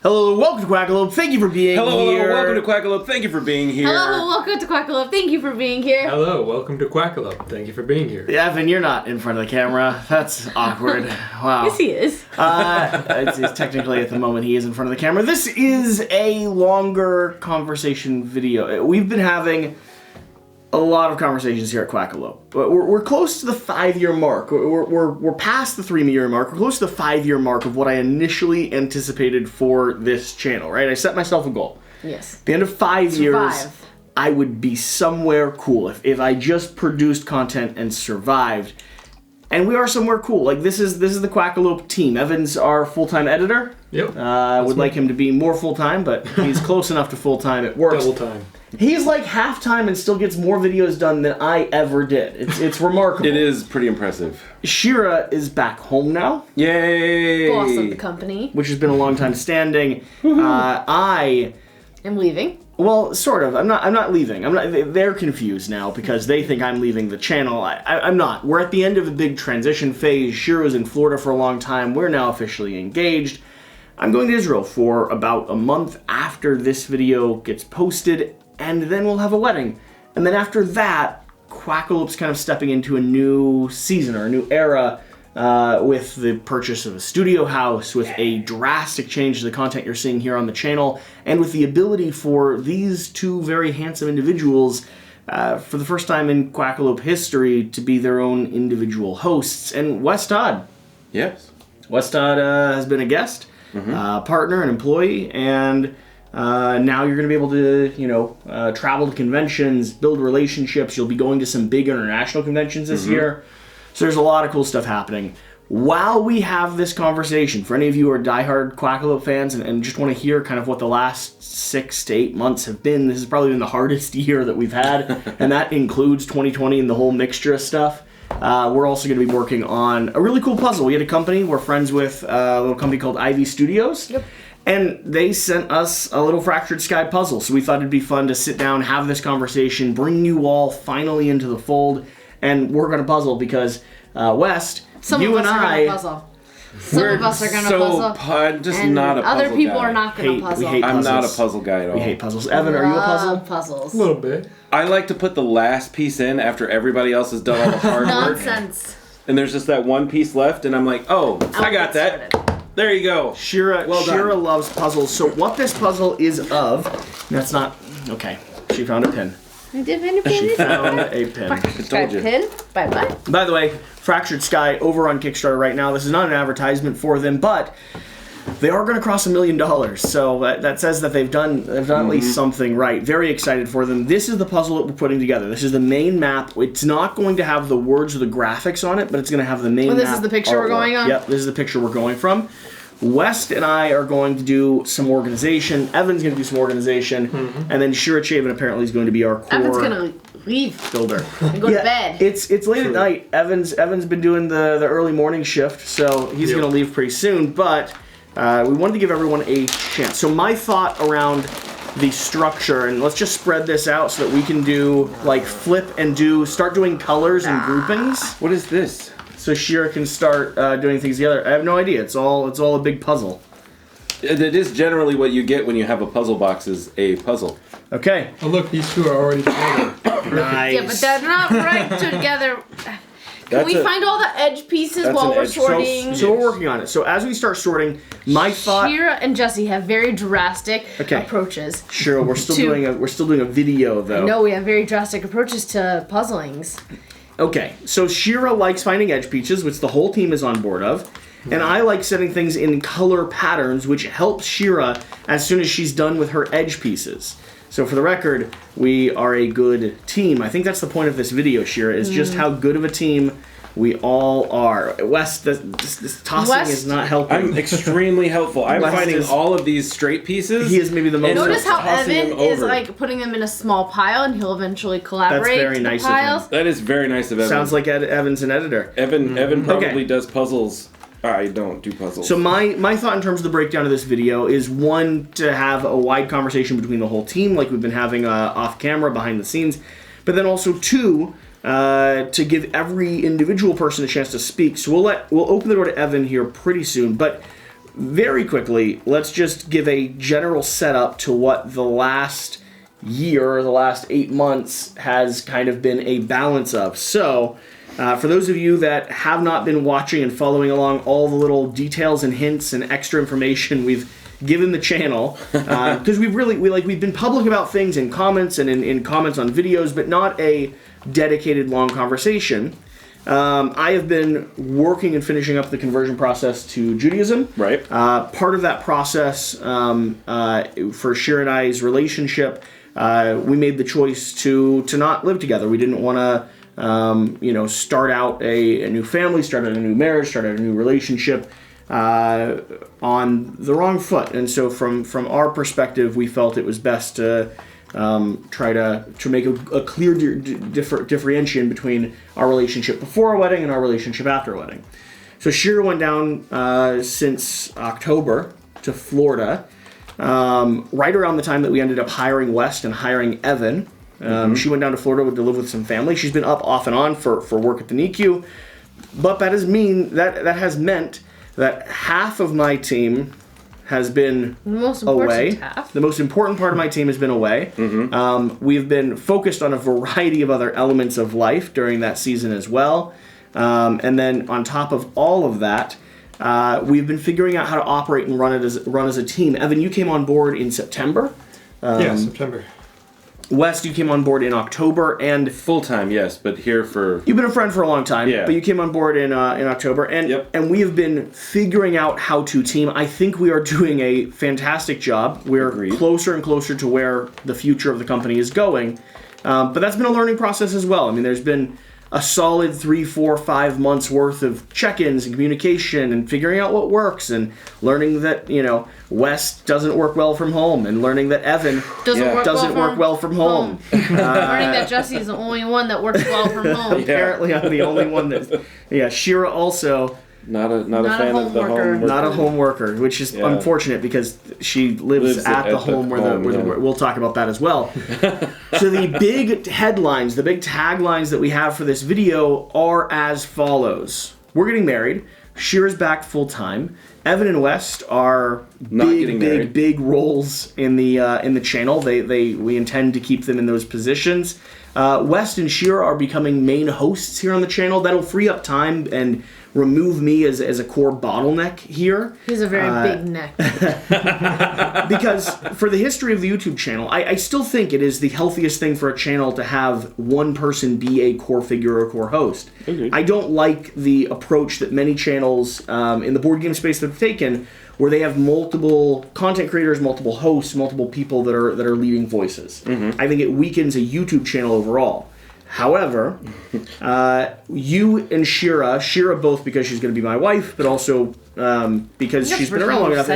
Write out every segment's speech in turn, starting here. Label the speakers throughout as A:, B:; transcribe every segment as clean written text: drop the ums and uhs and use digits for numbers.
A: Hello, welcome to Quackalope. Thank you for being here.
B: Hello, welcome to Quackalope. Thank you for being here.
C: Hello, welcome to Quackalope. Thank you for being here.
D: Hello, welcome to Quackalope. Thank you for being here.
A: Evan, you're not in front of the camera. That's awkward. Wow.
C: Yes, he is.
A: It's technically, at the moment, he is in front of the camera. This is a longer conversation video. We've been having a lot of conversations here at Quackalope. But we're close to the 5-year mark. We're past the 3-year mark. We're close to the 5-year mark of what I initially anticipated for this channel, right? I set myself a goal.
C: Yes.
A: At the end of 5 years, I would be somewhere cool if I just produced content and survived. And we are somewhere cool. Like, this is the Quackalope team. Evan's our full-time editor.
D: Yep.
A: I would like him to be more full-time, but he's close enough to full-time. It works.
D: Double time.
A: He's like half-time and still gets more videos done than I ever did. It's remarkable.
B: It is pretty impressive.
A: Shira is back home now.
B: Yay!
C: Boss of the company.
A: Which has been a long time standing. I
C: am leaving.
A: Well, sort of. I'm not leaving. They're confused now because they think I'm leaving the channel. I'm not. We're at the end of a big transition phase. Shira was in Florida for a long time. We're now officially engaged. I'm going to Israel for about a month after this video gets posted, and then we'll have a wedding. And then after that, Quackalope's kind of stepping into a new season or a new era with the purchase of a studio house, with a drastic change to the content you're seeing here on the channel, and with the ability for these two very handsome individuals, for the first time in Quackalope history, to be their own individual hosts. And Wes Todd.
B: Yes.
A: Wes Todd has been a guest, partner, and employee, and now you're going to be able to, travel to conventions, build relationships. You'll be going to some big international conventions this year. So there's a lot of cool stuff happening. While we have this conversation, for any of you who are diehard Quackalope fans and just want to hear kind of what the last 6 to 8 months have been, this has probably been the hardest year that we've had, and that includes 2020 and the whole mixture of stuff. We're also going to be working on a really cool puzzle. We had a company, we're friends with a little company called Ivy Studios.
C: Yep.
A: And they sent us a little Fractured Sky puzzle, so we thought it'd be fun to sit down, have this conversation, bring you all finally into the fold, and work on a puzzle because, West, you and I...
C: Some of us are going to puzzle.
B: I'm just not a puzzle
C: other people
B: guy.
C: are not going to puzzle.
A: We hate
B: I'm
A: puzzles.
B: not a puzzle guy at all.
A: We hate puzzles. Evan, are you a puzzle?
C: Puzzles.
D: A little bit.
B: I like to put the last piece in after everybody else has done all the hard work.
C: Nonsense.
B: And there's just that one piece left, and I'm like, oh, I got that. There you go.
A: Shira loves puzzles. So what this puzzle is of... That's not... Okay. She found a pin.
C: I did find a pin.
A: She found a pin.
B: I told you.
C: Pin. Bye-bye.
A: By the way, Fractured Sky over on Kickstarter right now. This is not an advertisement for them, but they are going to cross $1 million. So that says that they've done at least something right. Very excited for them. This is the puzzle that we're putting together. This is the main map. It's not going to have the words or the graphics on it, but it's going to have the main map.
C: This is the picture we're going on?
A: Yep, this is the picture we're going from. West and I are going to do some organization. Evan's going to do some organization. And then Shira Chavin apparently is going to be our core
C: Evan's going to leave
A: builder.
C: and go to bed.
A: It's late at night. Evan's been doing the early morning shift, so he's going to leave pretty soon. But we wanted to give everyone a chance. So my thought around the structure, and let's just spread this out so that we can do like flip and start doing colors and groupings.
B: What is this?
A: So Shira can start doing things together. I have no idea. It's all a big puzzle.
B: It is generally what you get when you have a puzzle box is a puzzle.
A: Okay.
D: Oh look, these two are already together.
A: Nice.
C: Yeah, but they're not right together. Can we find all the edge pieces while we're sorting?
A: So we're working on it. So as we start sorting, my thought...
C: Shira and Jesse have very drastic approaches.
A: Sure, we're still doing a video though.
C: No, we have very drastic approaches to puzzlings.
A: Okay, so Shira likes finding edge pieces, which the whole team is on board of. And I like setting things in color patterns, which helps Shira as soon as she's done with her edge pieces. So for the record, we are a good team. I think that's the point of this video, Shira, is just how good of a team we all are. West, this tossing is not helping.
B: I'm extremely helpful. I'm finding all of these straight pieces.
A: He is maybe the most...
C: Notice how Evan is like putting them in a small pile, and he'll eventually collaborate.
A: That's very nice of him.
B: That is very nice of Evan.
A: Sounds like Evan's an editor.
B: Evan probably does puzzles. I don't do puzzles.
A: So my thought in terms of the breakdown of this video is, one, to have a wide conversation between the whole team, like we've been having off camera, behind the scenes, but then also, two, to give every individual person a chance to speak. So we'll open the door to Evan here pretty soon, but very quickly, let's just give a general setup to what the last year, or the last 8 months, has kind of been a balance of. So, for those of you that have not been watching and following along all the little details and hints and extra information we've given the channel, because we've been public about things in comments and in comments on videos, but not a dedicated long conversation. I have been working and finishing up the conversion process to Judaism.
B: Right.
A: Part of that process for Shira and I's relationship, we made the choice to not live together. We didn't want to, start out a new family, start out a new marriage, start out a new relationship on the wrong foot. And so from our perspective, we felt it was best to try to make a clear differentiation between our relationship before our wedding and our relationship after our wedding. So Shira went down since October to Florida, right around the time that we ended up hiring West and hiring Evan. She went down to Florida to live with some family. She's been up off and on for work at the NICU, but that has meant that half of my team has been away. The most important part of my team has been away. We've been focused on a variety of other elements of life during that season as well. And then on top of all of that, we've been figuring out how to operate and run as a team. Evan, you came on board in September.
D: September.
A: West, you came on board in October, and
B: full-time, yes, but here for...
A: You've been a friend for a long time,
B: yeah.
A: But you came on board in October, and we have been figuring out how to team. I think we are doing a fantastic job. We're closer and closer to where the future of the company is going, but that's been a learning process as well. I mean, there's been a solid 3, 4, 5 months worth of check-ins and communication and figuring out what works and learning that, Wes doesn't work well from home and learning that Evan doesn't work well from home.
C: Learning that Jesse's the only one that works well from home.
A: Apparently I'm the only one that... Yeah, Shira also...
B: Not a fan of the home worker.
A: Not a home worker, which is unfortunate because she lives at the home where we'll talk about that as well. So the big headlines, the big taglines that we have for this video are as follows. We're getting married. Shira's back full time. Evan and West are big roles in the channel. We intend to keep them in those positions. West and Shira are becoming main hosts here on the channel. That'll free up time and remove me as a core bottleneck here.
C: He's a very big neck.
A: Because for the history of the YouTube channel, I still think it is the healthiest thing for a channel to have one person be a core figure or a core host.
B: Agreed.
A: I don't like the approach that many channels in the board game space have taken, where they have multiple content creators, multiple hosts, multiple people that are leading voices. I think it weakens a YouTube channel overall. However, you and Shira both because she's going to be my wife, but also because she's been around long enough,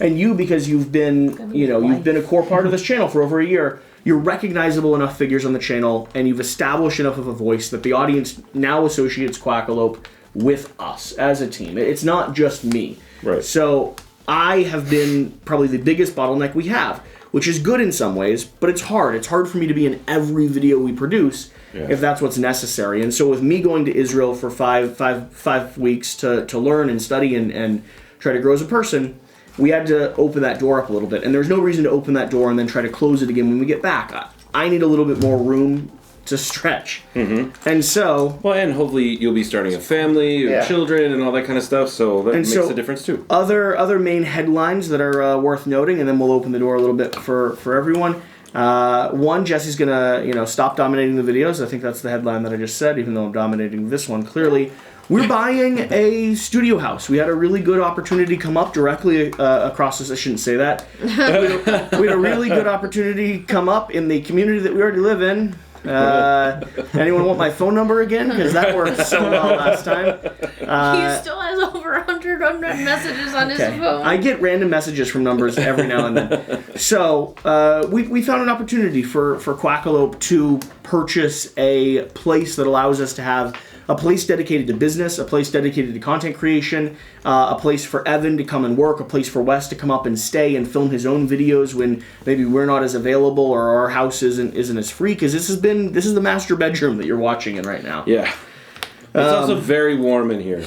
A: and you because you've been you've been a core part of this channel for over a year. You're recognizable enough figures on the channel, and you've established enough of a voice that the audience now associates Quackalope with us as a team. It's not just me.
B: Right.
A: So I have been probably the biggest bottleneck we have, which is good in some ways, but it's hard. It's hard for me to be in every video we produce if that's what's necessary. And so with me going to Israel for five weeks to learn and study and try to grow as a person, we had to open that door up a little bit. And there's no reason to open that door and then try to close it again when we get back. I need a little bit more room to stretch. And so...
B: Well, and hopefully you'll be starting a family, children, and all that kind of stuff, so that makes a difference too.
A: Other main headlines that are worth noting, and then we'll open the door a little bit for everyone. One, Jesse's gonna stop dominating the videos. I think that's the headline that I just said, even though I'm dominating this one clearly. We're buying a studio house. We had a really good opportunity come up directly across this. I shouldn't say that. We had a really good opportunity come up in the community that we already live in. Anyone want my phone number again? Because that worked so well last time.
C: He still has over 100 messages on his phone.
A: I get random messages from numbers every now and then. So we found an opportunity for Quackalope to purchase a place that allows us to have a place dedicated to business, a place dedicated to content creation, a place for Evan to come and work, a place for Wes to come up and stay and film his own videos when maybe we're not as available or our house isn't as free, because this is the master bedroom that you're watching in right now.
B: Yeah. It's also very warm in here.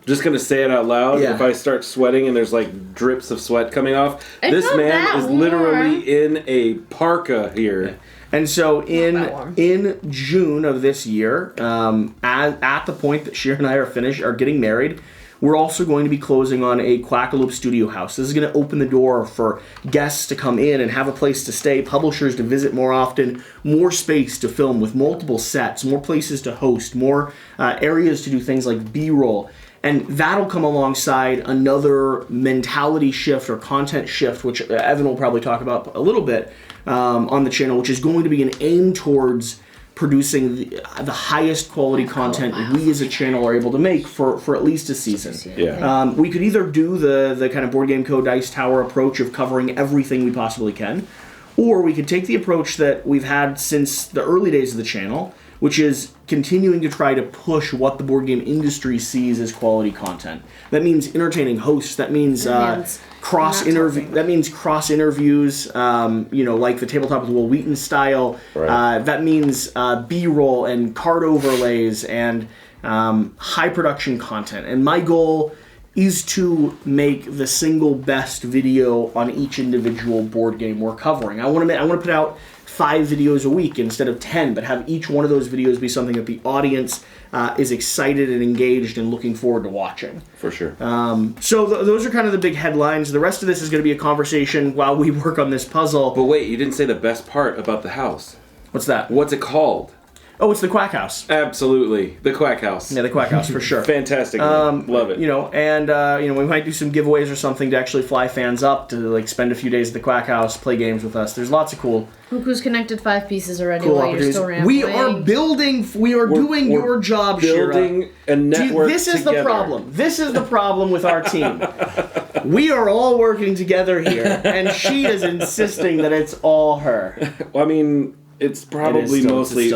B: Just gonna say it out loud.
A: Yeah.
B: If I start sweating and there's like drips of sweat coming off,
C: It's
B: this
C: not
B: man
C: that
B: is
C: warm.
B: literally in a parka here.
A: And so
C: that warm.
A: in June of this year, at the point that Sheer and I are getting married, we're also going to be closing on a Quackalope studio house. This is going to open the door for guests to come in and have a place to stay, publishers to visit more often, more space to film with multiple sets, more places to host, more areas to do things like B-roll. And that'll come alongside another mentality shift or content shift, which Evan will probably talk about a little bit on the channel, which is going to be an aim towards producing the highest quality content we as a channel are able to make for at least a season.
B: Yeah.
A: We could either do the kind of Board Game Co. Dice Tower approach of covering everything we possibly can, or we could take the approach that we've had since the early days of the channel, which is continuing to try to push what the board game industry sees as quality content. That means entertaining hosts. That means cross interviews. Like the Tabletop with Will Wheaton style.
B: Right.
A: That means B-roll and card overlays and high production content. And my goal is to make the single best video on each individual board game we're covering. I want to put out 5 videos a week instead of 10, but have each one of those videos be something that the audience is excited and engaged and looking forward to watching.
B: For sure.
A: So those are kind of the big headlines. The rest of this is going to be a conversation while we work on this puzzle.
B: But wait, you didn't say the best part about the house.
A: What's that?
B: What's it called?
A: Oh, it's the Quack House.
B: Absolutely. The Quack House.
A: Yeah, the Quack House for sure.
B: Fantastic. Love it.
A: We might do some giveaways or something to actually fly fans up to like spend a few days at the Quack House, play games with us. There's lots of cool
C: Who's connected 5 pieces already
A: cool
C: while you're
A: opportunities.
C: still rambling.
A: We are building. We're doing
B: we're
A: your job, Shira.
B: Building a network
A: This is
B: together.
A: the problem. This is the problem with our team. We are all working together here, and she is insisting that it's all her.
B: Well, I mean, it's probably mostly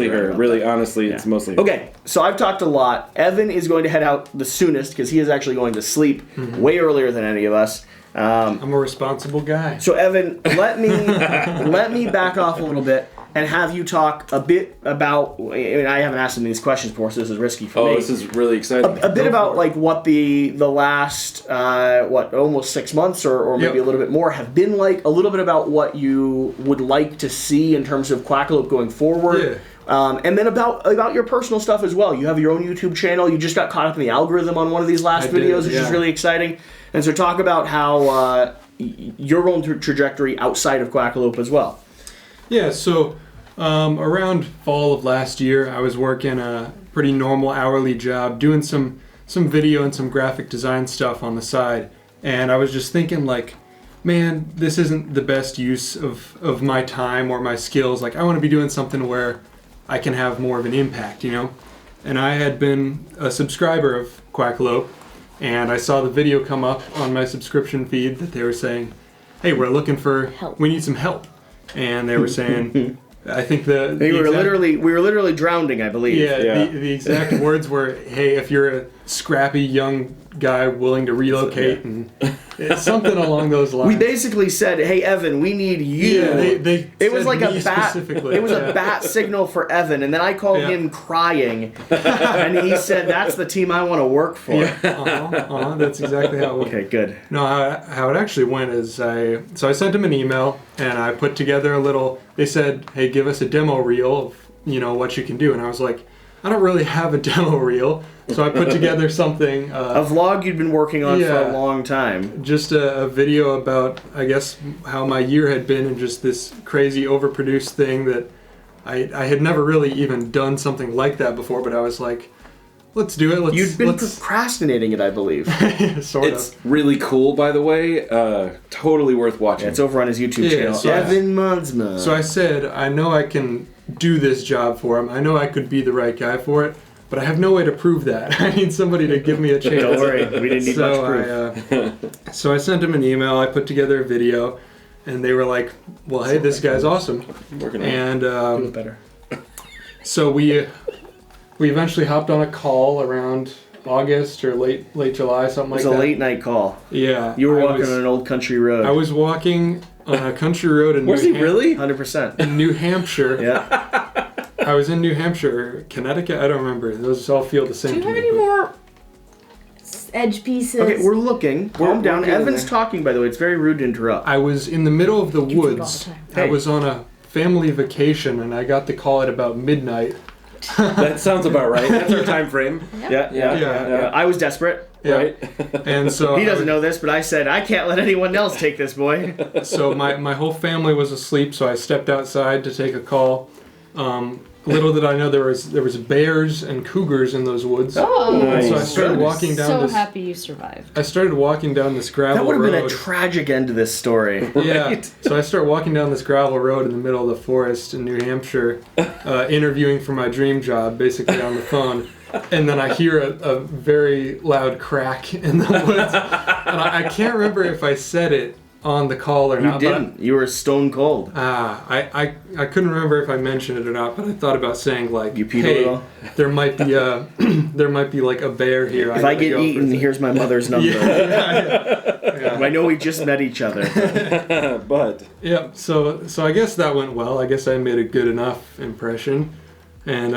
B: her. Really, honestly,
A: Yeah.
B: it's mostly her.
A: Okay, so I've talked a lot. Evan is going to head out the soonest because he is actually going to sleep way earlier than any of us.
D: I'm a responsible guy.
A: So Evan, let me back off a little bit and have you talk a bit about. I mean, I haven't asked him these questions before, so this is risky for me.
B: Oh, this is really exciting.
A: A bit about like what the last almost 6 months or maybe a little bit more have been like. A little bit about what you would like to see in terms of Quackalope going forward.
D: Yeah.
A: And then about your personal stuff as well. You have your own YouTube channel. You just got caught up in the algorithm on one of these last videos, which is really exciting. And so talk about how your own trajectory outside of Quackalope as well.
D: Yeah, so around fall of last year, I was working a pretty normal hourly job, doing some video and some graphic design stuff on the side. And I was just thinking, like, man, this isn't the best use of my time or my skills. Like, I want to be doing something where I can have more of an impact, you know? And I had been a subscriber of Quackalope, and I saw the video come up on my subscription feed that they were saying, hey, we need some help. And they were saying, I think we were
A: literally drowning, I believe.
D: Yeah. The exact words were, hey, if you're a scrappy young guy willing to relocate, and it's something along those lines.
A: We basically said, hey, Evan, we need you.
D: Yeah,
A: it was like a bat.
D: Specifically.
A: It was a bat signal for Evan, and then I called him crying, and he said, that's the team I want to work for.
D: Yeah, that's exactly how it went.
A: Okay, good.
D: No, how it actually went is I sent him an email, and I put together they said, hey, give us a demo reel of, what you can do. And I was like, I don't really have a demo reel. So I put together something.
A: A vlog you'd been working on for a long time.
D: Just a video about, I guess, how my year had been and just this crazy overproduced thing that I had never really even done something like that before, but I was like, let's do it.
A: You'd been procrastinating it, I believe.
D: Sort of.
B: It's really cool, by the way. Totally worth watching.
A: Yeah, it's over on his YouTube channel.
D: So
A: Evan Munsma.
D: So I said, I know I can do this job for him. I know I could be the right guy for it. But I have no way to prove that. I need somebody to give me a chance.
A: Don't worry, we didn't need much proof.
D: So I sent him an email, I put together a video, and they were like, well, hey, this guy's awesome.
B: Working on
D: and
A: do it better.
D: So we eventually hopped on a call around August or late July, something like that.
A: It was a late night call.
D: Yeah.
A: You were walking on an old country road.
D: I was walking on a country road in
B: Was he really?
A: 100%.
D: in New Hampshire.
A: Yeah.
D: I was in New Hampshire, Connecticut. I don't remember. Those all feel the same.
C: Do you
D: to
C: have
D: me,
C: any
D: but-
C: more edge pieces?
A: Okay, we're looking. Calm down.
B: getting
A: Evan's
B: there.
A: talking, by the way. It's very rude to interrupt.
D: I was in the middle of the
C: do it all
D: woods.
C: the time.
D: I
A: Hey.
D: was on a family vacation, and I got the call at about midnight.
B: That sounds about right. That's our time frame.
A: Yeah. I was desperate.
D: Yeah.
B: Right?
D: And so
A: He doesn't know this, but I said, I can't let anyone else take this, boy.
D: So my whole family was asleep, so I stepped outside to take a call. Little did I know there was bears and cougars in those woods.
C: Oh,
B: Nice.
D: So I started walking down
C: so
D: this.
C: happy you survived.
D: I started walking down this gravel
A: That would have
D: road.
A: been a tragic end to this story.
D: Yeah. So I start walking down this gravel road in the middle of the forest in New Hampshire, interviewing for my dream job, basically on the phone. And then I hear a very loud crack in the woods. And I can't remember if I said it on the call or
A: You
D: not.
A: didn't. You were stone cold.
D: I couldn't remember if I mentioned it or not, but I thought about saying like,
A: You peed a
D: hey,
A: little?
D: there might be there might be like a bear here.
A: If I
D: gotta
A: get
D: go for
A: eaten,
D: a
A: here's my mother's number.
D: Yeah.
A: I know we just met each other.
B: But
D: Yeah, so I guess that went well. I guess I made a good enough impression, and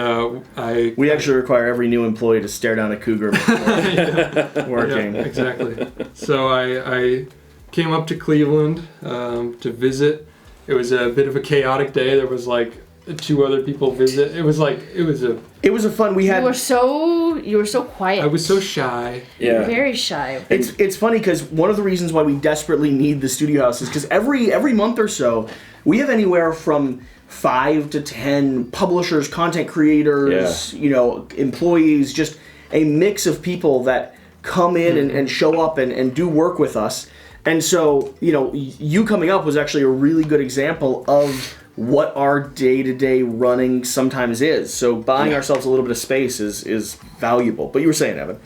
A: We actually require every new employee to stare down a cougar before working.
D: Yeah, exactly. So I came up to Cleveland to visit. It was a bit of a chaotic day. There was like 2 other people visit. It was
A: It was a fun. We
C: You
A: had.
C: were so quiet.
D: I was so shy.
B: yeah.
C: very shy.
A: It's funny because one of the reasons why we desperately need the studio house is because every month or so we have anywhere from 5 to 10 publishers, content creators, employees, just a mix of people that come in and show up and do work with us. And so, you coming up was actually a really good example of what our day-to-day running sometimes is. So buying ourselves a little bit of space is valuable. But you were saying, Evan.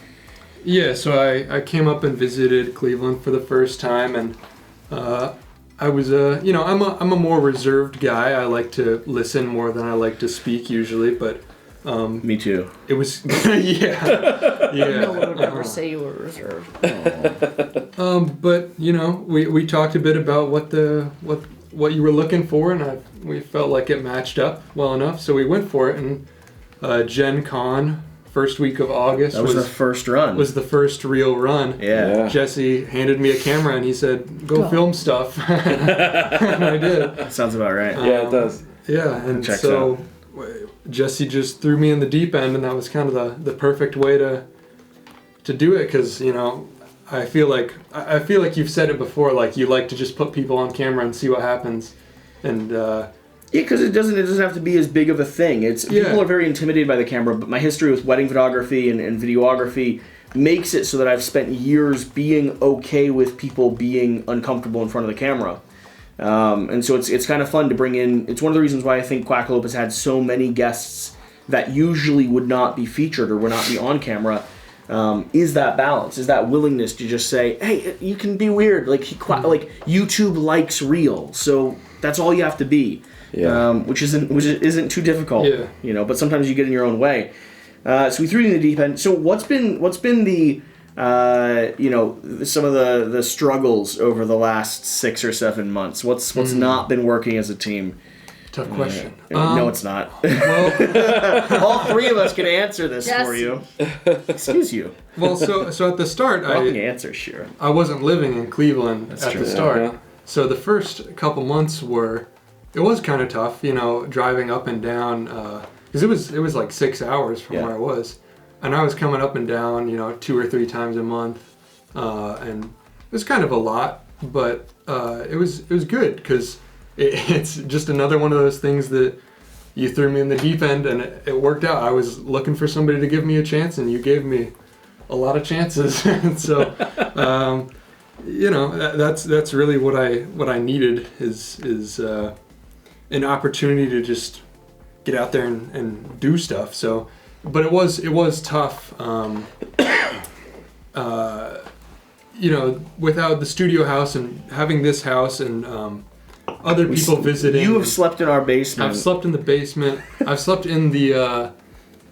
D: Yeah, so I came up and visited Cleveland for the first time, and I was I'm a more reserved guy. I like to listen more than I like to speak usually, but
A: Me too.
D: it was yeah.
C: No one would ever say you were reserved.
D: But we talked a bit about what you were looking for, and we felt like it matched up well enough, so we went for it. And Gen Con, first week of August,
A: That was the first run.
D: was the first real run.
A: Yeah.
D: Jesse handed me a camera and he said, "Go film stuff," and I did.
A: That sounds about right.
B: Yeah, it does.
D: Yeah, and
A: Checks
D: so Jesse just threw me in the deep end, and that was kind of the perfect way to do it, because I feel like you've said it before, like you like to just put people on camera and see what happens, and
A: Yeah, because it doesn't have to be as big of a thing. People are very intimidated by the camera, but my history with wedding photography and videography makes it so that I've spent years being okay with people being uncomfortable in front of the camera. And so it's kind of fun to bring in. It's one of the reasons why I think Quackalope has had so many guests that usually would not be featured or would not be on camera. Is that balance? Is that willingness to just say, hey, you can be weird. Like YouTube likes real, so that's all you have to be.
B: Yeah.
A: Which isn't too difficult.
D: Yeah.
A: But sometimes you get in your own way. So we threw you in the deep end. So what's been the some of the struggles over the last 6 or 7 months? What's not been working as a team?
D: tough question.
A: No, it's not.
D: Well,
A: All 3 of us can answer this
C: Yes.
A: for you. Excuse you.
D: well, so at the start,
A: Wrong answer, sure.
D: I wasn't living in Cleveland at
A: true.
D: the start.
B: Yeah.
D: So the first couple months it was kind of tough, driving up and down, because it was like 6 hours from where I was, and I was coming up and down, 2 or 3 times a month, and it was kind of a lot, but it was good, because it's just another one of those things that you threw me in the deep end, and it worked out. I was looking for somebody to give me a chance, and you gave me a lot of chances, and so. That's really what I needed is an opportunity to just get out there and do stuff. So, but it was tough. Without the studio house and having this house and other people visiting.
A: You have slept in our basement.
D: I've slept in the basement. I've slept in the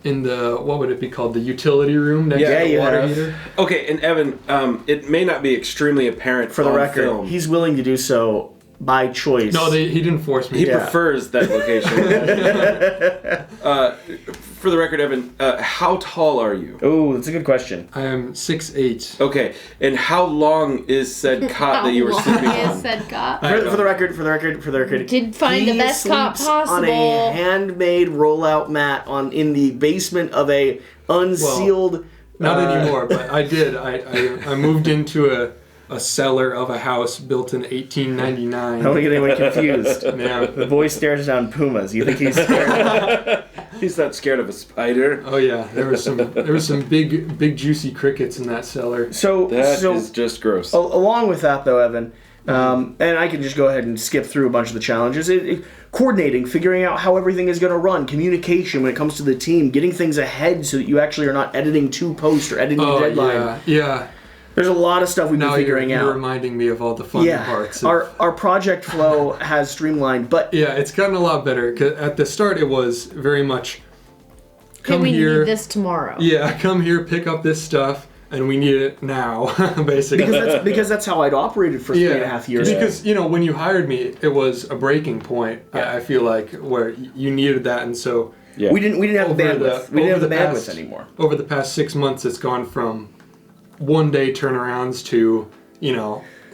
D: what would it be called? The utility room next to the
A: you
D: water
A: have.
D: heater.
B: Okay, and Evan, it may not be extremely apparent
A: For the
B: on
A: record,
B: film.
A: he's willing to do so by choice.
D: No, he didn't force me.
B: He prefers that location. For the record, Evan, how tall are you?
A: Oh, that's a good question.
D: I am 6'8".
B: Okay, and how long is said cot that you were sleeping on?
C: Said cot.
A: For the record,
C: Did find the best cot
A: sleeps on a
C: possible.
A: handmade rollout mat in the basement of a unsealed.
D: Not anymore, but I did. I moved into a cellar of a house built in 1899.
A: I don't want to get anyone confused.
D: Yeah.
A: The boy stares down pumas. You think he's scared?
B: He's not scared of a spider.
D: Oh yeah, there was some big juicy crickets in that cellar.
A: So
B: That is just gross.
A: Along with that, though, Evan, and I can just go ahead and skip through a bunch of the challenges. Coordinating, figuring out how everything is going to run, communication when it comes to the team, getting things ahead so that you actually are not editing to post or editing the deadline.
D: Yeah.
A: There's a lot of stuff we've been figuring out.
D: You're reminding me of all the fun parts.
A: Our project flow has streamlined, but
D: yeah, it's gotten a lot better. 'Cause at the start, it was very much come
C: we
D: here.
C: need this tomorrow.
D: Yeah, come here, pick up this stuff, and we need it now, basically.
A: because that's how I'd operated for 3.5 years.
D: Because when you hired me, it was a breaking point. I feel like where you needed that, and so
A: we didn't have the bandwidth. We didn't have the bandwidth anymore.
D: Over the past 6 months, it's gone from one-day turnarounds to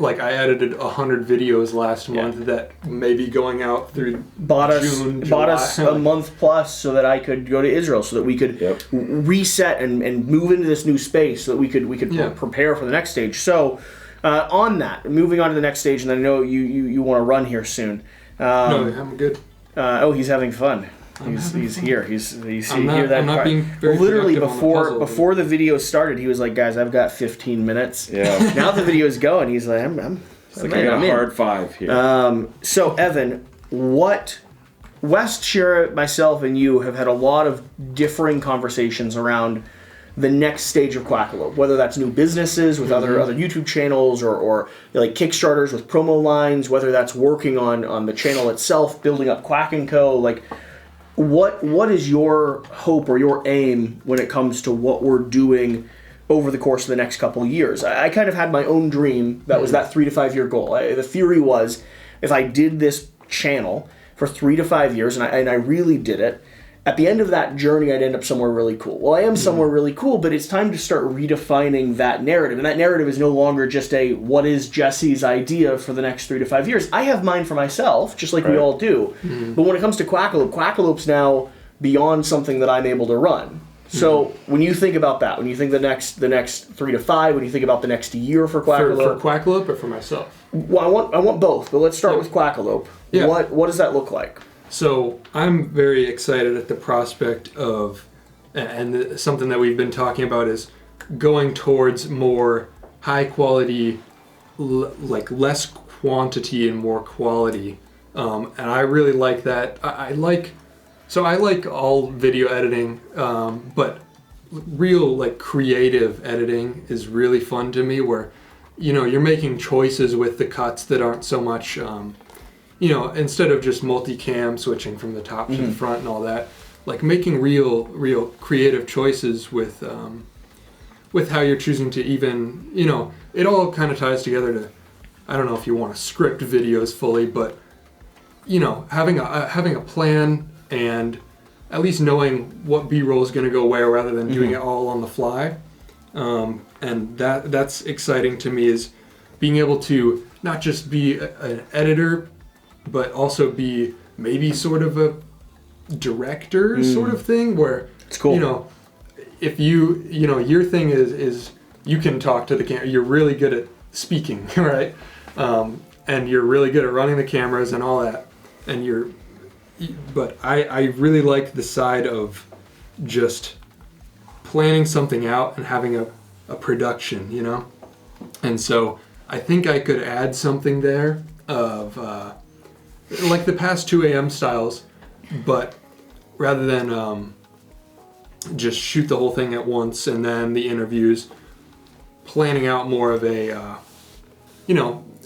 D: I edited 100 videos last month that may be going out through
A: bought
D: June,
A: us a month plus so that I could go to Israel, so that we could reset and move into this new space, so that we could prepare for the next stage. So on that, moving on to the next stage, and I know you want to run here soon.
D: No, I'm good.
A: He's having fun. He's here. He's
D: I'm not,
A: here. That
D: I'm not
A: part.
D: being very
A: Literally
D: productive
A: before the video started, he was like, "Guys, I've got 15 minutes."
B: Yeah.
A: Now the video is going. He's like, "I'm
B: I got a hard 5 here.
A: So Evan, West, Shira, myself, and you have had a lot of differing conversations around the next stage of Quackalope, whether that's new businesses with other YouTube channels or like Kickstarters with promo lines, whether that's working on the channel itself, building up Quack & Co. Like, what is your hope or your aim when it comes to what we're doing over the course of the next couple of years? I kind of had my own dream that was that 3 to 5 year goal. The theory was, if I did this channel for 3 to 5 years, and I really did it, at the end of that journey, I'd end up somewhere really cool. Well, I am somewhere really cool, but it's time to start redefining that narrative. And that narrative is no longer just what is Jesse's idea for the next 3 to 5 years. I have mine for myself, just like we all do. But when it comes to Quackalope's now beyond something that I'm able to run. So when you think about that, when you think the next 3 to 5, when you think about the next year for Quackalope,
D: for Quackalope or for myself?
A: Well, I want both, but let's start with Quackalope.
D: Yeah.
A: What does that look like?
D: So I'm very excited at the prospect of, and something that we've been talking about is going towards more high quality, like less quantity and more quality. And I really like that. I like all video editing, but real like creative editing is really fun to me, where you're making choices with the cuts that aren't so much instead of just multicam switching from the top to the front and all that, like making real creative choices with how you're choosing to even, it all kind of ties together to, I don't know if you want to script videos fully, but having a plan and at least knowing what B-roll is going to go where rather than doing it all on the fly. And that's exciting to me, is being able to not just be an editor, but also be maybe sort of a director sort of thing, where
A: it's cool.
D: If your thing is you can talk to the camera, you're really good at speaking, right? And you're really good at running the cameras and all that, but I really like the side of just planning something out and having a production, and so I think I could add something there of like the past 2 a.m. styles, but rather than just shoot the whole thing at once and then the interviews, planning out more of a,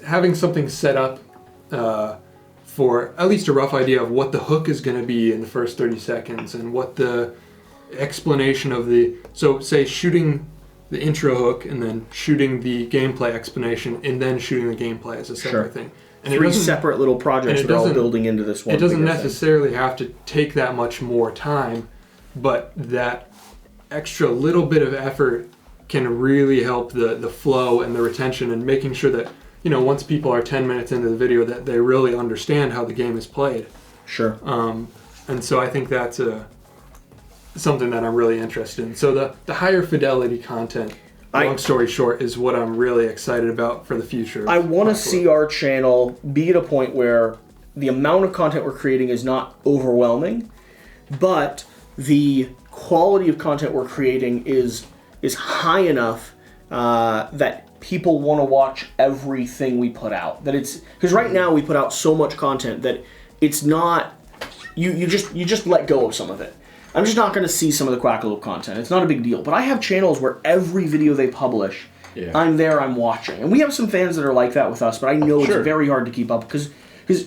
D: having something set up for at least a rough idea of what the hook is going to be in the first 30 seconds and what the explanation of so say shooting the intro hook and then shooting the gameplay explanation and then shooting the gameplay as a separate thing.
A: 3 separate little projects that are all building into this one.
D: It doesn't necessarily have to take that much more time, but that extra little bit of effort can really help the flow and the retention and making sure that, once people are 10 minutes into the video, that they really understand how the game is played.
A: Sure.
D: And so I think that's something that I'm really interested in. So the higher fidelity content, long story short, is what I'm really excited about for the future.
A: I want to see our channel be at a point where the amount of content we're creating is not overwhelming, but the quality of content we're creating is high enough that people want to watch everything we put out. That it's because right now we put out so much content that it's not you just let go of some of it. I'm just not going to see some of the Quackalope content. It's not a big deal. But I have channels where every video they publish, I'm there, I'm watching. And we have some fans that are like that with us, but I know it's very hard to keep up because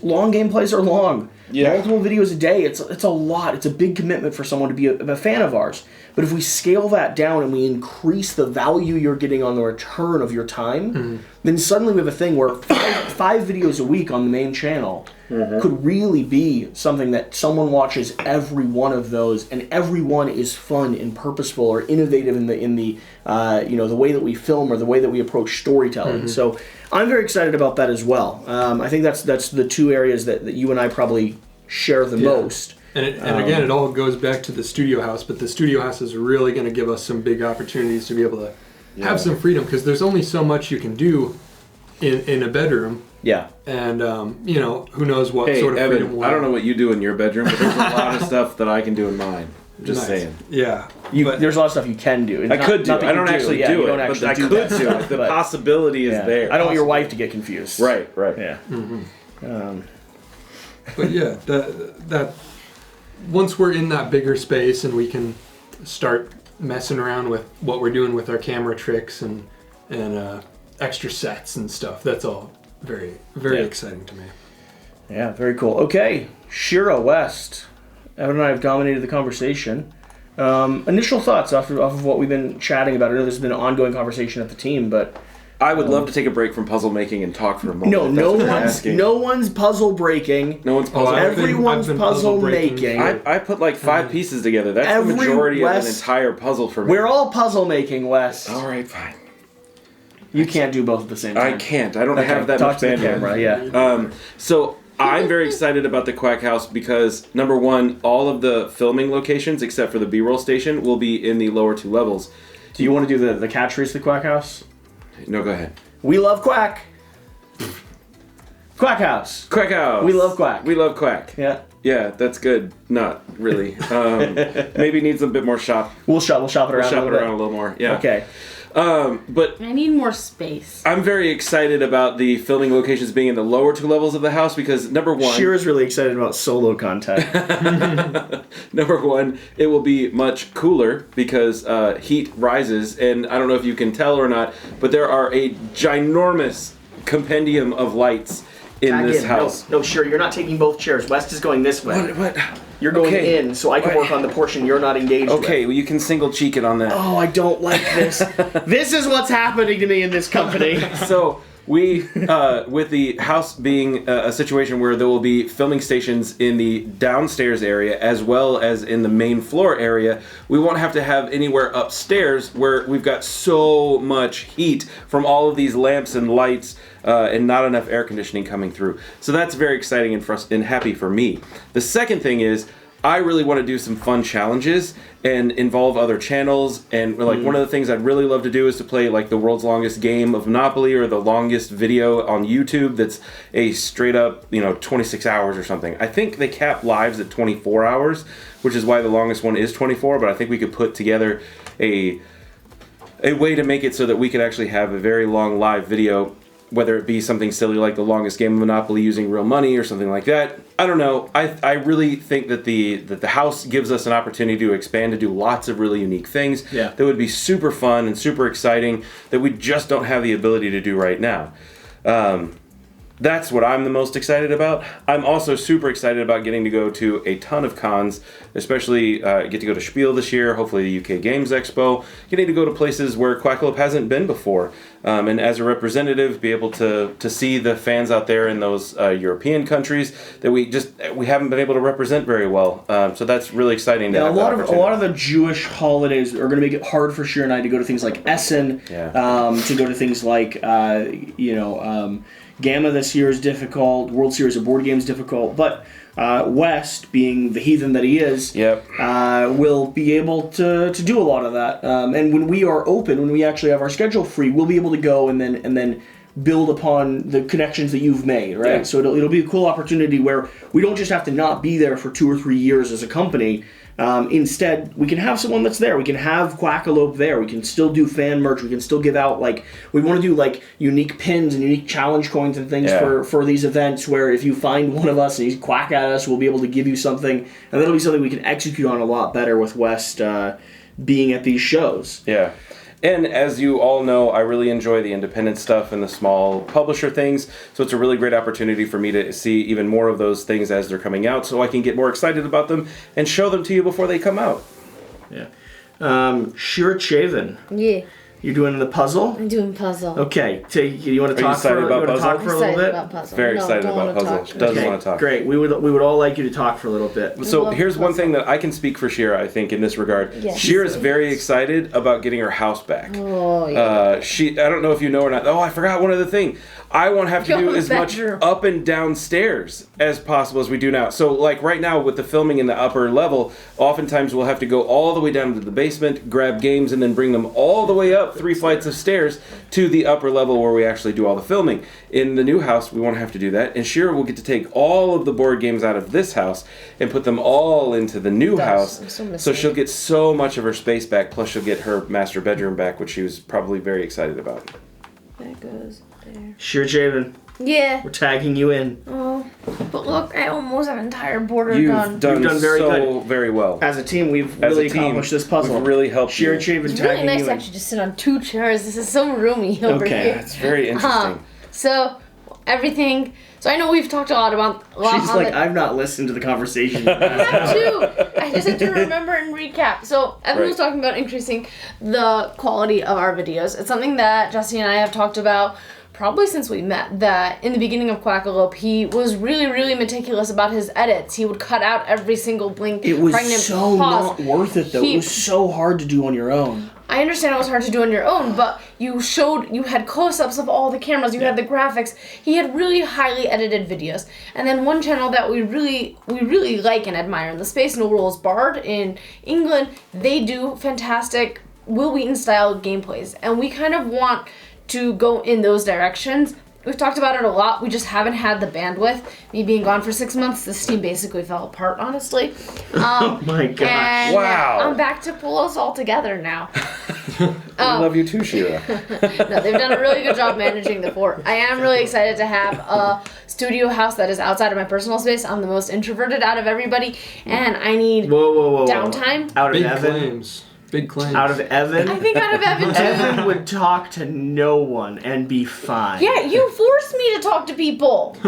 A: long gameplays are long. Yeah. Multiple videos a day, it's a lot. It's a big commitment for someone to be a fan of ours. But if we scale that down and we increase the value you're getting on the return of your time, then suddenly we have a thing where five videos a week on the main channel could really be something that someone watches every one of those, and every one is fun and purposeful or innovative in the the way that we film or the way that we approach storytelling. So I'm very excited about that as well. I think that's the 2 areas that you and I probably share the most.
D: And again, it all goes back to the studio house, but the studio house is really going to give us some big opportunities to be able to have some freedom, because there's only so much you can do in a bedroom.
A: Yeah.
D: And, who knows what sort of
B: Evan,
D: freedom we'll
B: I don't know what you do in your bedroom, but there's a lot of stuff that I can do in mine. Just saying.
D: Yeah.
A: There's a lot of stuff you can do.
B: I could do. I don't actually do it, but I could do it. The possibility is there.
A: I don't want your wife to get confused.
B: Right.
A: Yeah.
D: But yeah, that once we're in that bigger space and we can start messing around with what we're doing with our camera tricks and extra sets and stuff, that's all very, very exciting to me.
A: Yeah, very cool. Okay, Shira West. Evan and I have dominated the conversation. Initial thoughts off of what we've been chatting about. I know there's been an ongoing conversation at the team, but
B: I would love to take a break from puzzle making and talk for a moment.
A: No one's puzzle breaking.
B: No one's puzzle making.
A: Everyone's puzzle making.
B: I put like 5 pieces together. That's the majority of an entire puzzle for me.
A: We're all puzzle making, Wes.
B: All right, fine.
A: You can't do both at the same time.
B: I can't. I don't have that much bandwidth.
A: Talk to the camera, yeah.
B: So I'm very excited about the Quack House because, number one, all of the filming locations, except for the B-roll station, will be in the lower 2 levels.
A: Do you want to do the catchphrase, the Quack House?
B: No, go ahead.
A: We love Quack. Quack House.
B: Quack House.
A: We love Quack.
B: We love Quack.
A: Yeah.
B: Yeah, that's good. Not really. Maybe needs a bit more shop.
A: We'll shop it around.
B: We'll shop it around a little more. Yeah.
A: Okay.
B: But
C: I need more space.
B: I'm very excited about the filming locations being in the lower 2 levels of the house because, number one...
A: Shira's really excited about solo content.
B: Number one, it will be much cooler because heat rises, and I don't know if you can tell or not, but there are a ginormous compendium of lights in this house.
A: No, Shira, you're not taking both chairs. West is going this way.
B: What?
A: You're going in, so I can work on the portion you're not engaged with.
B: Okay, well, you can single cheek it on that.
A: Oh, I don't like this. This is what's happening to me in this company.
B: So we, with the house being a situation where there will be filming stations in the downstairs area as well as in the main floor area, we won't have to have anywhere upstairs where we've got so much heat from all of these lamps and lights and not enough air conditioning coming through. So that's very exciting and happy for me. The second thing is, I really want to do some fun challenges and involve other channels, and like one of the things I'd really love to do is to play like the world's longest game of Monopoly or the longest video on YouTube that's a straight up 26 hours or something. I think they cap lives at 24 hours, which is why the longest one is 24, but I think we could put together a way to make it so that we could actually have a very long live video, whether it be something silly like the longest game of Monopoly using real money or something like that. I don't know. I really think that the house gives us an opportunity to expand, to do lots of really unique things that would be super fun and super exciting that we just don't have the ability to do right now. that's what I'm the most excited about. I'm also super excited about getting to go to a ton of cons, especially get to go to Spiel this year, hopefully the UK Games Expo, getting to go to places where Quackalope hasn't been before. And as a representative, be able to see the fans out there in those European countries that we haven't been able to represent very well. So that's really exciting.
A: Yeah, a lot of the Jewish holidays are going to make it hard for Shira and I to go to things like Essen, to go to things like Gamma this year is difficult. World Series of Board Games difficult, but West, being the heathen that he is, will be able to do a lot of that. And when we are open, when we actually have our schedule free, we'll be able to go and then build upon the connections that you've made, right?
B: Yeah.
A: So it'll be a cool opportunity where we don't just have to not be there for 2 or 3 years as a company. Instead, we can have someone that's there. We can have Quackalope there. We can still do fan merch. We can still give out, we want to do, unique pins and unique challenge coins and things for these events where if you find one of us and you quack at us, we'll be able to give you something. And that'll be something we can execute on a lot better with West being at these shows.
B: Yeah. And as you all know, I really enjoy the independent stuff and the small publisher things, so it's a really great opportunity for me to see even more of those things as they're coming out, so I can get more excited about them and show them to you before they come out.
A: Yeah. Shira Chavin.
C: Yeah.
A: You're doing the puzzle?
C: I'm doing puzzle.
A: Okay. So you want to talk for a little bit?
C: About puzzle.
B: Very excited about puzzle. Doesn't want to talk.
A: Great. We would all like you to talk for a little bit.
B: So here's one thing that I can speak for Shira, I think, in this regard.
C: Yes.
B: Shira's very excited about getting her house back.
C: Oh, yeah.
B: I don't know if you know or not. Oh, I forgot one other thing. I want to have to do as much up and down stairs as possible as we do now. So, right now with the filming in the upper level, oftentimes we'll have to go all the way down to the basement, grab games, and then bring them all the way up 3 flights of stairs to the upper level where we actually do all the filming. In the new house, we won't have to do that, and Shira will get to take all of the board games out of this house and put them all into the new house. So she'll get so much of her space back, plus she'll get her master bedroom back, which she was probably very excited about.
C: That goes there.
A: Shira Chavin.
C: Yeah.
A: We're tagging you in.
C: Oh, but look, I almost have an entire border
B: You've
C: done.
B: done
A: very
B: so
A: good.
B: very well.
A: As a team, we've really accomplished this puzzle.
B: We've really helped
A: Shira
B: you.
A: Chavin
C: It's
A: tagging
C: really nice
A: you
C: to
A: in.
C: actually just sit on 2 chairs. This is so roomy over here.
B: It's very interesting.
C: So, everything. So I know we've talked a lot about.
A: She's like, I've not listened to the conversation.
C: I have too. I just have to remember and recap. So Evan was talking about increasing the quality of our videos. It's something that Jesse and I have talked about probably since we met. That in the beginning of Quackalope, he was really, really meticulous about his edits. He would cut out every single blink.
A: It was
C: pregnant
A: so
C: pause.
A: not worth it, though. It was so hard to do on your own.
C: I understand it was hard to do on your own, but you had close-ups of all the cameras, you had the graphics. He had really highly edited videos. And then one channel that we really like and admire in the space, No Rules Bard in England, they do fantastic Will Wheaton style gameplays. And we kind of want to go in those directions. We've talked about it a lot. We just haven't had the bandwidth. Me being gone for 6 months, this team basically fell apart, honestly.
A: Oh my gosh.
C: And
B: Wow.
C: I'm back to pull us all together now.
B: I love you too, Shira.
C: No, they've done a really good job managing the fort. I am really excited to have a studio house that is outside of my personal space. I'm the most introverted out of everybody, and I need
A: Whoa.
C: downtime.
A: Out of
D: Big
A: Evan.
D: claims. Big claims.
A: Out of Evan.
C: I think out of Evan too.
A: Evan would talk to no one and be fine.
C: Yeah, you forced me to talk to people.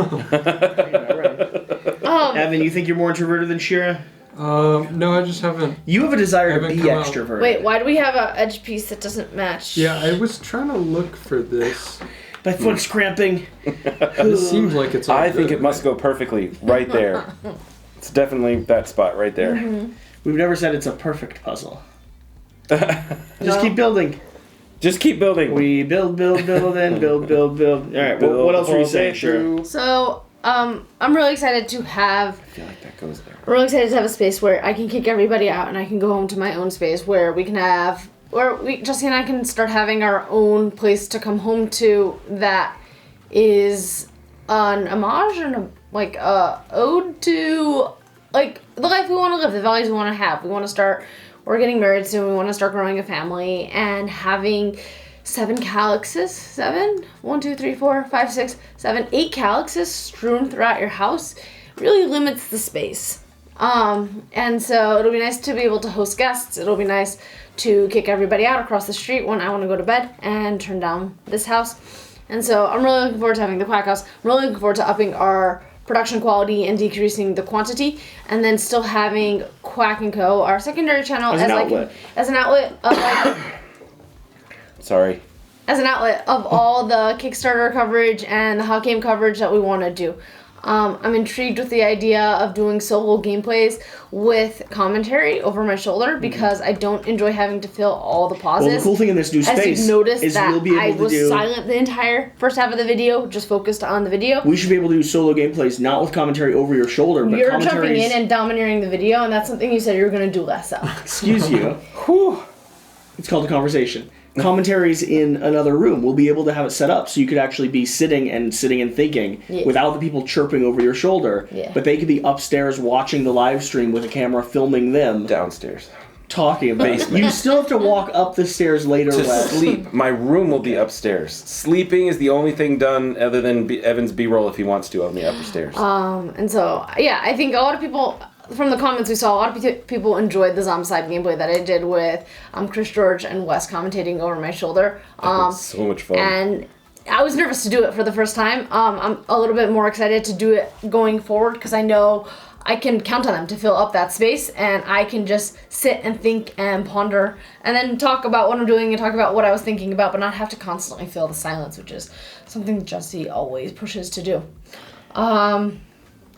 A: Evan, you think you're more introverted than Shira?
D: No, I just haven't.
A: You have a desire to
D: Haven't
A: be
D: come out.
A: extroverted.
C: Wait, why do we have an edge piece that doesn't match?
D: Yeah, I was trying to look for this.
A: My foot's cramping.
D: It seems like it's all
B: I think
D: good.
B: it must go perfectly right there. It's definitely that spot right there.
C: Mm-hmm.
A: We've never said it's a perfect puzzle. Just keep building.
B: Just keep building.
A: We build, and build. All right, well, what else were you saying, Shira?
C: So, I'm really excited to have.
B: I feel like that goes there.
C: I'm really excited to have a space where I can kick everybody out and I can go home to my own space where we can have, Jesse and I can start having our own place to come home to that is an homage and a ode to the life we want to live, the values we want to have. We're getting married soon. We want to start growing a family and having 7 calyxes, 8 calyxes strewn throughout your house really limits the space. And so it'll be nice to be able to host guests. It'll be nice to kick everybody out across the street when I want to go to bed and turn down this house. And so I'm really looking forward to having the Quack House. I'm really looking forward to upping our production quality and decreasing the quantity, and then still having Quack & Co., our secondary channel,
A: As an outlet.
C: As an outlet of like,
B: Sorry.
C: as an outlet of all the Kickstarter coverage and the hot game coverage that we want to do. I'm intrigued with the idea of doing solo gameplays with commentary over my shoulder because I don't enjoy having to fill all the pauses.
A: Well, the cool thing in this new space
C: As you noticed
A: is
C: that
A: we'll be
C: I
A: able to
C: was
A: do.
C: silent the entire first half of the video, just focused on the video.
A: We should be able to do solo gameplays, not with commentary over your shoulder, but
C: You're jumping
A: commentaries.
C: in and domineering the video, and that's something you said you were going to do less of.
A: Excuse you. Whew. It's called a conversation. Commentaries in another room. We'll be able to have it set up so you could actually be sitting and thinking without the people chirping over your shoulder.
C: Yeah.
A: But they could be upstairs watching the live stream with a camera filming them
B: Downstairs.
A: talking about it. You still have to walk up the stairs later.
B: To
A: Wes.
B: sleep. My room will be upstairs. Sleeping is the only thing done other than Evan's B-roll if he wants to of me upstairs.
C: And so, yeah, I think a lot of people, from the comments we saw, a lot of people enjoyed the Zombicide gameplay that I did with Chris George and Wes commentating over my shoulder.
B: That was so much fun.
C: And I was nervous to do it for the first time. I'm a little bit more excited to do it going forward because I know I can count on them to fill up that space, and I can just sit and think and ponder and then talk about what I'm doing and talk about what I was thinking about, but not have to constantly fill the silence, which is something Jesse always pushes to do.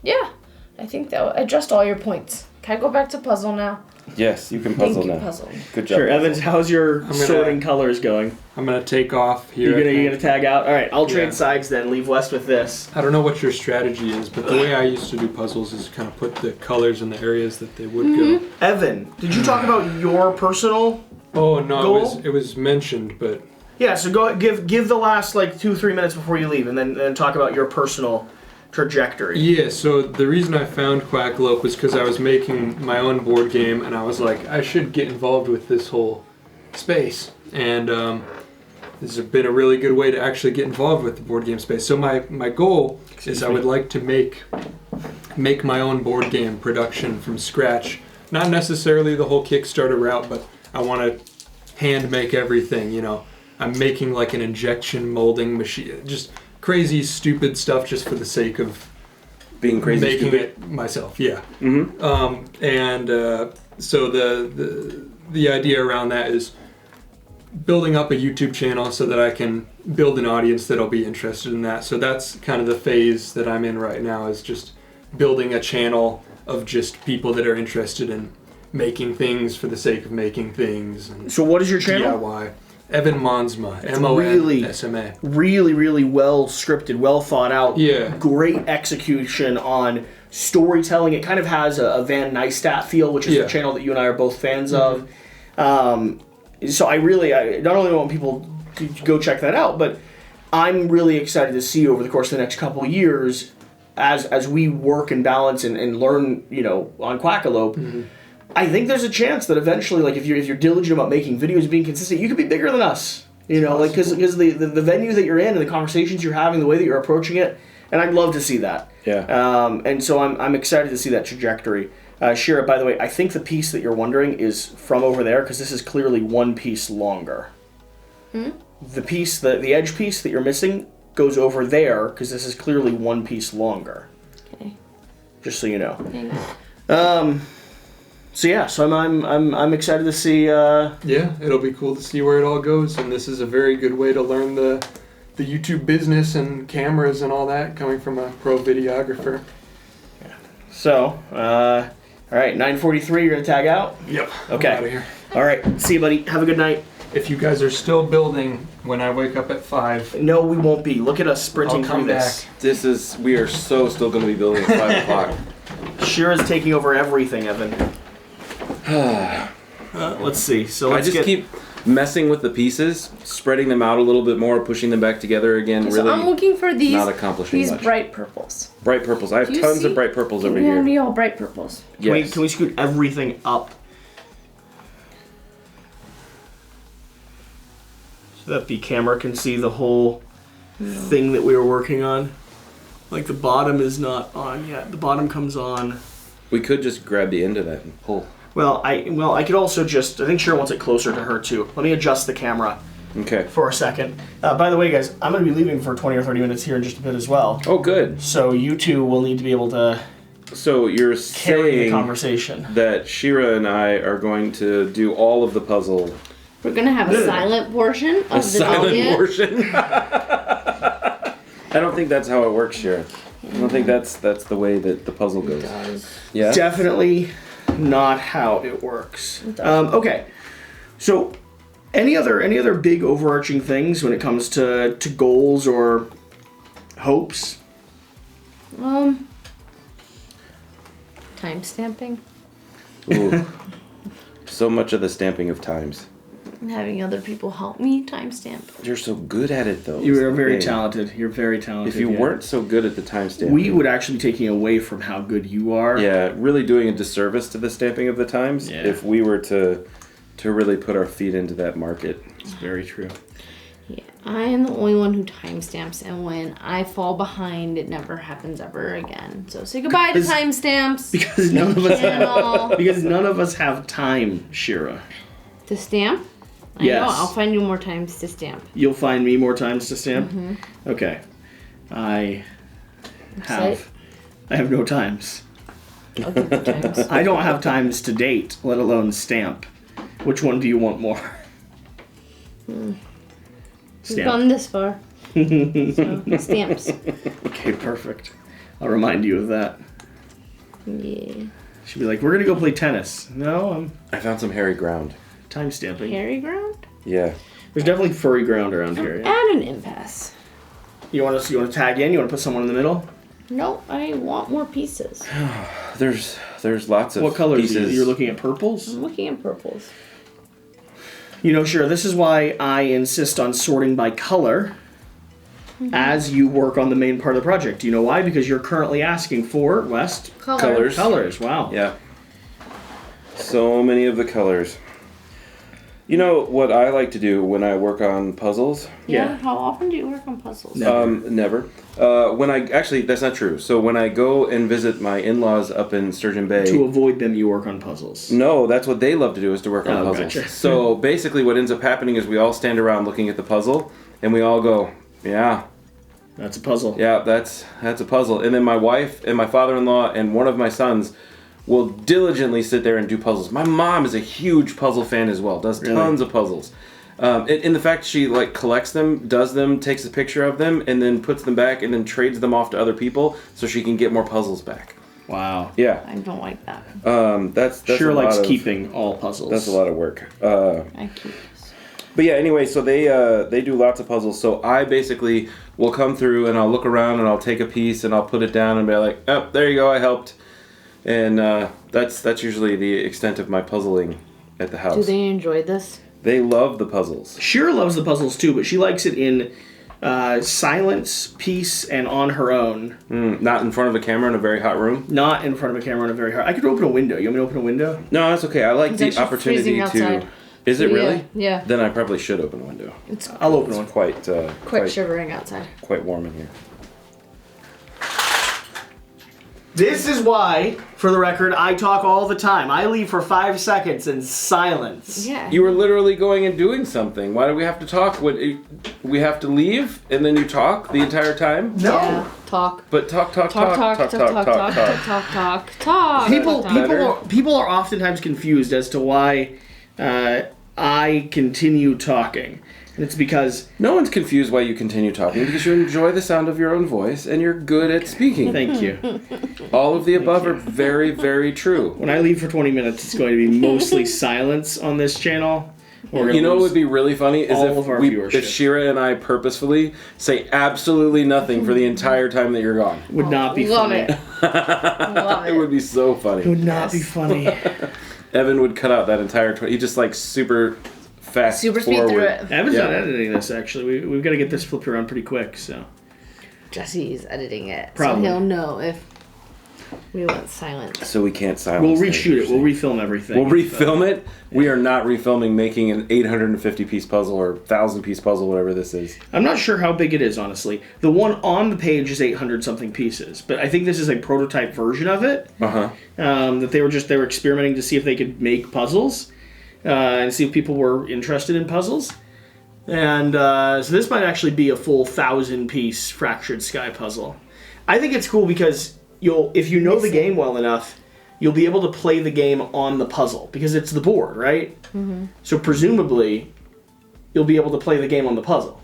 C: Yeah, I think that addressed all your points. Can I go back to puzzle now?
B: Yes, you can puzzle
C: Thank you,
B: now.
C: puzzle.
B: Good job.
A: Sure,
B: puzzle.
A: Evans, how's your
D: gonna-
A: sorting colors going?
D: I'm gonna take off here.
A: You're gonna tag out? Alright, I'll trade
D: Yeah.
A: sides then, leave West with this.
D: I don't know what your strategy is, but the way I used to do puzzles is kind of put the colors in the areas that they would go.
A: Evan, did you talk about your personal?
D: Oh no,
A: Goal?
D: it was mentioned, but
A: Yeah, so go give the last like 2-3 minutes before you leave, and then talk about your personal trajectory.
D: yeah. So the reason I found Quackalope was because I was making my own board game, and I was like, I should get involved with this whole space, and this has been a really good way to actually get involved with the board game space. So my goal is I would like to make my own board game production from scratch. Not necessarily the whole Kickstarter route, but I want to hand make everything. You know, I'm making like an injection molding machine, just crazy stupid stuff just for the sake of
B: Being crazy
D: making
B: stupid.
D: it myself. Yeah.
B: Mm-hmm.
D: So the idea around that is building up a YouTube channel so that I can build an audience that'll be interested in that. So that's kind of the phase that I'm in right now, is just building a channel of just people that are interested in making things for the sake of making things. And
A: So what is your channel?
D: DIY. Evan Monsma.
A: really-
D: MONSMA.
A: Really, really well scripted, well thought out.
D: Yeah.
A: Great execution on storytelling. It kind of has a Van Neistat feel, which is
D: Yeah.
A: the channel that you and I are both fans of. So I not only want people to go check that out, but I'm really excited to see over the course of the next couple of years, as we work and balance and learn, on Quackalope. I think there's a chance that eventually, like if you're diligent about making videos, being consistent, you could be bigger than us. Because the venue that you're in and the conversations you're having, the way that you're approaching it, and I'd love to see that.
B: Yeah.
A: And so I'm excited to see that trajectory. Shira, by the way, I think the piece that you're wondering is from over there because this is clearly one piece longer. The piece, the edge piece that you're missing goes over there because this is clearly one piece longer.
C: Okay.
A: Just so you know.
C: Thanks.
A: So I'm excited to see.
D: Yeah, it'll be cool to see where it all goes, and this is a very good way to learn the YouTube business and cameras and all that, coming from a pro videographer.
A: So, all right, 9:43. You're gonna tag out.
D: Yep.
A: Okay.
D: I'm out of here.
A: All right. See you, buddy. Have a good night.
D: If you guys are still building when I wake up at 5,
A: No, we won't be. Look at us sprinting
D: I'll come
A: through this.
B: We are so still going to be building at 5 o'clock.
A: Shira's taking over everything, Evan. Let's see. So
B: I
A: let's
B: just keep messing with the pieces, spreading them out a little bit more, pushing them back together again.
C: So
B: Really
C: I'm looking for these
B: not accomplishing much.
C: bright purples.
B: Bright purples. I have
C: Do you
B: tons
C: see-
B: of bright purples over
C: Give
B: here.
C: me all bright purples.
B: Yes.
A: Can we scoot everything up so that the camera can see the whole thing that we were working on? Like the bottom is not on yet. The bottom comes on.
B: We could just grab the end of that and pull.
A: I could also just. I think Shira wants it closer to her too. Let me adjust the camera
B: Okay.
A: for a second. By the way, guys, I'm going to be leaving for 20 or 30 minutes here in just a bit as well.
B: Oh, good.
A: So you two will need to be able to
B: So you're
A: carry the
B: saying
A: conversation.
B: that Shira and I are going to do all of the puzzle.
C: We're gonna have a silent portion of the
B: Silent
C: video.
B: portion. I don't think that's how it works, Shira. I don't think that's the way that the puzzle goes. Yeah.
A: Definitely not how it works. Okay. So any other big overarching things when it comes to goals or hopes?
C: Time stamping.
B: Ooh. So much of the stamping of times.
C: And having other people help me timestamp.
B: You're so good at it, though.
A: You are very
B: Hey,
A: talented. You're very talented.
B: If you
A: yeah.
B: weren't so good at the time stamping,
A: we would actually be taking away from how good you are.
B: yeah, really doing a disservice to the stamping of the times
A: Yeah.
B: if we were to really put our feet into that market.
A: It's very true.
C: Yeah, I am the only one who timestamps, and when I fall behind, it never happens ever again. So say goodbye to
A: Because-
C: timestamps.
A: Because none of us
C: Channel.
A: because none of us have time, Shira.
C: To stamp? I
A: Yes.
C: know, I'll find you more times to stamp.
A: You'll find me more times to stamp? Okay. I have no times.
C: I'll give you times.
A: I don't have times to date, let alone stamp. Which one do you want more?
C: We've
A: Stamp.
C: gone this far. So, stamps.
A: Okay, perfect. I'll remind you of that.
C: Yeah.
A: She'll be like, we're gonna go play tennis. No, I'm
B: I found some hairy ground.
A: time stamping.
C: Hairy ground?
B: Yeah.
A: There's definitely furry ground around here. Yeah.
C: Add an impasse.
A: You want to tag in? You want to put someone in the middle?
C: No, I want more pieces.
B: There's lots of
A: What colors?
B: pieces.
A: You're looking at purples?
C: I'm looking at purples.
A: You know, sure, this is why I insist on sorting by color as you work on the main part of the project. Do you know why? Because you're currently asking for, West,
B: Colors.
A: colors. Wow.
B: Yeah. So many of the colors. You know what I like to do when I work on puzzles?
A: Yeah.
C: How often do you work on puzzles?
A: No.
B: Never. When I actually, that's not true. So when I go and visit my in-laws up in Sturgeon Bay,
A: To avoid them, you work on puzzles.
B: no, that's what they love to do is to work on
A: Oh,
B: puzzles.
A: gotcha.
B: So basically, what ends up happening is we all stand around looking at the puzzle, and we all go, "Yeah,
A: That's a puzzle.
B: yeah, that's a puzzle." And then my wife and my father-in-law and one of my sons will diligently sit there and do puzzles. My mom is a huge puzzle fan as well. Does
A: Really?
B: tons of puzzles. In the fact she like collects them, does them, takes a picture of them, and then puts them back, and then trades them off to other people so she can get more puzzles back.
A: Wow.
B: Yeah,
C: I don't like that.
B: that's
A: Sure
B: a
A: likes
B: lot of,
A: keeping all puzzles.
B: That's a lot of work.
C: I keep this.
B: But yeah, anyway, so they do lots of puzzles. So I basically will come through and I'll look around and I'll take a piece and I'll put it down and be like, "Oh, there you go, I helped." And that's usually the extent of my puzzling at the house.
C: Do they enjoy this?
B: They love the puzzles.
A: Shira loves the puzzles too, but she likes it in silence, peace, and on her own.
B: Not in front of a camera in a very hot room.
A: Not in front of a camera in a very hard. I could open a window. You want me to open a window?
B: No, that's okay. I like
C: It's
B: the
C: actually
B: opportunity
C: freezing
B: to.
C: outside.
B: Is it really?
C: Yeah.
B: Then I probably should open a window.
C: It's
A: I'll open one.
B: It's quite
C: quite shivering outside.
B: quite warm in here.
A: This is why, for the record, I talk all the time. I leave for 5 seconds in silence.
C: Yeah.
B: You were literally going and doing something. Why do we have to talk? We have to leave and then you talk the entire time?
A: No.
C: Yeah. Talk.
B: But talk.
A: People are oftentimes confused as to why I continue talking. And it's because...
B: No one's confused why you continue talking because you enjoy the sound of your own voice and you're good at speaking.
A: Thank you.
B: All of the above are very, very true.
A: When I leave for 20 minutes, it's going to be mostly silence on this channel. We're gonna
B: You know what
A: lose
B: would be really funny is
A: all of our viewership.
B: if Shira and I purposefully say absolutely nothing for the entire time that you're gone.
A: would not be
C: Love
A: funny.
C: it. Love
B: It
C: it.
B: would be so
A: It
B: funny.
A: would not be funny.
B: Evan would cut out that entire. He just like super fast
C: Super speed
B: forward.
C: through it.
A: Evan's
B: Yeah.
A: not editing this, actually. We've got to get this flipped around pretty quick, so...
C: Jesse's editing it.
A: Probably.
C: So he'll know if we went silent.
B: So we can't silence.
A: We'll
B: things,
A: reshoot
B: you're
A: it. We'll
B: saying.
A: refilm everything.
B: We'll refilm it. We are not refilming making an 850 piece puzzle or 1,000 piece puzzle, whatever this is.
A: I'm not sure how big it is, honestly. The one on the page is 800 something pieces, but I think this is a prototype version of it. That they were experimenting to see if they could make puzzles and see if people were interested in puzzles. And so this might actually be a full 1,000-piece Fractured Sky puzzle. I think it's cool because if you know the game well enough, you'll be able to play the game on the puzzle because it's the board, right? Mm-hmm. So presumably, you'll be able to play the game on the puzzle.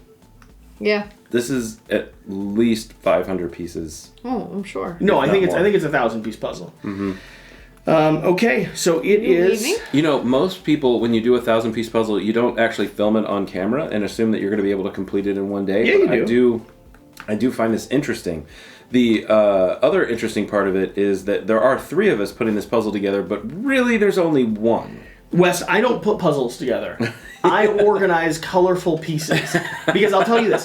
C: Yeah.
B: This is at least 500 pieces.
C: Oh, I'm sure.
A: No, I think it's a 1,000-piece puzzle. Mm-hmm. Okay, so it is.
C: Leaving?
B: You know, most people, when you do a 1,000-piece puzzle, you don't actually film it on camera and assume that you're going to be able to complete it in one day.
A: Yeah, you do.
B: I do find this interesting. The other interesting part of it is that there are 3 of us putting this puzzle together, but really there's only one.
A: Wes, I don't put puzzles together. I organize colorful pieces because I'll tell you this.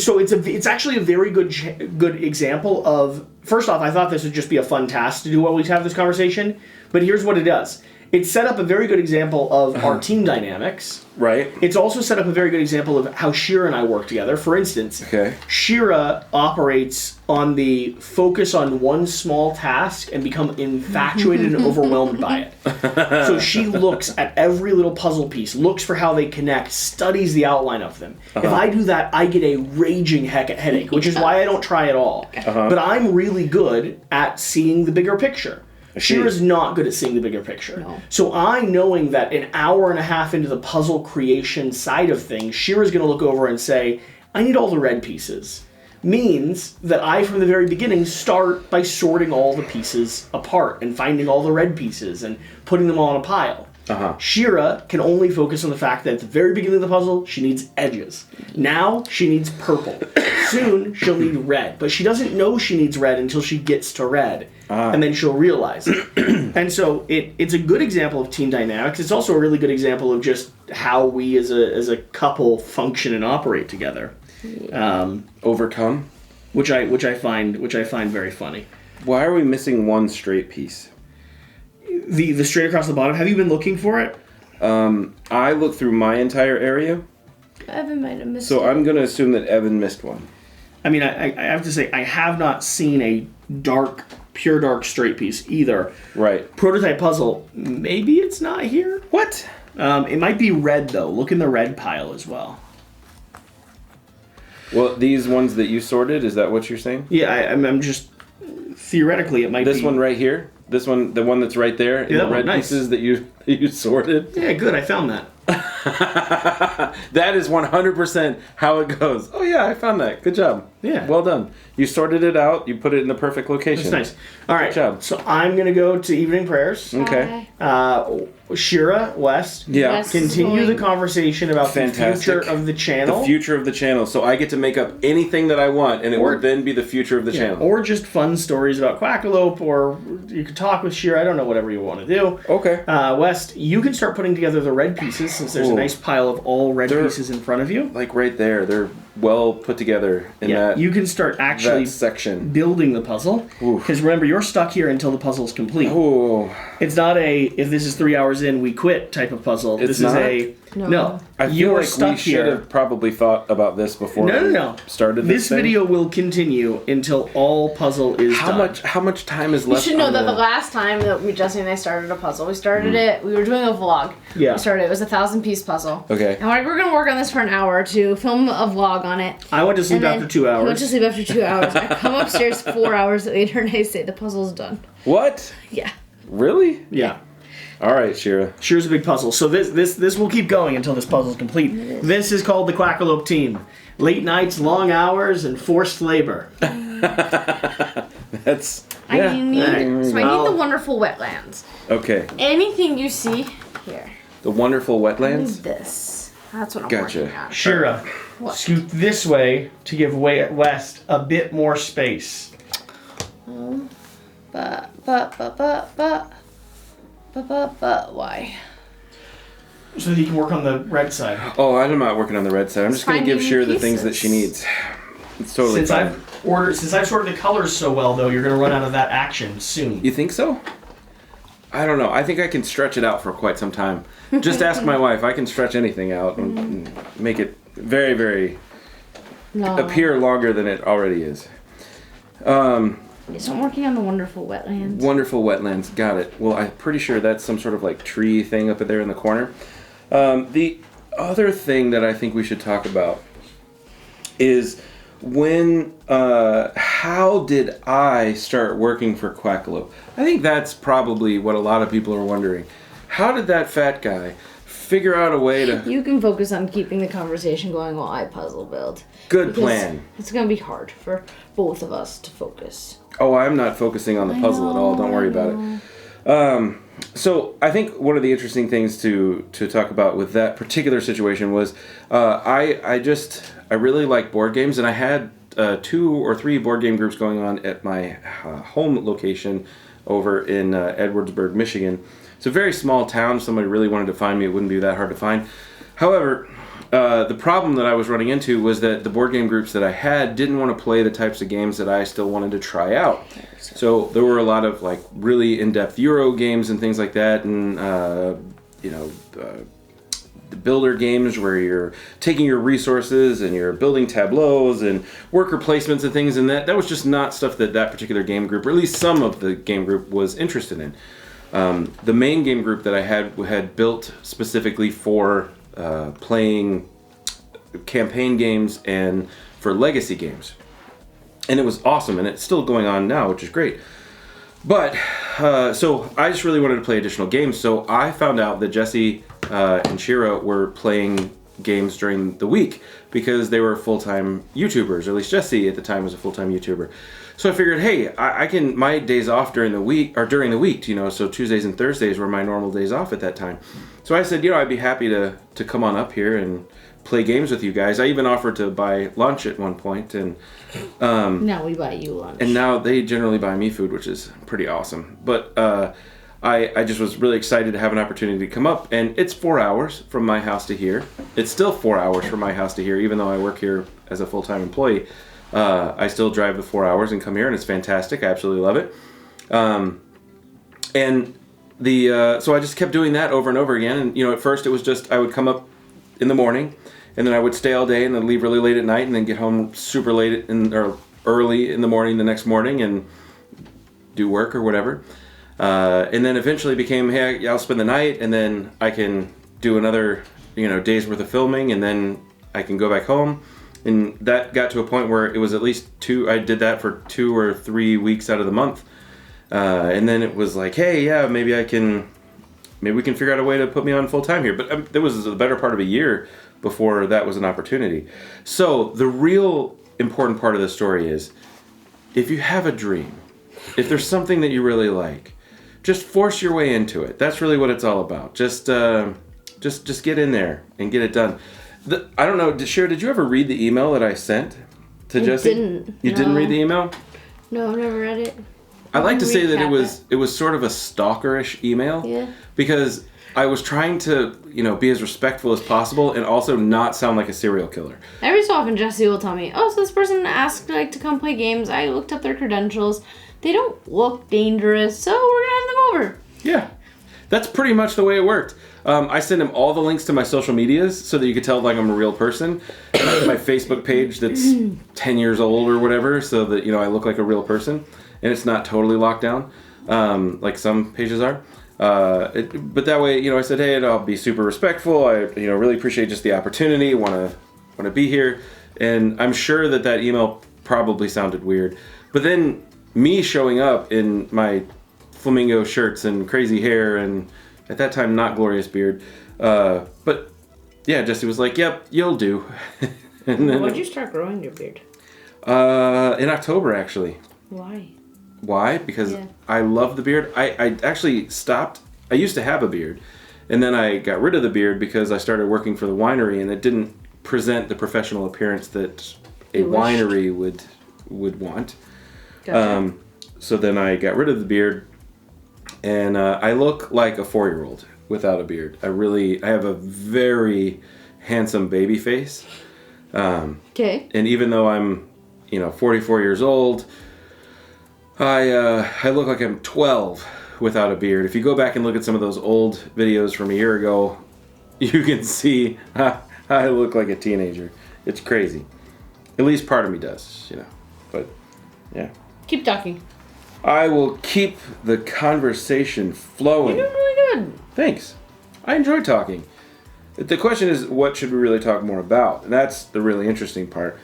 A: So it's actually a very good example of. First off, I thought this would just be a fun task to do while we have this conversation, but here's what it does. It set up a very good example of our team dynamics.
B: Right.
A: It's also set up a very good example of how Shira and I work together. For instance, Shira operates on the focus on one small task and become infatuated and overwhelmed by it. So she looks at every little puzzle piece, looks for how they connect, studies the outline of them. If I do that, I get a raging headache, which is why I don't try at all. But I'm really good at seeing the bigger picture. Shira's not good at seeing the bigger picture.
C: No.
A: So knowing that an hour and a half into the puzzle creation side of things, Shira's going to look over and say, I need all the red pieces. Means that I, from the very beginning, start by sorting all the pieces apart and finding all the red pieces and putting them all in a pile. Shira can only focus on the fact that at the very beginning of the puzzle, she needs edges. Now, she needs purple. Soon, she'll need red. But she doesn't know she needs red until she gets to red. And then she'll realize it. And so, it's a good example of team dynamics. It's also a really good example of just how we as a couple function and operate together.
B: Overcome?
A: Which I find very funny.
B: Why are we missing one straight piece?
A: The straight across the bottom. Have you been looking for it?
B: I looked through my entire area.
C: Evan might have missed
B: So
C: it.
B: I'm going to assume that Evan missed one.
A: I mean, I have to say, I have not seen a pure dark straight piece either.
B: Right.
A: Prototype puzzle, maybe it's not here.
B: What?
A: It might be red, though. Look in the red pile as well.
B: Well, these ones that you sorted, is that what you're saying?
A: Yeah, I'm just... Theoretically, it might be...
B: This one right here? This one, the one that's right there?
A: Yeah,
B: the red pieces that you sorted?
A: Yeah, good, I found that.
B: That is 100% how it goes. Oh yeah, I found that. Good job.
A: Yeah.
B: Well done. You sorted it out. You put it in the perfect location.
A: That's nice. All right,
B: Good job.
A: so I'm going to go to evening prayers.
B: Okay.
A: Shira, West.
B: Yeah.
C: West.
A: Continue the conversation about
B: Fantastic.
A: the future of the channel.
B: The future of the channel. So I get to make up anything that I want, and it will then be the future of the channel.
A: Or just fun stories about Quackalope, or you could talk with Shira. I don't know, whatever you want to do.
B: Okay.
A: West, you can start putting together the red pieces since there's a nice pile of all red pieces in front of you.
B: Like right there. They're well put together in that
A: you can start actually
B: that section.
A: building the puzzle. Because remember, you're stuck here until the puzzle's complete.
B: Ooh.
A: It's not a, if this is 3 hours in, we quit type of puzzle.
B: It's
A: this
B: not?
A: is a, no.
B: I
A: You
B: feel
A: are
B: like
A: stuck
B: we should
A: here.
B: have probably thought about this before
A: No.
B: we started this thing.
A: video will continue until all puzzle is done.
B: How much time is
C: You
B: left?
C: should know
B: on
C: that the last time that Jesse and I started a puzzle, we started it, we were doing a vlog.
A: Yeah.
C: We started, it was a 1,000-piece puzzle.
B: Okay.
C: And we're going to work on this for an hour or two, film a vlog on it.
A: I went to sleep
C: And then
A: after 2 hours.
C: I went to sleep after 2 hours. I come upstairs 4 hours later and I say the puzzle's done.
B: What?
C: Yeah.
B: Really?
A: Yeah.
B: All right, Shira.
A: Sure's a big puzzle. So this will keep going until this puzzle's complete. This is called the Quackalope team. Late nights, long hours, and forced labor.
B: That's
C: I need
A: Well-
C: the wonderful wetlands.
B: okay.
C: Anything you see here.
B: The wonderful
C: I need
B: wetlands.
C: this. That's what I'm
B: Gotcha.
C: working on.
A: Shira,
C: What?
A: scoot this way to give West a bit more space.
C: But, why?
A: So that you can work on the red side.
B: Oh, I'm not working on the red side. I'm just going to give
C: finding
B: Shira the things that
C: pieces.
B: she needs. It's totally
A: Since
B: fine.
A: I've sorted the colors so well, though, you're going to run out of that action soon.
B: You think so? I don't know. I think I can stretch it out for quite some time. Just ask my wife. I can stretch anything out and make it very, very
C: No.
B: appear longer than it already is.
C: So I'm working on the wonderful wetlands.
B: Wonderful wetlands. Got it. Well, I'm pretty sure that's some sort of like tree thing up there in the corner. The other thing that I think we should talk about is how did I start working for Quackalope? I think that's probably what a lot of people are wondering. How did that fat guy figure out a way to...
C: You can focus on keeping the conversation going while I puzzle build.
B: Good plan.
C: It's going to be hard for both of us to focus.
B: Oh, I'm not focusing on the puzzle at all. Don't worry about it. So I think one of the interesting things to talk about with that particular situation was I really like board games, and I had 2 or 3 board game groups going on at my home location over in Edwardsburg, Michigan. It's a very small town. If somebody really wanted to find me, it wouldn't be that hard to find. However, the problem that I was running into was that the board game groups that I had didn't want to play the types of games that I still wanted to try out. So there were a lot of like really in-depth Euro games and things like that, and the builder games where you're taking your resources and you're building tableaus and worker placements and things, and that was just not stuff that particular game group, or at least some of the game group, was interested in. The main game group that I had built specifically for playing campaign games and for legacy games, and it was awesome, and it's still going on now, which is great. But so I just really wanted to play additional games, so I found out that Jesse and Shira were playing games during the week because they were full-time YouTubers, or at least Jesse at the time was a full-time YouTuber. So I figured, hey, I can, my days off during the week, so Tuesdays and Thursdays were my normal days off at that time. So I said, I'd be happy to come on up here and play games with you guys. I even offered to buy lunch at one point, and
C: now we buy you lunch.
B: And now they generally buy me food, which is pretty awesome. But I just was really excited to have an opportunity to come up, and it's 4 hours from my house to here. It's still 4 hours from my house to here, even though I work here as a full-time employee. I still drive the 4 hours and come here, and it's fantastic. I absolutely love it. So I just kept doing that over and over again. And at first it was just I would come up in the morning, and then I would stay all day, and then leave really late at night, and then get home super late or early in the morning the next morning and do work or whatever. And then eventually became, hey, I'll spend the night, and then I can do another day's worth of filming, and then I can go back home. And that got to a point where it was at least I did that for 2 or 3 weeks out of the month. And then it was like, hey, yeah, maybe we can figure out a way to put me on full time here. But there was the better part of a year before that was an opportunity. So the real important part of the story is, if you have a dream, if there's something that you really like, just force your way into it. That's really what it's all about. Just get in there and get it done. I don't know, Shira, did you ever read the email that I sent to Jesse? You didn't read the email?
C: No, I've never read it.
B: I like to say that it was sort of a stalkerish email.
C: Yeah.
B: Because I was trying to, be as respectful as possible and also not sound like a serial killer.
C: Every so often Jesse will tell me, oh, so this person asked to come play games. I looked up their credentials. They don't look dangerous, so we're gonna have them over.
B: Yeah. That's pretty much the way it worked. I sent him all the links to my social medias so that you could tell I'm a real person. My Facebook page that's 10 years old or whatever, so that I look like a real person, and it's not totally locked down like some pages are. But that way, I said, hey, I'll be super respectful. I really appreciate just the opportunity. Want to be here, and I'm sure that email probably sounded weird. But then me showing up in my flamingo shirts and crazy hair, and at that time not glorious beard, but yeah, Jesse was like, yep, you'll do. And then,
C: when'd you start growing your beard?
B: In October, actually.
C: Why?
B: Because I love the beard. I actually stopped. I used to have a beard, and then I got rid of the beard because I started working for the winery, and it didn't present the professional appearance that a winery would want. Gotcha. So then I got rid of the beard, and I look like a 4-year-old without a beard. I have a very handsome baby face.
C: Okay.
B: And even though I'm, 44 years old, I look like I'm 12 without a beard. If you go back and look at some of those old videos from a year ago, you can see I look like a teenager. It's crazy. At least part of me does, But, yeah.
C: Keep talking.
B: I will keep the conversation flowing.
C: You're doing really good.
B: Thanks. I enjoy talking. The question is, what should we really talk more about? And that's the really interesting part.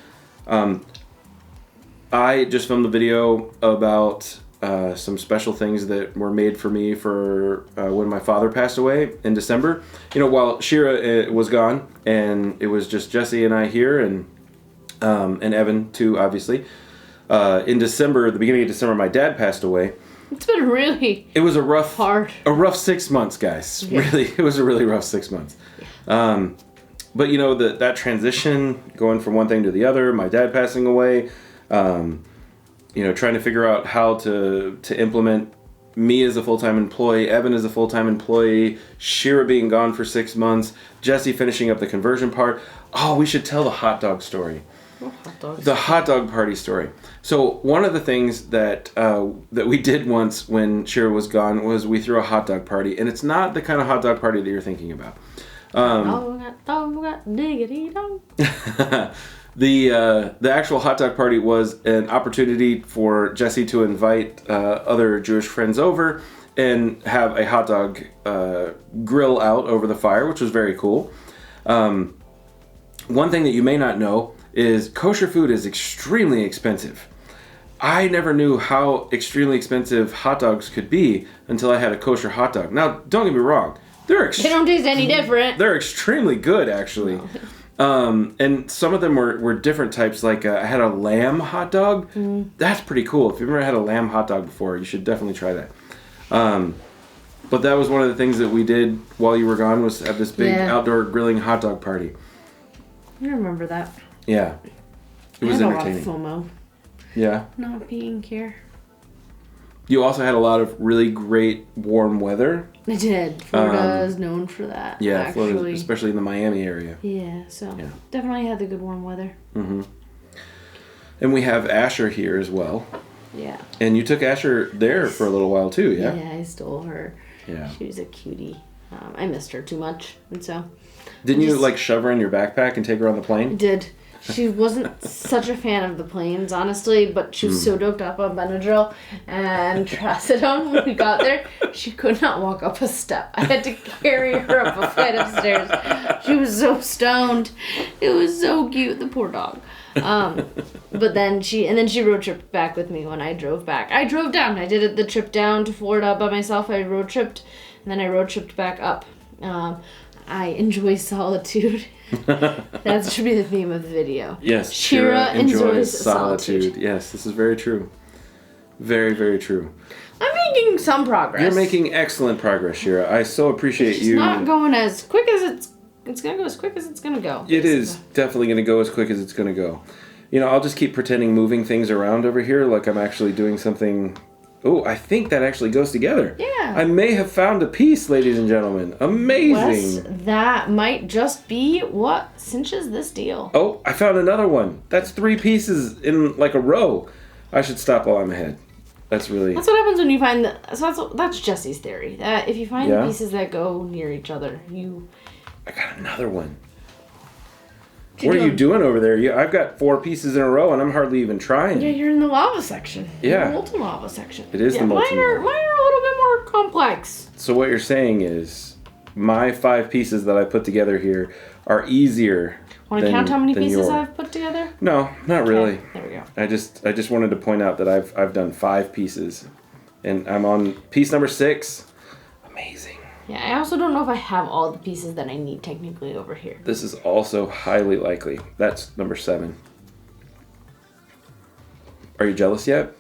B: I just filmed a video about some special things that were made for me for when my father passed away in December. You know, while Shira was gone, and it was just Jesse and I here, and Evan too, obviously. In December, the beginning of December, my dad passed away.
C: It's been really.
B: It was a rough,
C: hard.
B: A rough 6 months, guys. Yeah. Really, it was a really rough 6 months. Yeah. But you know that transition, going from one thing to the other, my dad passing away. You know, trying to figure out how to implement me as a full-time employee, Evan as a full-time employee, Shira being gone for 6 months, Jesse finishing up the conversion part. Oh, we should tell the hot dog story.
C: Hot dogs.
B: The hot dog party story. So one of the things that we did once when Shira was gone was we threw a hot dog party, and it's not the kind of hot dog party that you're thinking about.
C: Diggity dong.
B: The actual hot dog party was an opportunity for Jesse to invite other Jewish friends over and have a hot dog grill out over the fire, which was very cool. One thing that you may not know is kosher food is extremely expensive. I never knew how extremely expensive hot dogs could be until I had a kosher hot dog. Now, don't get me wrong.
C: They don't taste any different.
B: They're extremely good, actually. No. And some of them were different types. Like I had a lamb hot dog. That's pretty cool. If you've ever had a lamb hot dog before, you should definitely try that. But that was one of the things that we did while you were gone, was have this big outdoor grilling hot dog party.
C: I remember that.
B: Yeah. It was entertaining.
C: A lot of FOMO.
B: Yeah.
C: Not being here.
B: You also had a lot of really great warm weather.
C: I did. Florida is known for that.
B: Yeah,
C: actually.
B: Florida, especially in the Miami area.
C: Yeah, so definitely had the good warm weather.
B: Mm-hmm. And we have Asher here as well.
C: Yeah.
B: And you took Asher there for a little while too, yeah?
C: Yeah, I stole her. Yeah. She was a cutie. I missed her too much, and so.
B: Didn't you like shove her in your backpack and take her on the plane?
C: I did. She wasn't such a fan of the planes, honestly, but she was so doped up on Benadryl and Trazodone when we got there. She could not walk up a step. I had to carry her up a flight of stairs. She was so stoned. It was so cute, the poor dog. But then she road tripped back with me when I drove back. I drove down. I did the trip down to Florida by myself. I road tripped, and then I road tripped back up. I enjoy solitude. That should be the theme of the video.
B: Yes,
C: Shira enjoys solitude.
B: Yes, this is very true. Very, very true.
C: I'm making some progress.
B: You're making excellent progress, Shira. I so appreciate
C: it's
B: you.
C: It's not going as quick as it's gonna go as quick as it's gonna go.
B: It is definitely gonna go as quick as it's gonna go. You know, I'll just keep pretending moving things around over here like I'm actually doing something. Oh, I think that actually goes together.
C: Yeah.
B: I may have found a piece, ladies and gentlemen. Amazing.
C: Wes, that might just be what cinches this deal.
B: Oh, I found another one. That's 3 pieces in like a row. I should stop while I'm ahead. That's what
C: happens when you find that's Jesse's theory. That if you find the pieces that go near each other,
B: I got another one. What are you doing over there? I've got 4 pieces in a row, and I'm hardly even trying.
C: Yeah, you're in the lava section.
B: Yeah.
C: The molten lava section.
B: It is the molten lava.
C: Mine are a little bit more complex.
B: So what you're saying is, my 5 pieces that I put together here are easier.
C: Want to count how many pieces I've put together?
B: No, not really.
C: There we go.
B: I just wanted to point out that I've done 5 pieces, and I'm on piece number 6. Amazing.
C: Yeah, I also don't know if I have all the pieces that I need technically over here.
B: This is also highly likely. That's number 7. Are you jealous yet?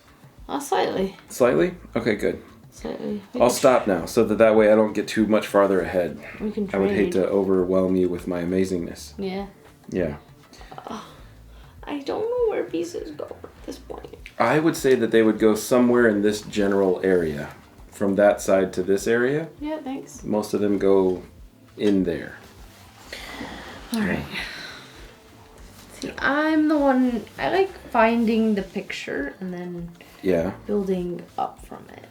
C: Slightly.
B: Slightly? Okay, good.
C: Slightly.
B: I'll stop now so that way I don't get too much farther ahead.
C: We can trade.
B: I would hate to overwhelm you with my amazingness.
C: Yeah.
B: Yeah.
C: I don't know where pieces go at this point.
B: I would say that they would go somewhere in this general area. From that side to this area.
C: Yeah, thanks.
B: Most of them go in there.
C: All right. See, I'm the one, I like finding the picture and then building up from it.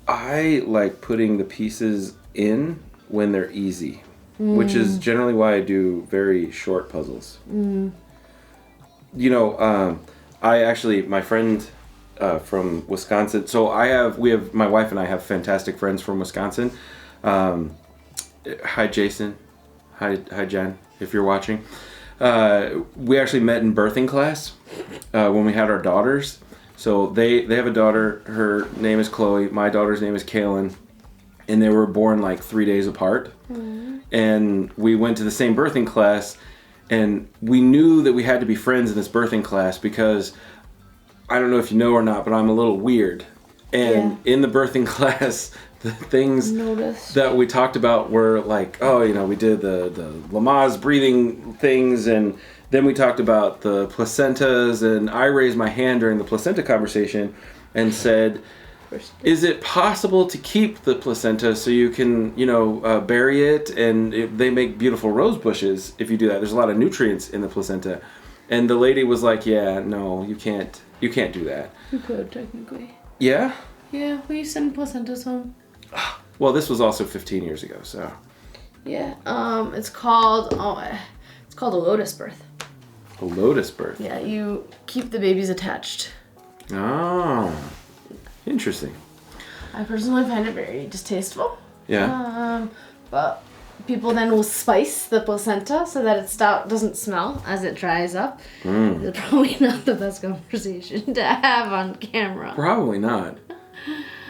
B: I like putting the pieces in when they're easy, which is generally why I do very short puzzles. You know, my friend from Wisconsin. So my wife and I have fantastic friends from Wisconsin. Hi, Jason. Hi, Jen, if you're watching. We actually met in birthing class when we had our daughters. So they have a daughter. Her name is Chloe. My daughter's name is Kaylin. And they were born like 3 days apart. Mm. And we went to the same birthing class. And we knew that we had to be friends in this birthing class because I don't know if you know or not, but I'm a little weird. And in the birthing class, the things that we talked about were like, we did the Lamaze breathing things, and then we talked about the placentas, and I raised my hand during the placenta conversation and said, is it possible to keep the placenta so you can, bury it, and they make beautiful rose bushes if you do that. There's a lot of nutrients in the placenta. And the lady was like, yeah, no, you can't do that.
C: You could, technically.
B: Yeah?
C: Yeah, we send placentas home.
B: Well, this was also 15 years ago, so.
C: Yeah, it's called a lotus birth.
B: A lotus birth?
C: Yeah, you keep the babies attached.
B: Oh, interesting.
C: I personally find it very distasteful.
B: Yeah.
C: But people then will spice the placenta so that it doesn't smell as it dries up. It's probably not the best conversation to have on camera.
B: Probably not.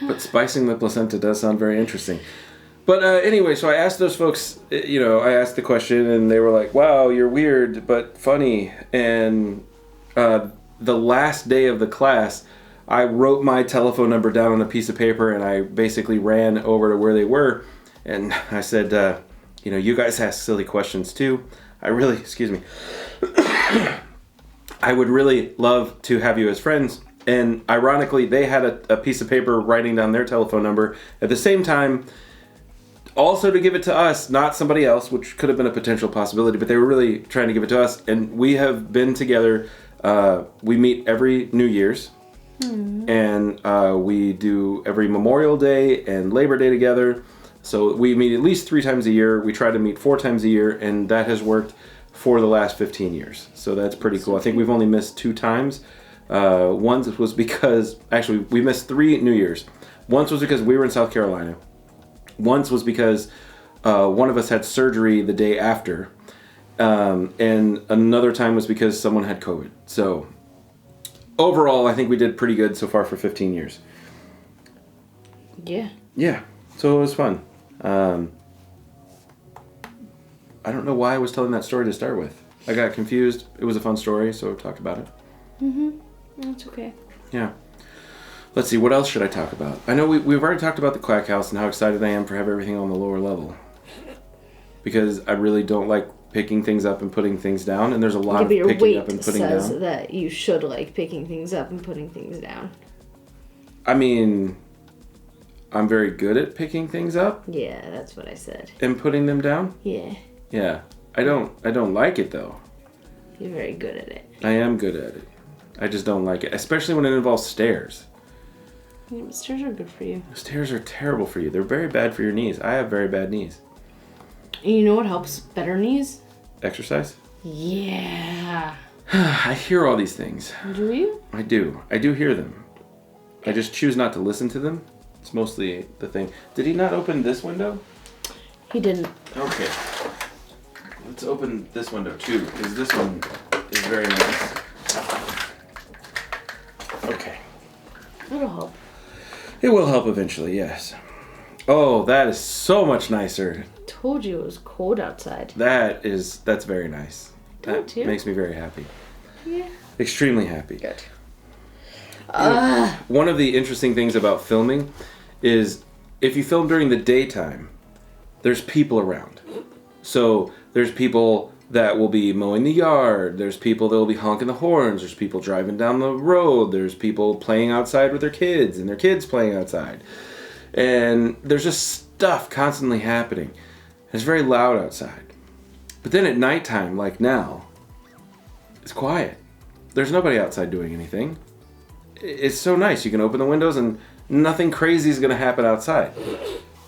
B: But spicing the placenta does sound very interesting. But anyway, so I asked those folks, I asked the question, and they were like, wow, you're weird, but funny. And the last day of the class, I wrote my telephone number down on a piece of paper, and I basically ran over to where they were. And I said, you guys ask silly questions too. I would really love to have you as friends. And ironically, they had a piece of paper writing down their telephone number at the same time, also to give it to us, not somebody else, which could have been a potential possibility, but they were really trying to give it to us. And we have been together. We meet every New Year's. And we do every Memorial Day and Labor Day together. So we meet at least 3 times a year. We try to meet 4 times a year, and that has worked for the last 15 years. So that's pretty cool. I think we've only missed 2 times. Once was because, actually, we missed 3 New Year's. Once was because we were in South Carolina. Once was because one of us had surgery the day after. And another time was because someone had COVID. So overall, I think we did pretty good so far for 15 years.
C: Yeah.
B: Yeah. So it was fun. I don't know why I was telling that story to start with. I got confused. It was a fun story, so I talked about it.
C: That's okay.
B: Yeah. Let's see, what else should I talk about? I know we've already talked about the Quack House and how excited I am for having everything on the lower level. Because I really don't like picking things up and putting things down, and there's a lot of picking up and putting down.
C: Says that you should like picking things up and putting things down.
B: I mean, I'm very good at picking things up.
C: Yeah, that's what I said.
B: And putting them down?
C: Yeah.
B: Yeah. I don't like it though.
C: You're very good at it.
B: I am good at it. I just don't like it, especially when it involves stairs.
C: Yeah, but stairs are good for you.
B: Stairs are terrible for you. They're very bad for your knees. I have very bad knees.
C: And you know what helps better knees?
B: Exercise?
C: Yeah.
B: I hear all these things.
C: Do you?
B: I do. I do hear them. I just choose not to listen to them. It's mostly the thing. Did he not open this window?
C: He didn't.
B: Okay. Let's open this window too, because this one is very nice. Okay.
C: That'll help.
B: It will help eventually, yes. Oh, that is so much nicer.
C: I told you it was cold outside.
B: That's very nice. That makes me very happy.
C: Yeah.
B: Extremely happy.
C: Good.
B: One of the interesting things about filming is if you film during the daytime, there's people around. So there's people that will be mowing the yard. There's people that will be honking the horns. There's people driving down the road. There's people playing outside with their kids and their kids playing outside. And there's just stuff constantly happening. It's very loud outside. But then at nighttime, like now, it's quiet. There's nobody outside doing anything. It's so nice. You can open the windows and nothing crazy is going to happen outside.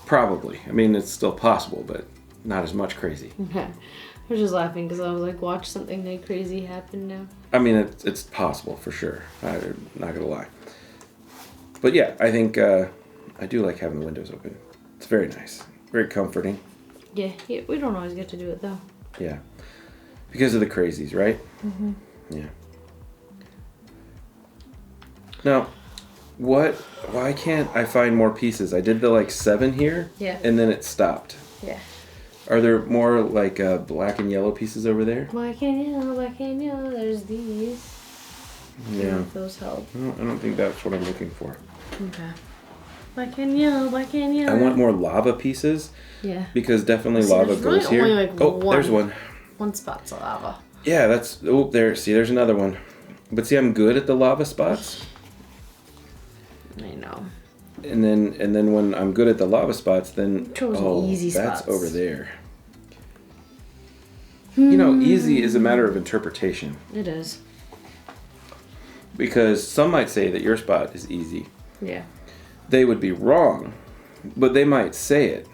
B: Probably. I mean, it's still possible, but not as much crazy.
C: Okay. I was just laughing because I was like, watch something like crazy happen now.
B: I mean, it's possible for sure. I'm not going to lie. But yeah, I think I do like having the windows open. It's very nice. Very comforting.
C: Yeah, we don't always get to do it though.
B: Yeah. Because of the crazies, right?
C: Mm-hmm.
B: Yeah. Now, why can't I find more pieces? I did the like 7 here.
C: Yeah.
B: And then it stopped.
C: Yeah.
B: Are there more like black and yellow pieces over there?
C: Black and yellow, there's these.
B: Yeah.
C: Those help.
B: I don't think that's what I'm looking for.
C: Okay. Black and yellow.
B: I want more lava pieces.
C: Yeah.
B: Because definitely
C: See,
B: lava
C: there's really
B: goes here.
C: only, like,
B: there's one.
C: One spot's lava.
B: Yeah, that's... Oh, there. See, there's another one. But see, I'm good at the lava spots.
C: I know.
B: And then when I'm good at the lava spots, then...
C: Chosen easy
B: that's
C: spots.
B: over there. You know, easy is a matter of interpretation.
C: It is.
B: Because some might say that your spot is easy.
C: Yeah.
B: They would be wrong, but they might say it.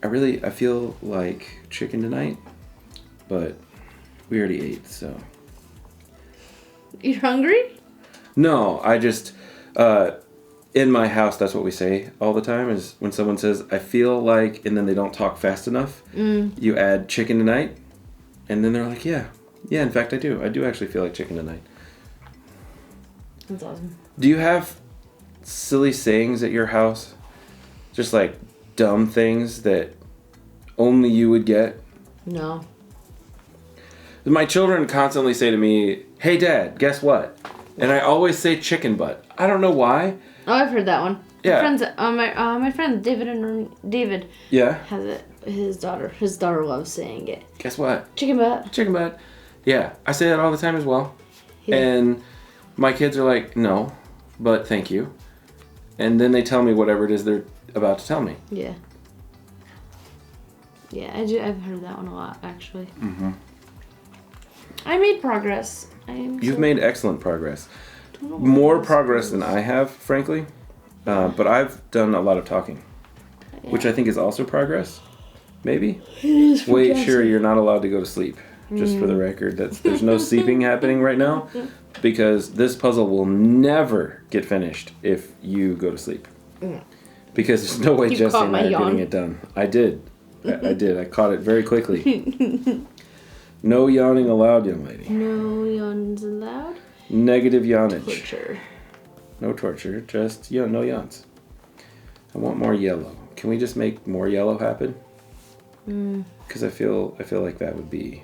B: I feel like chicken tonight, but we already ate, so.
C: You hungry?
B: No, I just, in my house, that's what we say all the time, is when someone says, I feel like, and then they don't talk fast enough, you add chicken tonight, and then they're like, yeah, in fact I do. I do actually feel like chicken tonight.
C: That's awesome.
B: Do you have silly sayings at your house? Just like dumb things that only you would get?
C: No.
B: My children constantly say to me, hey Dad, guess what? And I always say chicken butt. I don't know why.
C: Oh, I've heard that one.
B: Yeah.
C: My friend David
B: Yeah?
C: has it. His daughter loves saying it.
B: Guess what?
C: Chicken butt.
B: Chicken butt. Yeah, I say that all the time as well.
C: Yeah.
B: And my kids are like, no, but thank you. And then they tell me whatever it is they're about to tell me.
C: Yeah. Yeah, I've heard that one a lot, actually.
B: Mm-hmm.
C: I made progress.
B: You've made excellent progress. More progress than I have, frankly. But I've done a lot of talking.
C: Yeah.
B: Which I think is also progress. Maybe?
C: It is for
B: Wait,
C: Jesse.
B: sure, you're not allowed to go to sleep. Just for the record, there's no sleeping happening right now. Because this puzzle will never get finished if you go to sleep. Because there's no way
C: You
B: Jesse
C: caught
B: and
C: my
B: I are
C: yawn.
B: getting it done. I did. I did. I caught it very quickly. No yawning allowed, young lady.
C: No yawns allowed.
B: Negative yawnage.
C: Torture.
B: No torture, just no yawns. I want more yellow. Can we just make more yellow happen? Because I feel like that would be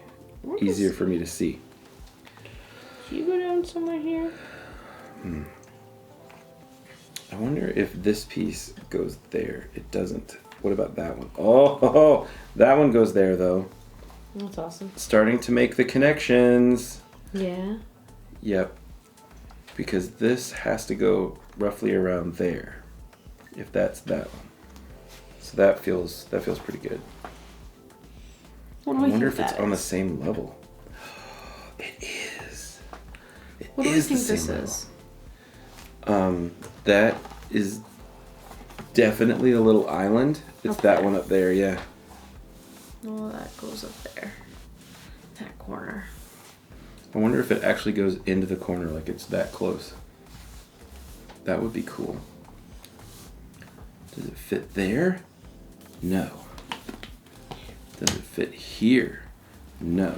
B: easier for me to see.
C: Can you go down somewhere here?
B: I wonder if this piece goes there. It doesn't. What about that one? Oh, that one goes there though.
C: That's awesome.
B: Starting to make the connections.
C: Yeah.
B: Yep. Because this has to go roughly around there. If that's that one. So that feels pretty good.
C: What
B: I
C: do we
B: wonder
C: think
B: if it's
C: that
B: on the
C: is?
B: same level. It is.
C: What do we think this is?
B: That is definitely a little island. It's
C: Up
B: that
C: there.
B: one up there, yeah.
C: Oh, that goes up there. That corner.
B: I wonder if it actually goes into the corner like it's that close. That would be cool. Does it fit there? No. Does it fit here? No.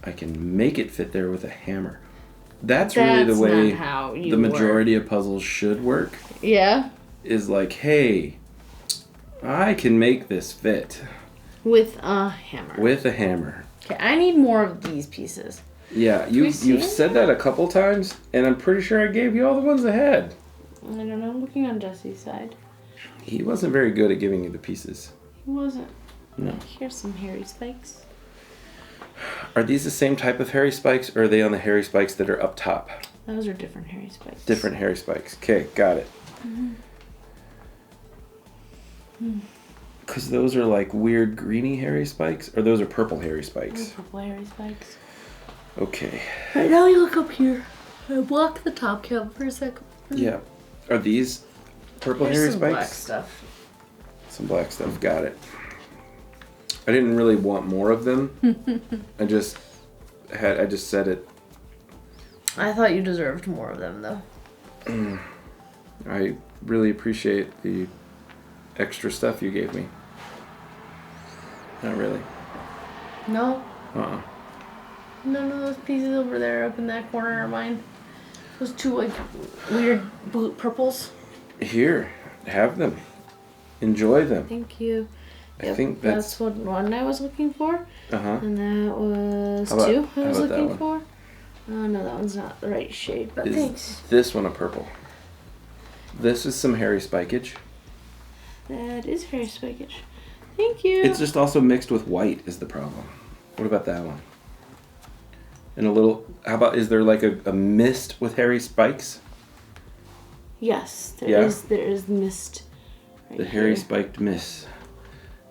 B: I can make it fit there with a hammer. That's really the
C: That's
B: way
C: not how you
B: the majority of puzzles should work.
C: Yeah.
B: Is like, hey, I can make this fit
C: With a hammer.
B: with a hammer.
C: Okay, I need more of these pieces.
B: Yeah,
C: we see
B: you've
C: it?
B: said that a couple times, and I'm pretty sure I gave you all the ones ahead.
C: I don't know. I'm looking on Jesse's side.
B: He wasn't very good at giving you the pieces.
C: He wasn't.
B: No.
C: Here's some hairy spikes.
B: Are these the same type of hairy spikes, or are they on the hairy spikes that are up top?
C: Those are different hairy spikes.
B: Different hairy spikes. Okay, got it. Because those are like weird greeny hairy spikes, or those are purple hairy spikes.
C: Purple hairy spikes.
B: Okay.
C: Right now you look up here. I block the top cap for a second.
B: Yeah. Are these purple
C: Here's
B: hairy
C: some
B: spikes?
C: black stuff.
B: Some black stuff. Got it. I didn't really want more of them. I just said it.
C: I thought you deserved more of them though.
B: I really appreciate the extra stuff you gave me. Not really.
C: No.
B: Uh-uh.
C: None of those pieces over there up in that corner are mine. Those two like weird blue purples.
B: Here, have them. Enjoy them.
C: Thank you.
B: I think
C: that's what one I was looking for.
B: Uh-huh.
C: And that was two I was looking for. Oh no, that one's not the right shade, but thanks.
B: This one a purple? This is some hairy spikage.
C: That is hairy spikage. Thank you.
B: It's just also mixed with white is the problem. What about that one? And a little, how about, is there like a mist with hairy spikes?
C: Yes, there is mist. Right
B: The hairy
C: here.
B: spiked mist.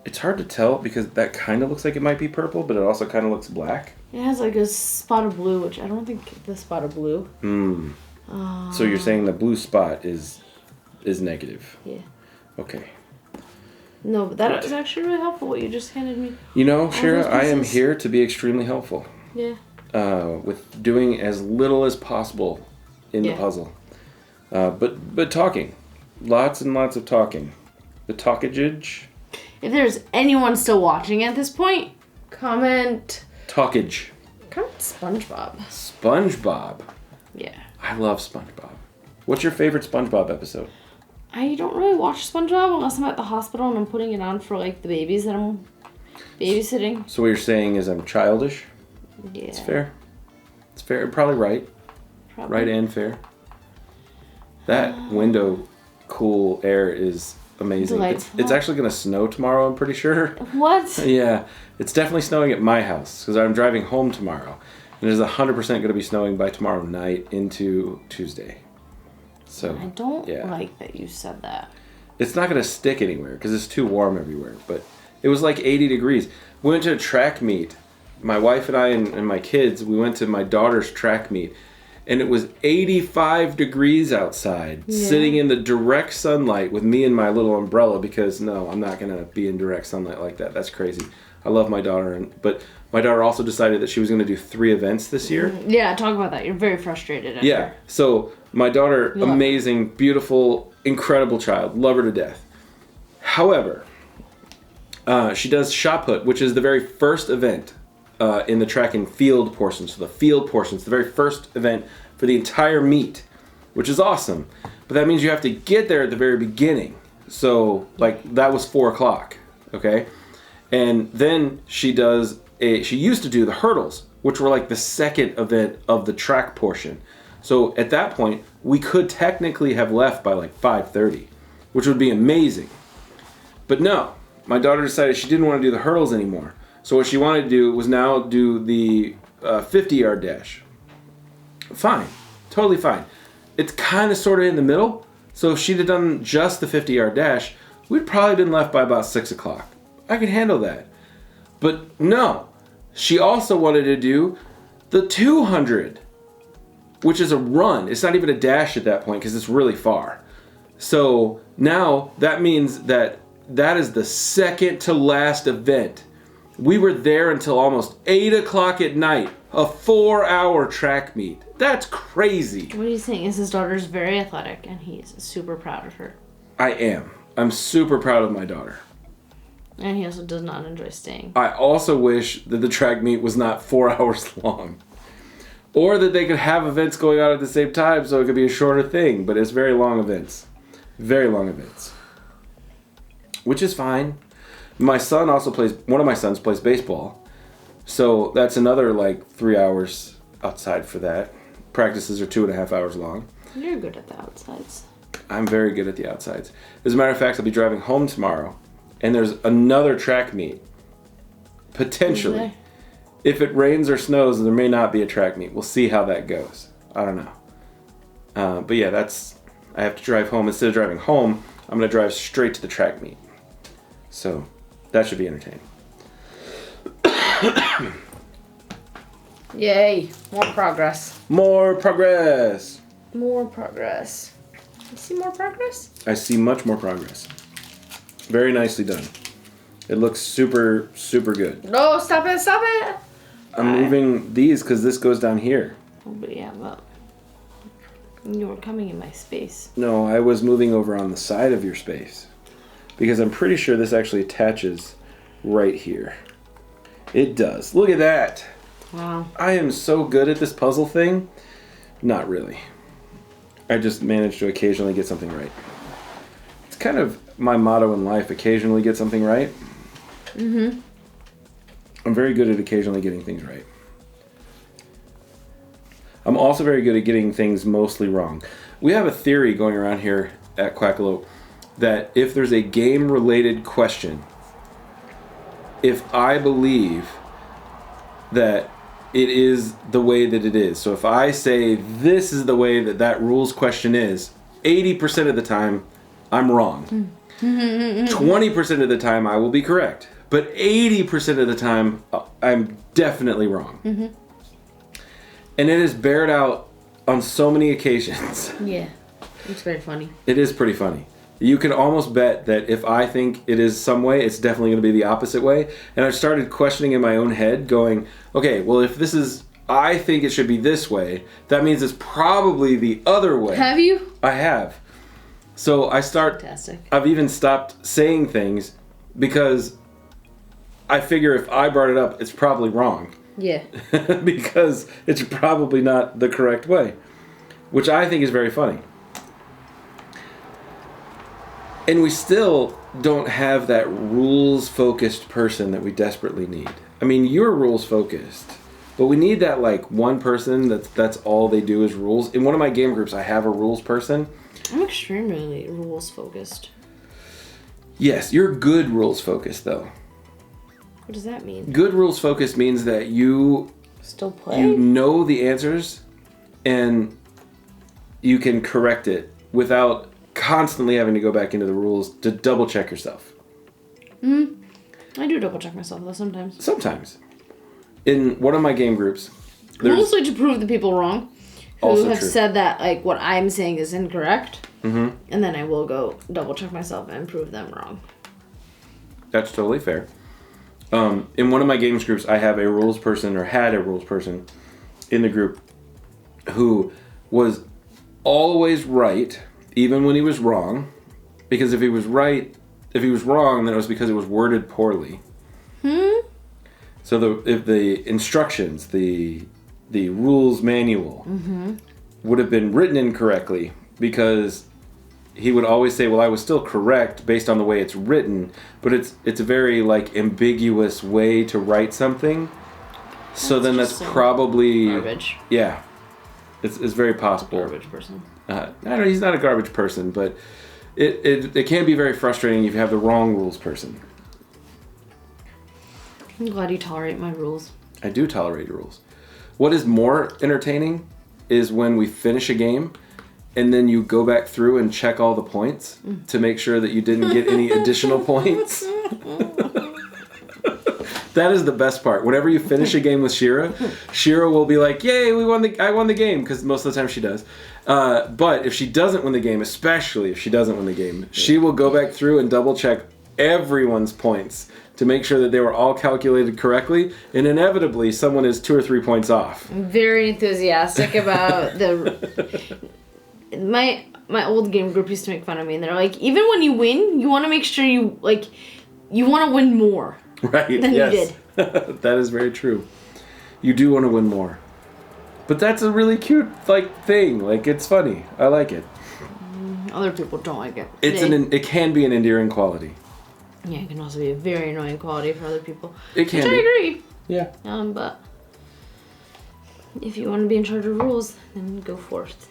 B: It's hard to tell because that kind of looks like it might be purple, but it also kind of looks black.
C: It has like a spot of blue, which I don't think the spot of blue.
B: So you're saying the blue spot is negative?
C: Yeah.
B: Okay.
C: No, but that was actually really helpful. What you just handed me.
B: You know, Shira,
C: those
B: I am
C: pieces.
B: here to be extremely helpful.
C: Yeah.
B: With doing as little as possible in the puzzle. But talking. Lots and lots of talking. The talkage.
C: If there's anyone still watching at this point, comment.
B: Talkage.
C: Comment SpongeBob.
B: SpongeBob.
C: Yeah.
B: I love SpongeBob. What's your favorite SpongeBob episode?
C: I don't really watch SpongeBob unless I'm at the hospital and I'm putting it on for like the babies that I'm babysitting.
B: So what you're saying is I'm childish?
C: Yeah.
B: It's fair. It's fair. Probably right.
C: Probably.
B: Right and fair. That window cool air is amazing.
C: Delightful.
B: It's actually going to snow tomorrow, I'm pretty sure.
C: What?
B: Yeah. It's definitely snowing at my house because I'm driving home tomorrow. And it is 100% going to be snowing by tomorrow night into Tuesday. So
C: I don't like that you said that.
B: It's not going to stick anywhere because it's too warm everywhere. But it was like 80 degrees. We went to a track meet. My wife and I and my kids, we went to my daughter's track meet. And it was 85 degrees outside, sitting in the direct sunlight with me and my little umbrella because, no, I'm not going to be in direct sunlight like that. That's crazy. I love my daughter. But my daughter also decided that she was going to do 3 events this year.
C: Yeah, talk about that. You're very frustrated at her.
B: So my daughter, amazing, beautiful, incredible child. Love her to death. However, she does shot put, which is the very first event in the track and field portion. So the field portion is the very first event for the entire meet, which is awesome. But that means you have to get there at the very beginning. So, like, that was 4 o'clock, okay? And then she used to do the hurdles, which were like the second event of the track portion. So at that point, we could technically have left by like 5:30, which would be amazing. But no, my daughter decided she didn't want to do the hurdles anymore. So what she wanted to do was now do the 50-yard dash. Fine. Totally fine. It's kind of sort of in the middle. So if she'd have done just the 50-yard dash, we'd probably been left by about 6 o'clock. I could handle that. But no. She also wanted to do the 200, which is a run. It's not even a dash at that point because it's really far. So now that means that is the second to last event. We were there until almost 8 o'clock at night. A 4-hour track meet. That's crazy.
C: What he's saying is his daughter's very athletic and he's super proud of her.
B: I am. I'm super proud of my daughter.
C: And he also does not enjoy staying.
B: I also wish that the track meet was not 4 hours long. Or that they could have events going on at the same time so it could be a shorter thing. But it's very long events. Very long events. Which is fine. My son also one of my sons plays baseball. So that's another like 3 hours outside for that. Practices are 2.5 hours long.
C: You're good at the outsides.
B: I'm very good at the outsides. As a matter of fact, I'll be driving home tomorrow. And there's another track meet. Potentially. If it rains or snows, there may not be a track meet. We'll see how that goes. I don't know. But yeah, I have to drive home. Instead of driving home, I'm going to drive straight to the track meet. So that should be entertaining.
C: Yay. More progress.
B: More progress.
C: More progress. You see more progress?
B: I see much more progress. Very nicely done. It looks super, super good.
C: No, stop it, stop it!
B: I'm moving these because this goes down here.
C: Oh, but yeah, well, you were coming in my space.
B: No, I was moving over on the side of your space. because I'm pretty sure this actually attaches right here. It does. Look at that.
C: Wow.
B: I am so good at this puzzle thing. Not really. I just manage to occasionally get something right. It's kind of my motto in life, occasionally get something right.
C: Mm-hmm.
B: I'm very good at occasionally getting things right. I'm also very good at getting things mostly wrong. We have a theory going around here at Quackalope that if there's a game-related question, if I believe that it is the way that it is, so if I say this is the way that that rules question is, 80% of the time I'm wrong. 20% of the time I will be correct. But 80% of the time I'm definitely wrong.
C: Mm-hmm.
B: And it is bared out on so many occasions.
C: Yeah. It's very funny.
B: It is pretty funny. You can almost bet that if I think it is some way, it's definitely going to be the opposite way. And I've started questioning in my own head, going, okay, well, if this is, I think it should be this way, that means it's probably the other way.
C: Have you?
B: I have. So
C: Fantastic.
B: I've even stopped saying things because I figure if I brought it up, it's probably wrong.
C: Yeah.
B: Because it's probably not the correct way. Which I think is very funny. And we still don't have that rules-focused person that we desperately need. I mean, you're rules-focused, but we need that, like, one person that's all they do is rules. In one of my game groups, I have a rules person.
C: I'm extremely rules-focused.
B: Yes, you're good rules-focused, though.
C: What does that mean?
B: Good rules-focused means that you
C: Still play?
B: you know the answers and you can correct it without constantly having to go back into the rules to double check yourself.
C: I do double check myself though sometimes.
B: Sometimes. In one of my game groups, there's
C: Mostly to prove the people wrong who
B: Also
C: have
B: true.
C: said that like what I'm saying is incorrect.
B: Mhm.
C: And then I will go double check myself and prove them wrong.
B: That's totally fair. In one of my games groups, I have a rules person, or had a rules person in the group, who was always right, even when he was wrong. Because if he was wrong, then it was because it was worded poorly. So if the instructions, the rules manual, would have been written incorrectly, because he would always say, well, I was still correct based on the way it's written, but it's a very like ambiguous way to write something. So then that's
C: just so
B: probably
C: Garbage.
B: Yeah, it's very possible.
C: Garbage person.
B: I don't know, he's not a garbage person, but it can be very frustrating if you have the wrong rules person.
C: I'm glad you tolerate my rules.
B: I do tolerate your rules. What is more entertaining is when we finish a game and then you go back through and check all the points to make sure that you didn't get any additional points. That is the best part. Whenever you finish a game with Shira, Shira will be like, "Yay, I won the game," because most of the time she does. But if she doesn't win the game, especially if she doesn't win the game, she will go back through and double check everyone's points to make sure that they were all calculated correctly, and inevitably someone is 2 or 3 points off.
C: I'm very enthusiastic about my old game group used to make fun of me, and they're like, even when you win, you want to make sure you want to win more.
B: Right,
C: than
B: yes.
C: you did.
B: That is very true. You do want to win more. But that's a really cute thing. It's funny. I like it.
C: Other people don't like it.
B: It can be an endearing quality.
C: Yeah, it can also be a very annoying quality for other people.
B: It can
C: Which I
B: be.
C: agree.
B: Yeah.
C: But if you want to be in charge of rules, then go forth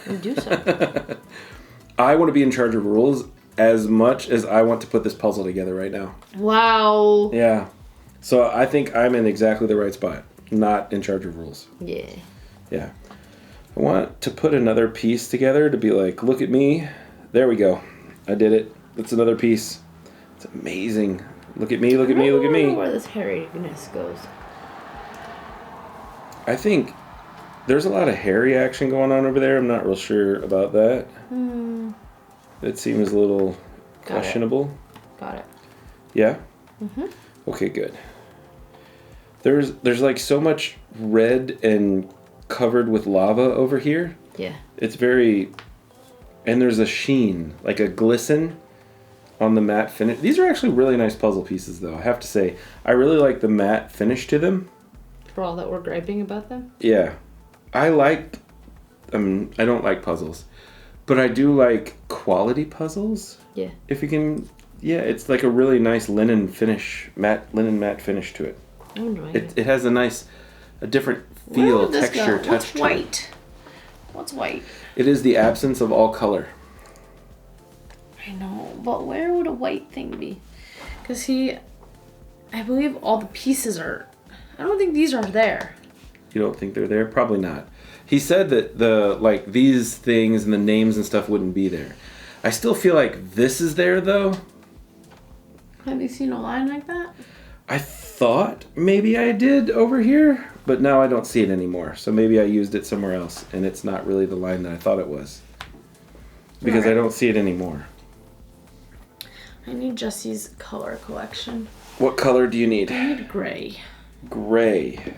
C: and do so.
B: I want to be in charge of rules as much as I want to put this puzzle together right now.
C: Wow.
B: Yeah. So I think I'm in exactly the right spot. Not in charge of rules.
C: Yeah.
B: Yeah. I want to put another piece together to be like, look at me. There we go. I did it. That's another piece. It's amazing. Look at me, look at me, look at
C: I don't
B: me.
C: know where this hairiness goes.
B: I think there's a lot of hairy action going on over there. I'm not real sure about that. It seems a little questionable.
C: Got it.
B: Yeah? Okay, good. There's like so much red and covered with lava over here.
C: Yeah.
B: It's very... And there's a sheen, like a glisten on the matte finish. These are actually really nice puzzle pieces, though. I have to say, I really like the matte finish to them.
C: For all that we're griping about them?
B: Yeah. I don't like puzzles, but I do like quality puzzles.
C: Yeah.
B: If you can, yeah, it's like a really nice linen matte finish to it.
C: I'm enjoying it.
B: It has a different feel,
C: Where would this
B: texture,
C: go?
B: touch
C: What's
B: to it.
C: white? What's white?
B: It is the absence of all color.
C: I know, but where would a white thing be? Because I believe all the pieces are... I don't think these are there.
B: You don't think they're there? Probably not. He said that these things and the names and stuff wouldn't be there. I still feel like this is there, though.
C: Have you seen a line like that?
B: I thought maybe I did over here, but now I don't see it anymore. So maybe I used it somewhere else, and it's not really the line that I thought it was. Because I don't see it anymore.
C: I need Jesse's color collection.
B: What color do you need?
C: I need gray.
B: Gray.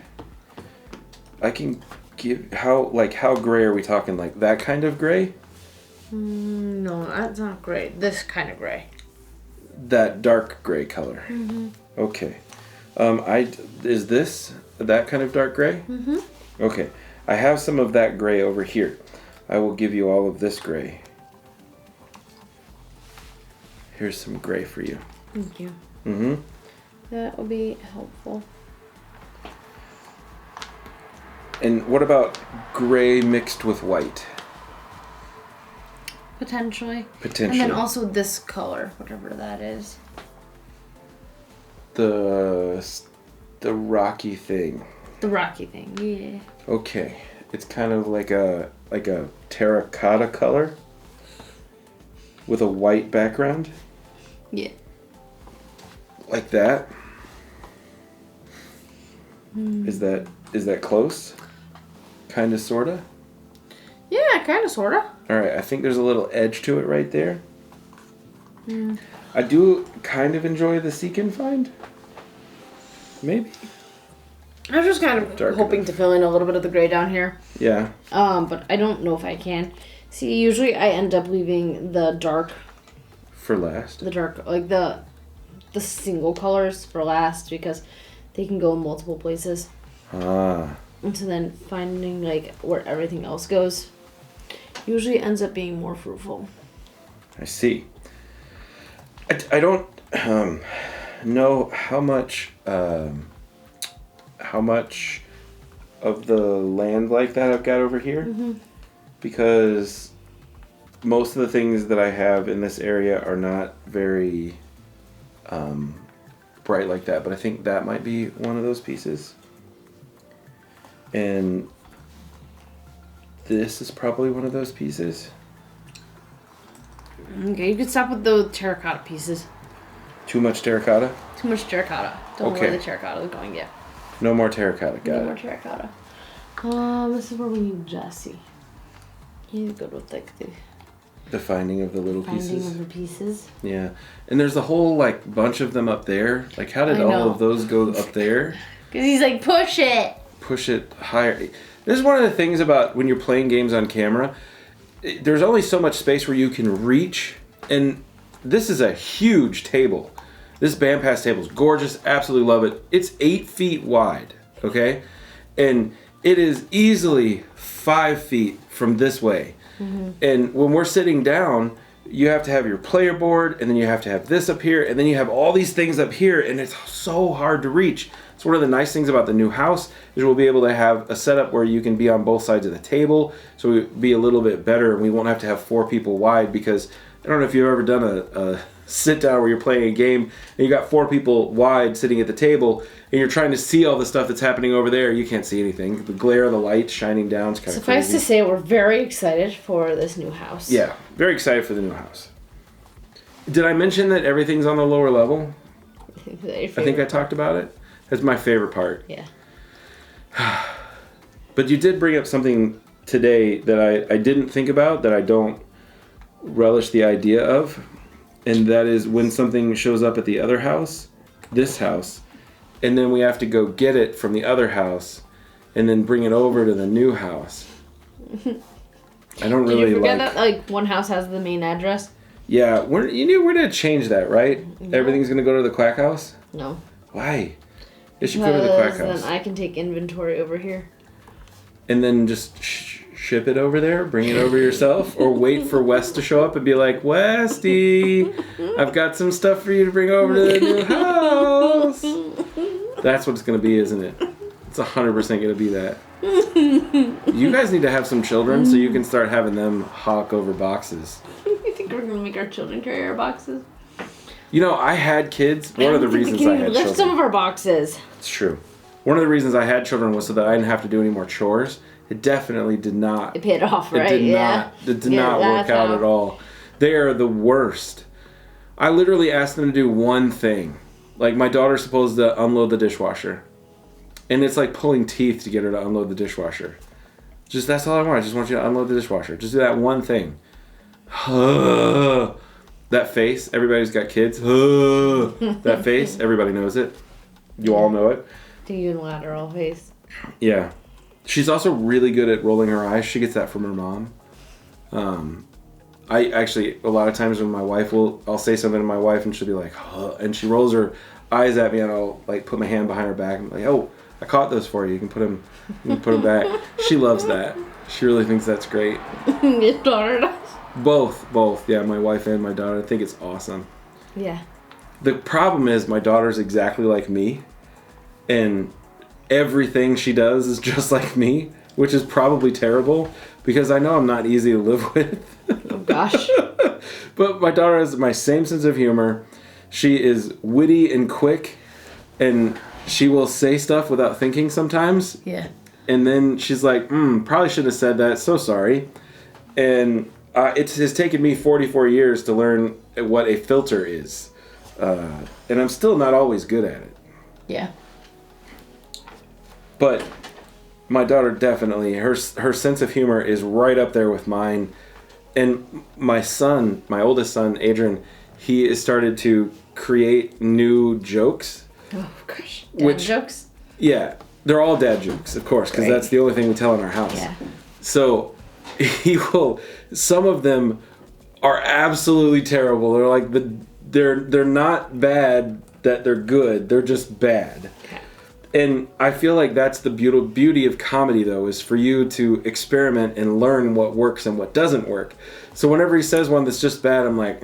B: I can give... How gray are we talking? Like that kind of gray?
C: No, that's not gray. This kind of gray.
B: That dark gray color.
C: Mm-hmm.
B: Okay. Is this that kind of dark gray?
C: Mm-hmm.
B: Okay. I have some of that gray over here. I will give you all of this gray. Here's some gray for you.
C: Thank you.
B: Mm-hmm.
C: That will be helpful.
B: And what about gray mixed with white?
C: Potentially.
B: Potentially.
C: And then also this color, whatever that is.
B: The rocky thing.
C: The rocky thing, yeah.
B: Okay. It's kind of like a terracotta color with a white background.
C: Yeah.
B: Like that. Is that close? Kind of, sorta?
C: Yeah, kind of, sort of.
B: Alright, I think there's a little edge to it right there. I do kind of enjoy the seek and find. Maybe.
C: I was just kind of
B: Dark
C: hoping
B: enough.
C: to fill in a little bit of the gray down here.
B: Yeah.
C: But I don't know if I can. See, usually I end up leaving the dark,
B: For last.
C: like the single colors for last because they can go in multiple places.
B: Ah.
C: And so then finding like where everything else goes usually ends up being more fruitful.
B: I see. I don't know how much of the land like that I've got over here. Because most of the things that I have in this area are not very bright like that, but I think that might be one of those pieces. And this is probably one of those pieces.
C: Okay, you could stop with the terracotta pieces.
B: Too much terracotta?
C: Too much terracotta. Don't know
B: Okay.
C: where the terracotta is going yet.
B: No more terracotta, got
C: No
B: it.
C: more terracotta. This is where we need Jesse. He's good with like
B: The finding of the little
C: finding
B: pieces.
C: of the pieces.
B: Yeah. And there's a whole like bunch of them up there. Like how did
C: I
B: all
C: know.
B: of those go up there?
C: Cause he's like, push it.
B: Push it higher. This is one of the things about when you're playing games on camera. There's only so much space where you can reach, and this is a huge table. This band pass table is gorgeous. Absolutely love it. It's 8 feet wide, okay? And it is easily 5 feet from this way. And when we're sitting down, you have to have your player board, and then you have to have this up here, and then you have all these things up here, and it's so hard to reach. It's one of the nice things about the new house is we'll be able to have a setup where you can be on both sides of the table, so it'll be a little bit better, and we won't have to have 4 people wide, because I don't know if you've ever done a sit down where you're playing a game and you got 4 people wide sitting at the table and you're trying to see all the stuff that's happening over there. You can't see anything. The glare of the light shining down is kind of
C: Suffice
B: crazy.
C: to say, we're very excited for this new house.
B: Yeah, very excited for the new house. Did I mention that everything's on the lower level?
C: Is that your
B: I think I
C: favorite?
B: talked about it. That's my favorite part.
C: Yeah.
B: But you did bring up something today that I didn't think about, that I don't relish the idea of. And that is when something shows up at the other house, this house, and then we have to go get it from the other house and then bring it over to the new house. I don't
C: Did
B: really
C: you forget
B: like...
C: that like one house has the main address?
B: Yeah, you knew we're gonna change that, right?
C: No.
B: Everything's gonna go to the Quack House?
C: No.
B: Why? It should go to the Quack House.
C: Then I can take inventory over here.
B: And then just ship it over there? Bring it over yourself? Or wait for Wes to show up and be like, Westy, I've got some stuff for you to bring over to the new house. That's what it's gonna be, isn't it? It's 100% gonna be that. You guys need to have some children so you can start having them hawk over boxes.
C: You think we're gonna make our children carry our boxes?
B: You know, I had kids. One of the reasons I had
C: lift
B: children.
C: some of our boxes.
B: It's true. One of the reasons I had children was so that I didn't have to do any more chores. It definitely did not.
C: It paid off, right?
B: It did not work out at all. They are the worst. I literally asked them to do one thing. Like, my daughter's supposed to unload the dishwasher. And it's like pulling teeth to get her to unload the dishwasher. Just, that's all I want. I just want you to unload the dishwasher. Just do that one thing. That face, everybody who's got kids. That face, everybody knows it. You all know it.
C: The unilateral face.
B: Yeah. She's also really good at rolling her eyes. She gets that from her mom. I actually, a lot of times when I'll say something to my wife and she'll be like, huh, and she rolls her eyes at me and I'll like put my hand behind her back and be like, oh, I caught those for you. You can put them back. She loves that. She really thinks that's great.
C: Your daughter does?
B: Both. Yeah, my wife and my daughter. I think it's awesome.
C: Yeah.
B: The problem is my daughter's exactly like me. And everything she does is just like me, which is probably terrible because I know I'm not easy to live with.
C: Oh, gosh.
B: But my daughter has my same sense of humor. She is witty and quick, and she will say stuff without thinking sometimes.
C: Yeah.
B: And then she's like, probably shouldn't have said that. So sorry. And it has taken me 44 years to learn what a filter is. And I'm still not always good at it.
C: Yeah.
B: But my daughter definitely, her sense of humor is right up there with mine. And my son, my oldest son, Adrian, he has started to create new jokes.
C: Oh, gosh. Dad jokes?
B: Yeah. They're all dad jokes, of course, because that's the only thing we tell in our house.
C: Yeah.
B: So some of them are absolutely terrible. They're like, they're not bad that they're good. They're just bad.
C: Okay.
B: And I feel like that's the beauty of comedy, though, is for you to experiment and learn what works and what doesn't work. So whenever he says one that's just bad, I'm like,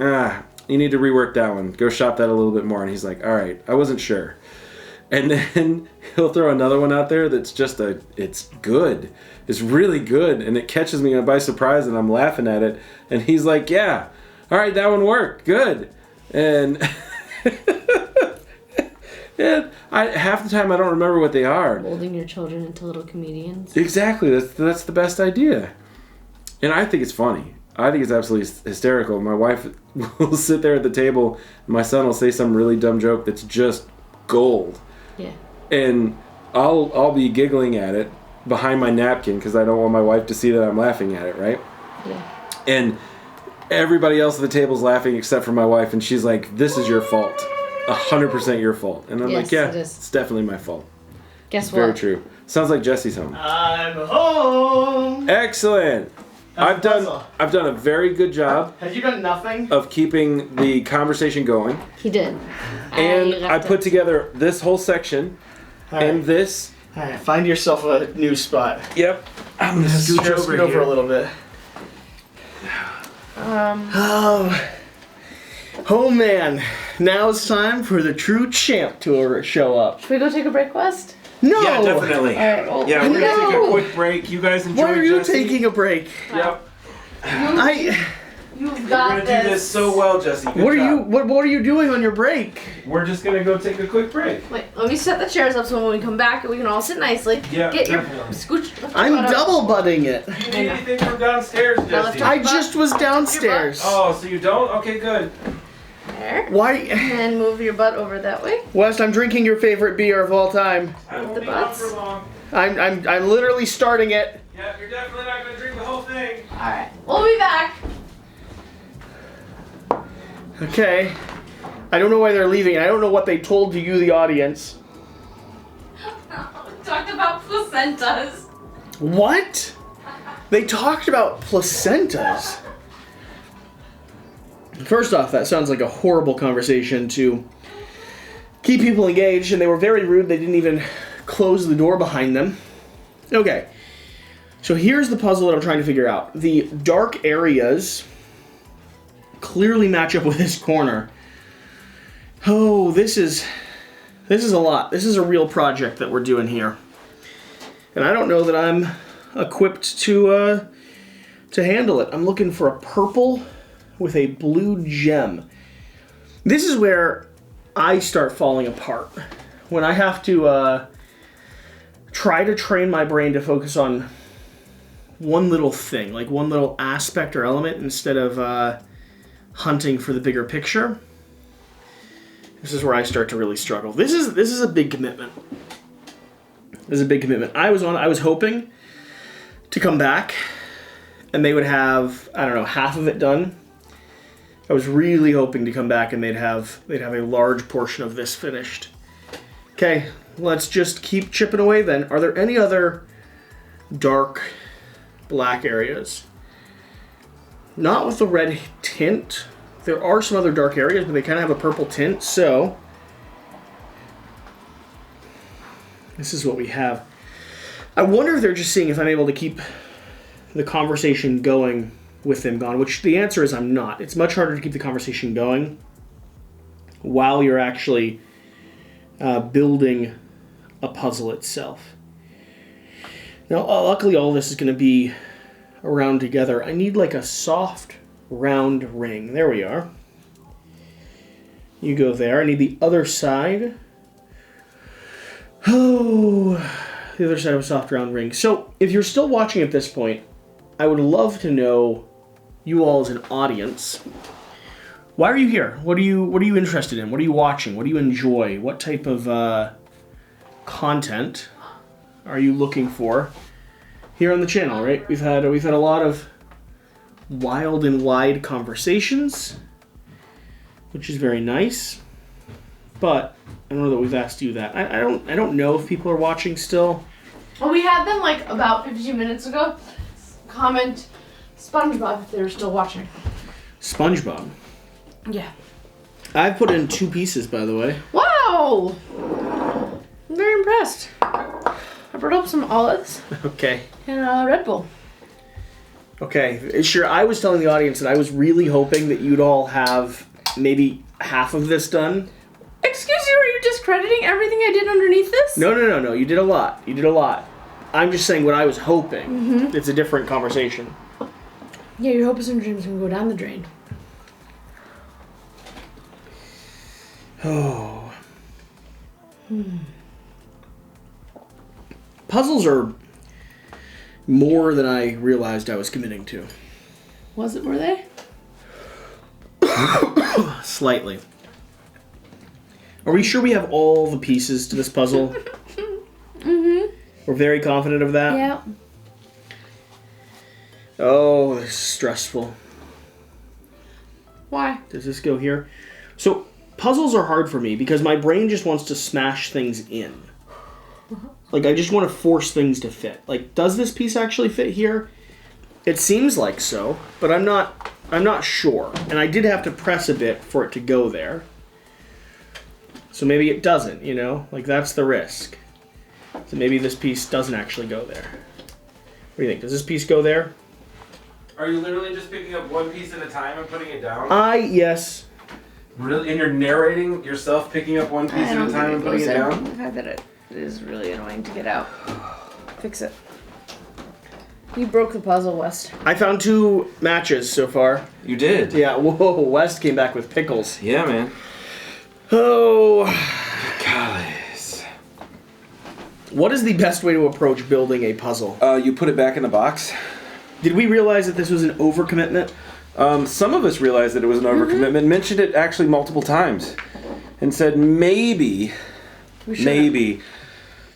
B: you need to rework that one. Go shop that a little bit more. And he's like, all right, I wasn't sure. And then he'll throw another one out there that's just it's good. It's really good. And it catches me by surprise and I'm laughing at it. And he's like, yeah, all right, that one worked. Good. And... And half the time I don't remember what they are.
C: Molding your children into little comedians.
B: Exactly. That's the best idea. And I think it's funny. I think it's absolutely hysterical. My wife will sit there at the table and my son will say some really dumb joke that's just gold.
C: Yeah.
B: And I'll be giggling at it behind my napkin because I don't want my wife to see that I'm laughing at it, right?
C: Yeah.
B: And everybody else at the table's laughing except for my wife and she's like, this is your fault. 100% your fault. And I'm like, yeah, it's definitely my fault.
C: Guess
B: it's
C: what?
B: Very true. Sounds like Jesse's home.
A: I'm home.
B: Excellent. I've done a very good job.
A: Have you done nothing?
B: Of keeping the conversation going.
C: He did.
B: And I put together this whole section and this.
A: All right, find yourself a new spot.
B: Yep. I'm gonna scooch
A: over a little bit. Oh man, now it's time for the true champ to show up.
C: Should we go take a break, West?
A: No!
B: Yeah, definitely.
C: All right, well,
B: Yeah, we're gonna take a quick break. You guys enjoy.
A: Why are you taking a break?
B: Yep.
C: You've
B: You're
C: got
B: gonna do this so well, Jesse. Good job.
A: What are you doing on your break?
B: We're just gonna go take a quick break.
C: Wait, let me set the chairs up so when we come back, we can all sit nicely.
B: Yeah,
C: Get your
B: definitely.
C: scooch.
A: I'm double butting it.
B: Do you need anything from downstairs, Jesse?
A: I just was downstairs.
B: Oh, so you don't? Okay, good.
C: There.
A: Why?
C: And then move your butt over that way.
A: West, I'm drinking your favorite beer of all time.
B: I won't
C: the
B: be gone
C: butts.
B: for long.
A: I'm literally starting it.
B: Yeah, you're definitely not gonna drink the whole thing.
C: All right, we'll be back.
A: Okay. I don't know why they're leaving. I don't know what they told to you, the audience.
C: We talked about placentas.
A: What? They talked about placentas. First off, that sounds like a horrible conversation to keep people engaged, and they were very rude. They didn't even close the door behind them. Okay, so here's the puzzle that I'm trying to figure out. The dark areas clearly match up with this corner. Oh, this is a lot. This is a real project that we're doing here. And I don't know that I'm equipped to handle it. I'm looking for a purple with a blue gem. This is where I start falling apart. When I have to try to train my brain to focus on one little thing, like one little aspect or element, instead of hunting for the bigger picture. This is where I start to really struggle. This is a big commitment. This is a big commitment. I was hoping to come back and they would have, I don't know, half of it done. I was really hoping to come back and they'd have a large portion of this finished. Okay, let's just keep chipping away then. Are there any other dark black areas? Not with the red tint. There are some other dark areas, but they kind of have a purple tint, so this is what we have. I wonder if they're just seeing if I'm able to keep the conversation going with them gone, which the answer is I'm not. It's much harder to keep the conversation going while you're actually building a puzzle itself. Now, luckily all this is going to be around together. I need like a soft round ring. There we are. You go there. I need the other side. Oh, the other side of a soft round ring. So, if you're still watching at this point, I would love to know, you all as an audience, why are you here? What are you interested in? What are you watching? What do you enjoy? What type of content are you looking for here on the channel? Right? We've had a lot of wild and wide conversations, which is very nice. But I don't know that we've asked you that. I don't know if people are watching still.
C: Well, we had them like about 15 minutes ago. Comment SpongeBob if they're still watching.
A: SpongeBob.
C: Yeah.
A: I've put in 2 pieces, by the way.
C: Wow! I'm very impressed. I brought up some olives
A: Okay.
C: and a Red Bull.
A: Okay. Sure, I was telling the audience that I was really hoping that you'd all have maybe half of this done.
C: Excuse you, are you discrediting everything I did underneath this?
A: No. You did a lot. You did a lot. I'm just saying what I was hoping.
C: Mm-hmm.
A: It's a different conversation.
C: Yeah, your hopes and dreams can go down the drain.
A: Oh. Puzzles are more than I realized I was committing to.
C: Were they?
A: Slightly. Are we sure we have all the pieces to this puzzle?
C: Mm-hmm.
A: We're very confident of that?
C: Yeah.
A: Oh, this is stressful.
C: Why?
A: Does this go here? So, puzzles are hard for me because my brain just wants to smash things in. Like, I just want to force things to fit. Like, does this piece actually fit here? It seems like so, but I'm not sure. And I did have to press a bit for it to go there. So maybe it doesn't, you know? Like, that's the risk. So maybe this piece doesn't actually go there. What do you think? Does this piece go there?
B: Are you literally just picking up one piece at a time and putting it down?
A: Yes.
B: Really? And you're narrating yourself picking up one piece at a time and putting it down?
C: The fact that it is really annoying to get out. Fix it. You broke the puzzle, West.
A: I found 2 matches so far.
B: You did?
A: Yeah, whoa, West came back with pickles.
B: Yeah, man.
A: Oh.
B: Guys.
A: What is the best way to approach building a puzzle?
B: You put it back in the box.
A: Did we realize that this was an overcommitment?
B: Some of us realized that it was an overcommitment, mentioned it actually multiple times, and said maybe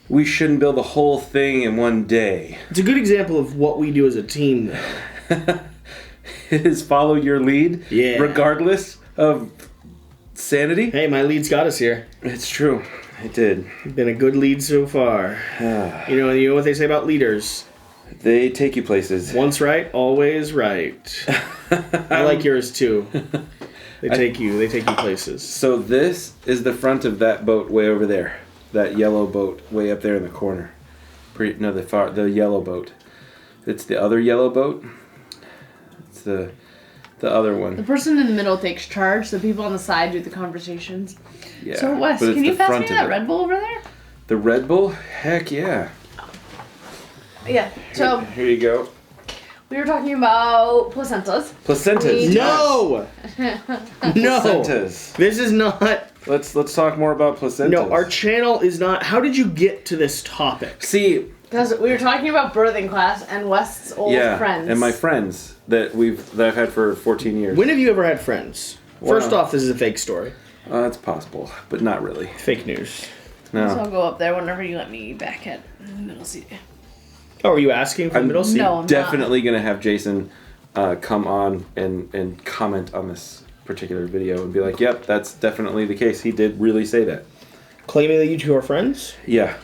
B: we shouldn't build the whole thing in one day.
A: It's a good example of what we do as a team, though.
B: It is follow your lead,
A: Yeah.
B: regardless of sanity.
A: Hey, my lead's got us here.
B: It's true. It did.
A: Been a good lead so far. You know what they say about leaders?
B: They take you places.
A: Once right, always right. I like yours too. They take you places.
B: So this is the front of that boat way over there. That yellow boat way up there in the corner. The yellow boat. It's the other yellow boat. It's the other one.
C: The person in the middle takes charge. The people on the side do the conversations.
B: Yeah.
C: So Wes,
B: but it's
C: can you
B: the
C: pass me
B: front of
C: that
B: it.
C: Red Bull over there?
B: The Red Bull? Heck yeah.
C: Yeah. So
B: Here you go.
C: we were talking about placentas.
B: Placentas.
A: No! No!
B: Placentas.
A: This is not...
B: Let's talk more about placentas.
A: No, our channel is not... How did you get to this topic?
B: See,
C: Because we were talking about birthing class and Wes's old friends.
B: and my friends that I've had for 14 years.
A: When have you ever had friends?
B: Wow.
A: First off, this is a fake story.
B: That's possible, but not really.
A: Fake news.
C: So
B: No.
C: I'll go up there whenever you let me back at the middle seat.
A: Oh, are you asking for the middle seat?
C: No, I'm
B: Definitely gonna have Jason come on and comment on this particular video and be like, "Yep, that's definitely the case. He did really say that."
A: Claiming that you two are friends?
B: Yeah.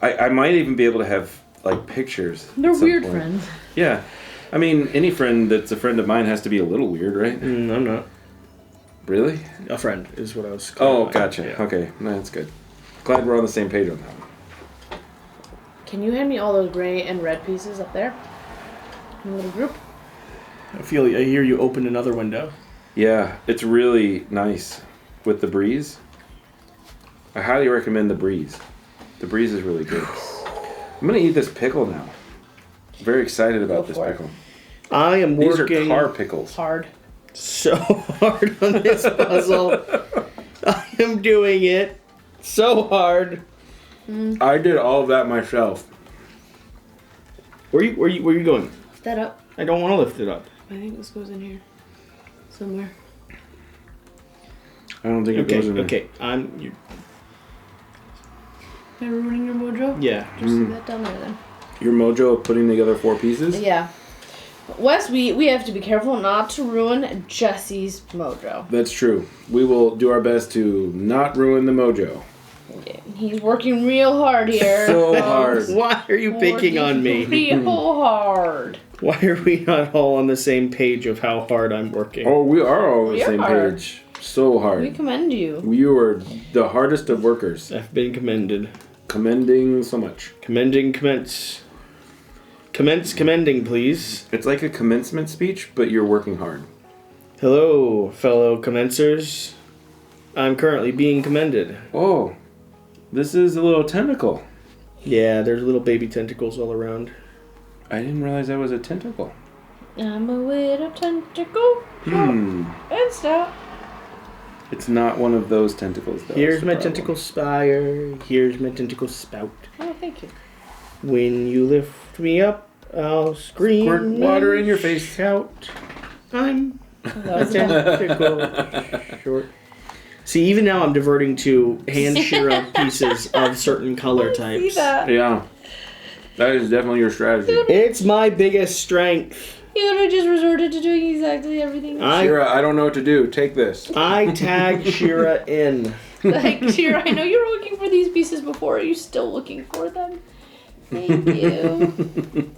B: I might even be able to have like pictures.
C: They're
B: at some
C: weird
B: point.
C: friends.
B: Yeah. I mean, any friend that's a friend of mine has to be a little weird, right?
A: I'm not.
B: Really?
A: A friend is what I was
B: Oh,
A: clarifying.
B: gotcha.
A: Yeah.
B: Okay, no, that's good. Glad we're on the same page on that one.
C: Can you hand me all those gray and red pieces up there? In a little group?
A: I hear you open another window.
B: Yeah, it's really nice with the breeze. I highly recommend the breeze. The breeze is really good. I'm gonna eat this pickle now. I'm very excited about
C: Go
B: this
C: for it.
B: pickle.
A: I am
B: These
A: working
B: are car pickles.
C: Hard.
A: so hard on this puzzle. I am doing it so hard.
B: I did all of that myself.
A: Where you going?
C: Lift that up.
A: I don't want to lift it up.
C: I think this goes in here. Somewhere.
B: I don't think it goes in there.
A: Okay.
C: Am I ruining your mojo?
A: Yeah.
C: Just leave that down there then.
B: Your mojo of putting together 4 pieces?
C: Yeah. Wes, we have to be careful not to ruin Jesse's mojo.
B: That's true. We will do our best to not ruin the mojo.
C: Yeah, he's working real hard here.
B: So hard.
A: Why are you picking on me?
C: Real hard.
A: Why are we not all on the same page of how hard I'm working?
B: Oh, we are all on
C: We
B: the same
C: are.
B: page. So
C: We
B: hard.
C: commend you.
B: You are the hardest of workers.
A: I've been commended.
B: Commending so much.
A: Commence, commending, please.
B: It's like a commencement speech, but you're working hard.
A: Hello, fellow commencers. I'm currently being commended.
B: Oh, this is a little tentacle.
A: Yeah, there's little baby tentacles all around.
B: I didn't realize that was a tentacle.
C: I'm a little tentacle.
B: Hmm.
C: And stop.
B: It's not one of those tentacles, though.
A: Here's
B: That's the
A: my
B: problem.
A: tentacle spire. Here's my tentacle spout.
C: Oh, thank you.
A: When you lift me up, I'll scream.
B: Squirt water in your
A: and
B: face.
A: Shout. I'm
C: That
A: a
C: was enough.
A: tentacle short. See, even now I'm diverting to hand Shira pieces of certain color
C: See
A: types.
C: that?
B: Yeah. That is definitely your strategy.
A: It's my biggest strength.
C: You literally just resorted to doing exactly everything.
B: Shira, I don't know what to do. Take this.
A: I tag Shira in.
C: Like, Shira, I know you were looking for these pieces before. Are you still looking for them? Thank you.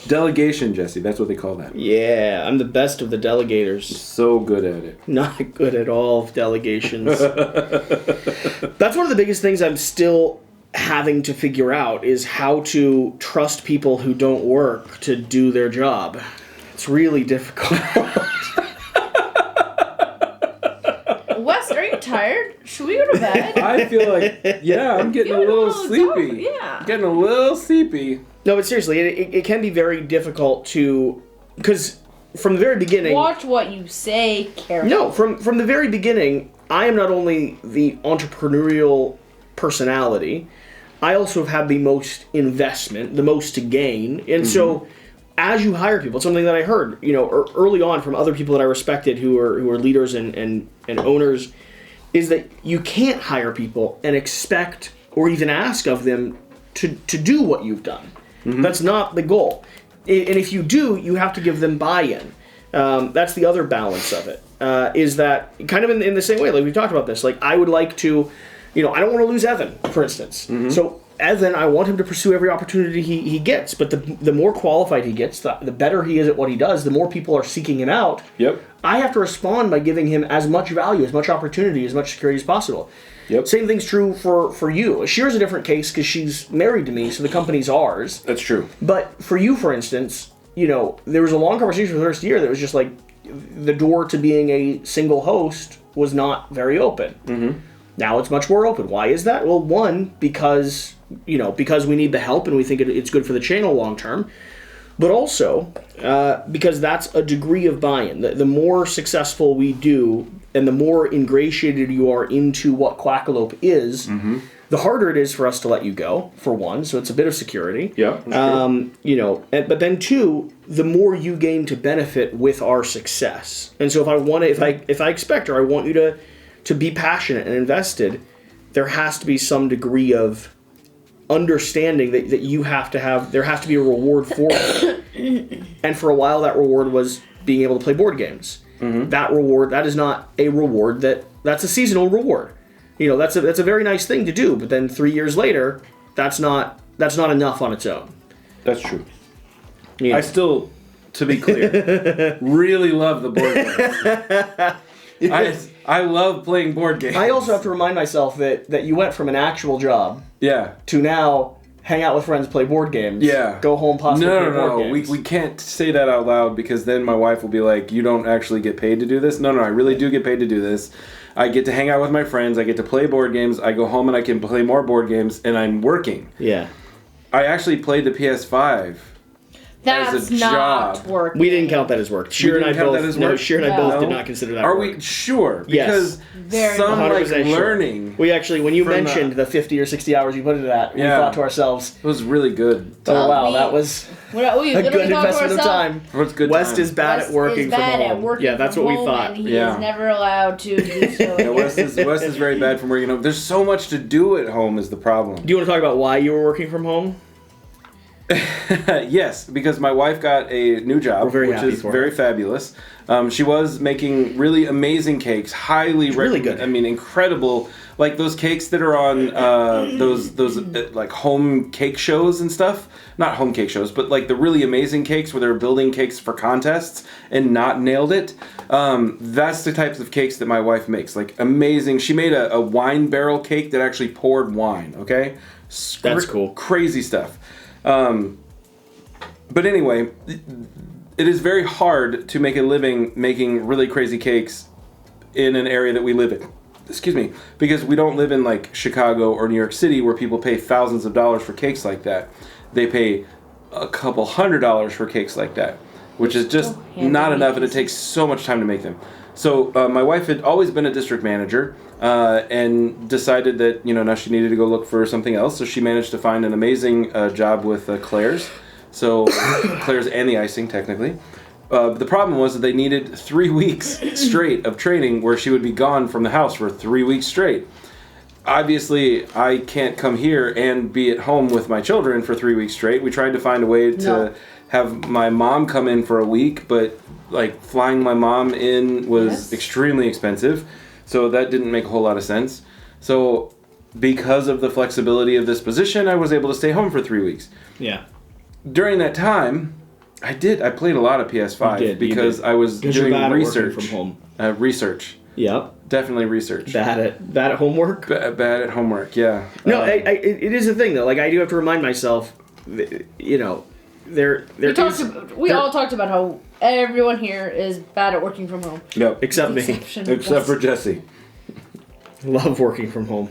B: Delegation, Jesse. That's what they call that.
A: Yeah, I'm the best of the delegators.
B: So good at it.
A: Not good at all delegations. That's one of the biggest things I'm still having to figure out is how to trust people who don't work to do their job. It's really difficult.
C: Wes, are you tired? Should we go to bed?
B: I feel like, yeah, I'm getting a little sleepy.
C: Yeah.
B: Getting a little sleepy.
A: No, but seriously, it can be very difficult to... Because from the very beginning...
C: Watch what you say carefully.
A: No, from the very beginning, I am not only the entrepreneurial personality, I also have had the most investment, the most to gain. And so, as you hire people, it's something that I heard, early on from other people that I respected who are leaders and owners, is that you can't hire people and expect or even ask of them to do what you've done. That's not the goal. And if you do, you have to give them buy-in. That's the other balance of it. Is that kind of in the same way, like we talked about this, like I would like to, I don't want to lose Evan, for instance. So and then I want him to pursue every opportunity he gets. But the more qualified he gets, the better he is at what he does, the more people are seeking him out.
B: Yep.
A: I have to respond by giving him as much value, as much opportunity, as much security as possible.
B: Yep.
A: Same thing's true for you. Shear's a different case because she's married to me, so the company's ours.
B: That's true.
A: But for you, for instance, there was a long conversation for the first year that was just like the door to being a single host was not very open. Mm-hmm. Now it's much more open. Why is that? Well, one, because we need the help and we think it's good for the channel long term. But also, because that's a degree of buy-in. The more successful we do, and the more ingratiated you are into what Quackalope is, the harder it is for us to let you go, for one. So it's a bit of security.
B: Yeah.
A: But then two, the more you gain to benefit with our success. And so if I expect or I want you to be passionate and invested, there has to be some degree of understanding that you have to have, there has to be a reward for it. And for a while that reward was being able to play board games. Mm-hmm. That is not a reward that's a seasonal reward. That's a very nice thing to do, but then 3 years later, that's not enough on its own.
B: That's true. Yeah. I still, to be clear, really love the board games. I love playing board games.
A: I also have to remind myself that you went from an actual job to now hang out with friends, play board games, go home, possibly play board games.
B: We can't say that out loud because then my wife will be like, you don't actually get paid to do this? No, I really do get paid to do this. I get to hang out with my friends, I get to play board games, I go home and I can play more board games, and I'm working.
A: Yeah.
B: I actually played the PS5.
C: That's
B: as a
C: not
B: job.
C: work.
A: We didn't count that as work. Sheer and I both did not consider that
B: work. Are
A: work.
B: we sure?
A: Yes.
B: Because some learning.
A: We actually, when you mentioned the 50 or 60 hours you put into that, we thought to ourselves,
B: it was really good.
A: Oh wow, that was
C: we
A: a good investment of time.
B: What's good?
A: West is bad at working from home. Yeah, that's what we thought.
C: And he is never allowed to do so.
B: West is very bad from working home. There's so much to do at home is the problem.
A: Do you want to talk about why you were working from home?
B: Yes, because my wife got a new job, which is very fabulous. She was making really amazing cakes,
A: really good.
B: I mean, incredible. Like those cakes that are on those like home cake shows and stuff. Not home cake shows, but like the really amazing cakes where they're building cakes for contests and not nailed it. That's the types of cakes that my wife makes. Like amazing. She made a wine barrel cake that actually poured wine. Okay,
A: that's cool.
B: Crazy stuff. But anyway, it is very hard to make a living making really crazy cakes in an area that we live in. Excuse me, because we don't live in like Chicago or New York City where people pay thousands of dollars for cakes like that. They pay a couple $100 for cakes like that, which is just not enough, and it takes so much time to make them. So my wife had always been a district manager and decided that now she needed to go look for something else. So she managed to find an amazing job with Claire's. So Claire's and the icing technically. The problem was that they needed 3 weeks straight of training where she would be gone from the house for 3 weeks straight. Obviously, I can't come here and be at home with my children for 3 weeks straight. We tried to find a way to have my mom come in for a week, but like flying my mom in was extremely expensive. So that didn't make a whole lot of sense. So because of the flexibility of this position, I was able to stay home for 3 weeks.
A: Yeah.
B: During that time, I played a lot of PS5 because I was doing research
A: from home.
B: Research.
A: Yep.
B: Definitely research.
A: Bad at homework.
B: Bad at homework. Yeah.
A: No, it is a thing though. Like I do have to remind myself, we all
C: talked about how everyone here is bad at working from home.
B: Yep.
A: Except me.
B: Except for Jesse.
A: Love working from home.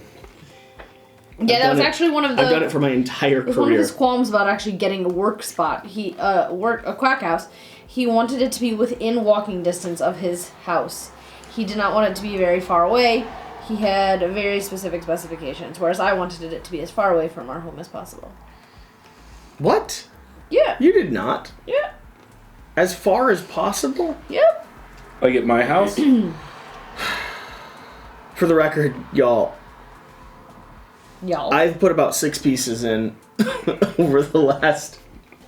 C: Yeah, that was actually one of the...
A: I've done it for my entire career.
C: One of his qualms about actually getting a work spot. A Quack house. He wanted it to be within walking distance of his house. He did not want it to be very far away. He had very specific specifications, whereas I wanted it to be as far away from our home as possible.
A: What?
C: Yeah.
A: You did not?
C: Yeah.
A: As far as possible?
C: Yep.
B: Like at my house?
A: For the record, y'all, I've put about 6 pieces in over the last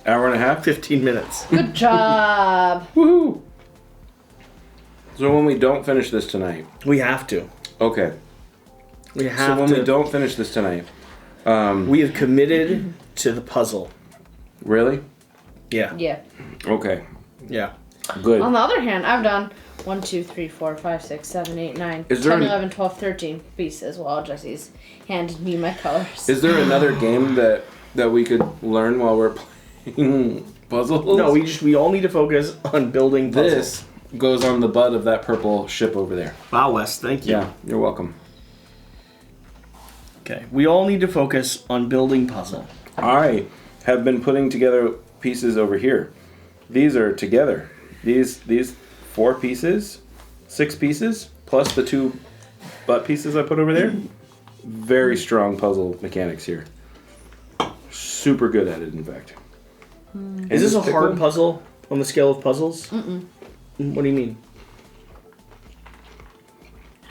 B: hour and a half,
A: 15 minutes.
C: Good job.
B: Woohoo! So when we don't finish this tonight,
A: we have to.
B: Okay.
A: We have
B: So when
A: to.
B: we don't finish this tonight,
A: We have committed to the puzzle.
B: Really?
A: Yeah.
C: Yeah.
B: Okay.
A: Yeah.
B: Good.
C: On the other hand, I've done 1, 2, 3, 4, 5, 6, 7, 8, 9,
B: Is there
C: 10,
B: an-
C: 11, 12, 13 pieces while Jesse's handed me my colors.
B: Is there another game that we could learn while we're playing puzzles?
A: No, we all need to focus on building puzzles.
B: This goes on the butt of that purple ship over there.
A: Wow, Wes, thank you.
B: Yeah, you're welcome.
A: Okay, we all need to focus on building puzzle.
B: I have been putting together pieces over here. These are together. These 4 pieces, 6 pieces, plus the 2 butt pieces I put over there. Very strong puzzle mechanics here. Super good at it, in fact.
A: Is this a hard puzzle on the scale of puzzles?
C: Mm-mm.
A: What do you mean?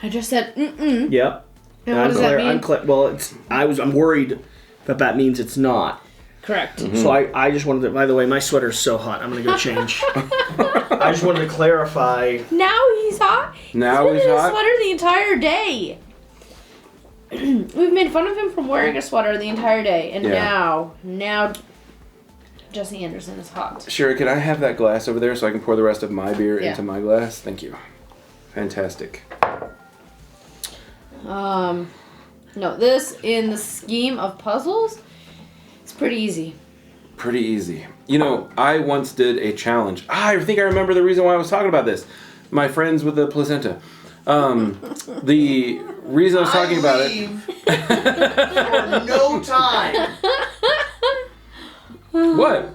C: I just said, mm-mm.
A: Yep.
C: And what does that mean?
A: Well, I'm worried that means it's not.
C: Correct.
B: Mm-hmm.
A: So I just wanted to, by the way, my sweater's so hot, I'm going to go change. I just wanted to clarify.
C: Now he's hot.
B: Now
C: he's
B: he's
C: been in
B: hot?
C: a sweater the entire day. We've made fun of him from wearing a sweater the entire day, and
B: Yeah.
C: now Jesse Anderson is hot.
B: Sure, can I have that glass over there so I can pour the rest of my beer
C: Yeah.
B: into my glass? Thank you. Fantastic.
C: No, this in the scheme of puzzles, it's pretty easy.
B: Pretty easy. You know, I once did a challenge. I think I remember the reason why I was talking about this. My friends with the placenta. The reason I was talking about it.
A: For no time.
B: What?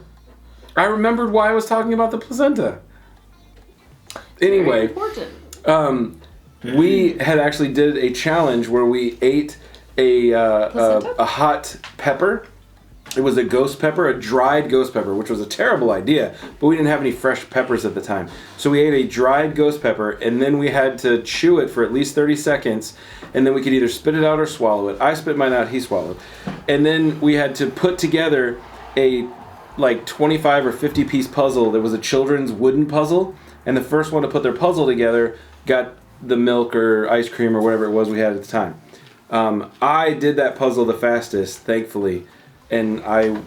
B: I remembered why I was talking about the placenta.
C: Very
B: Anyway,
C: important.
B: we had actually did a challenge where we ate a hot pepper. It was a ghost pepper, a dried ghost pepper, which was a terrible idea, but we didn't have any fresh peppers at the time. So we ate a dried ghost pepper, and then we had to chew it for at least 30 seconds, and then we could either spit it out or swallow it. I spit mine out, he swallowed. And then we had to put together a like 25 or 50 piece puzzle. There was a children's wooden puzzle, and the first one to put their puzzle together got the milk or ice cream or whatever it was we had at the time. I did that puzzle the fastest, thankfully, and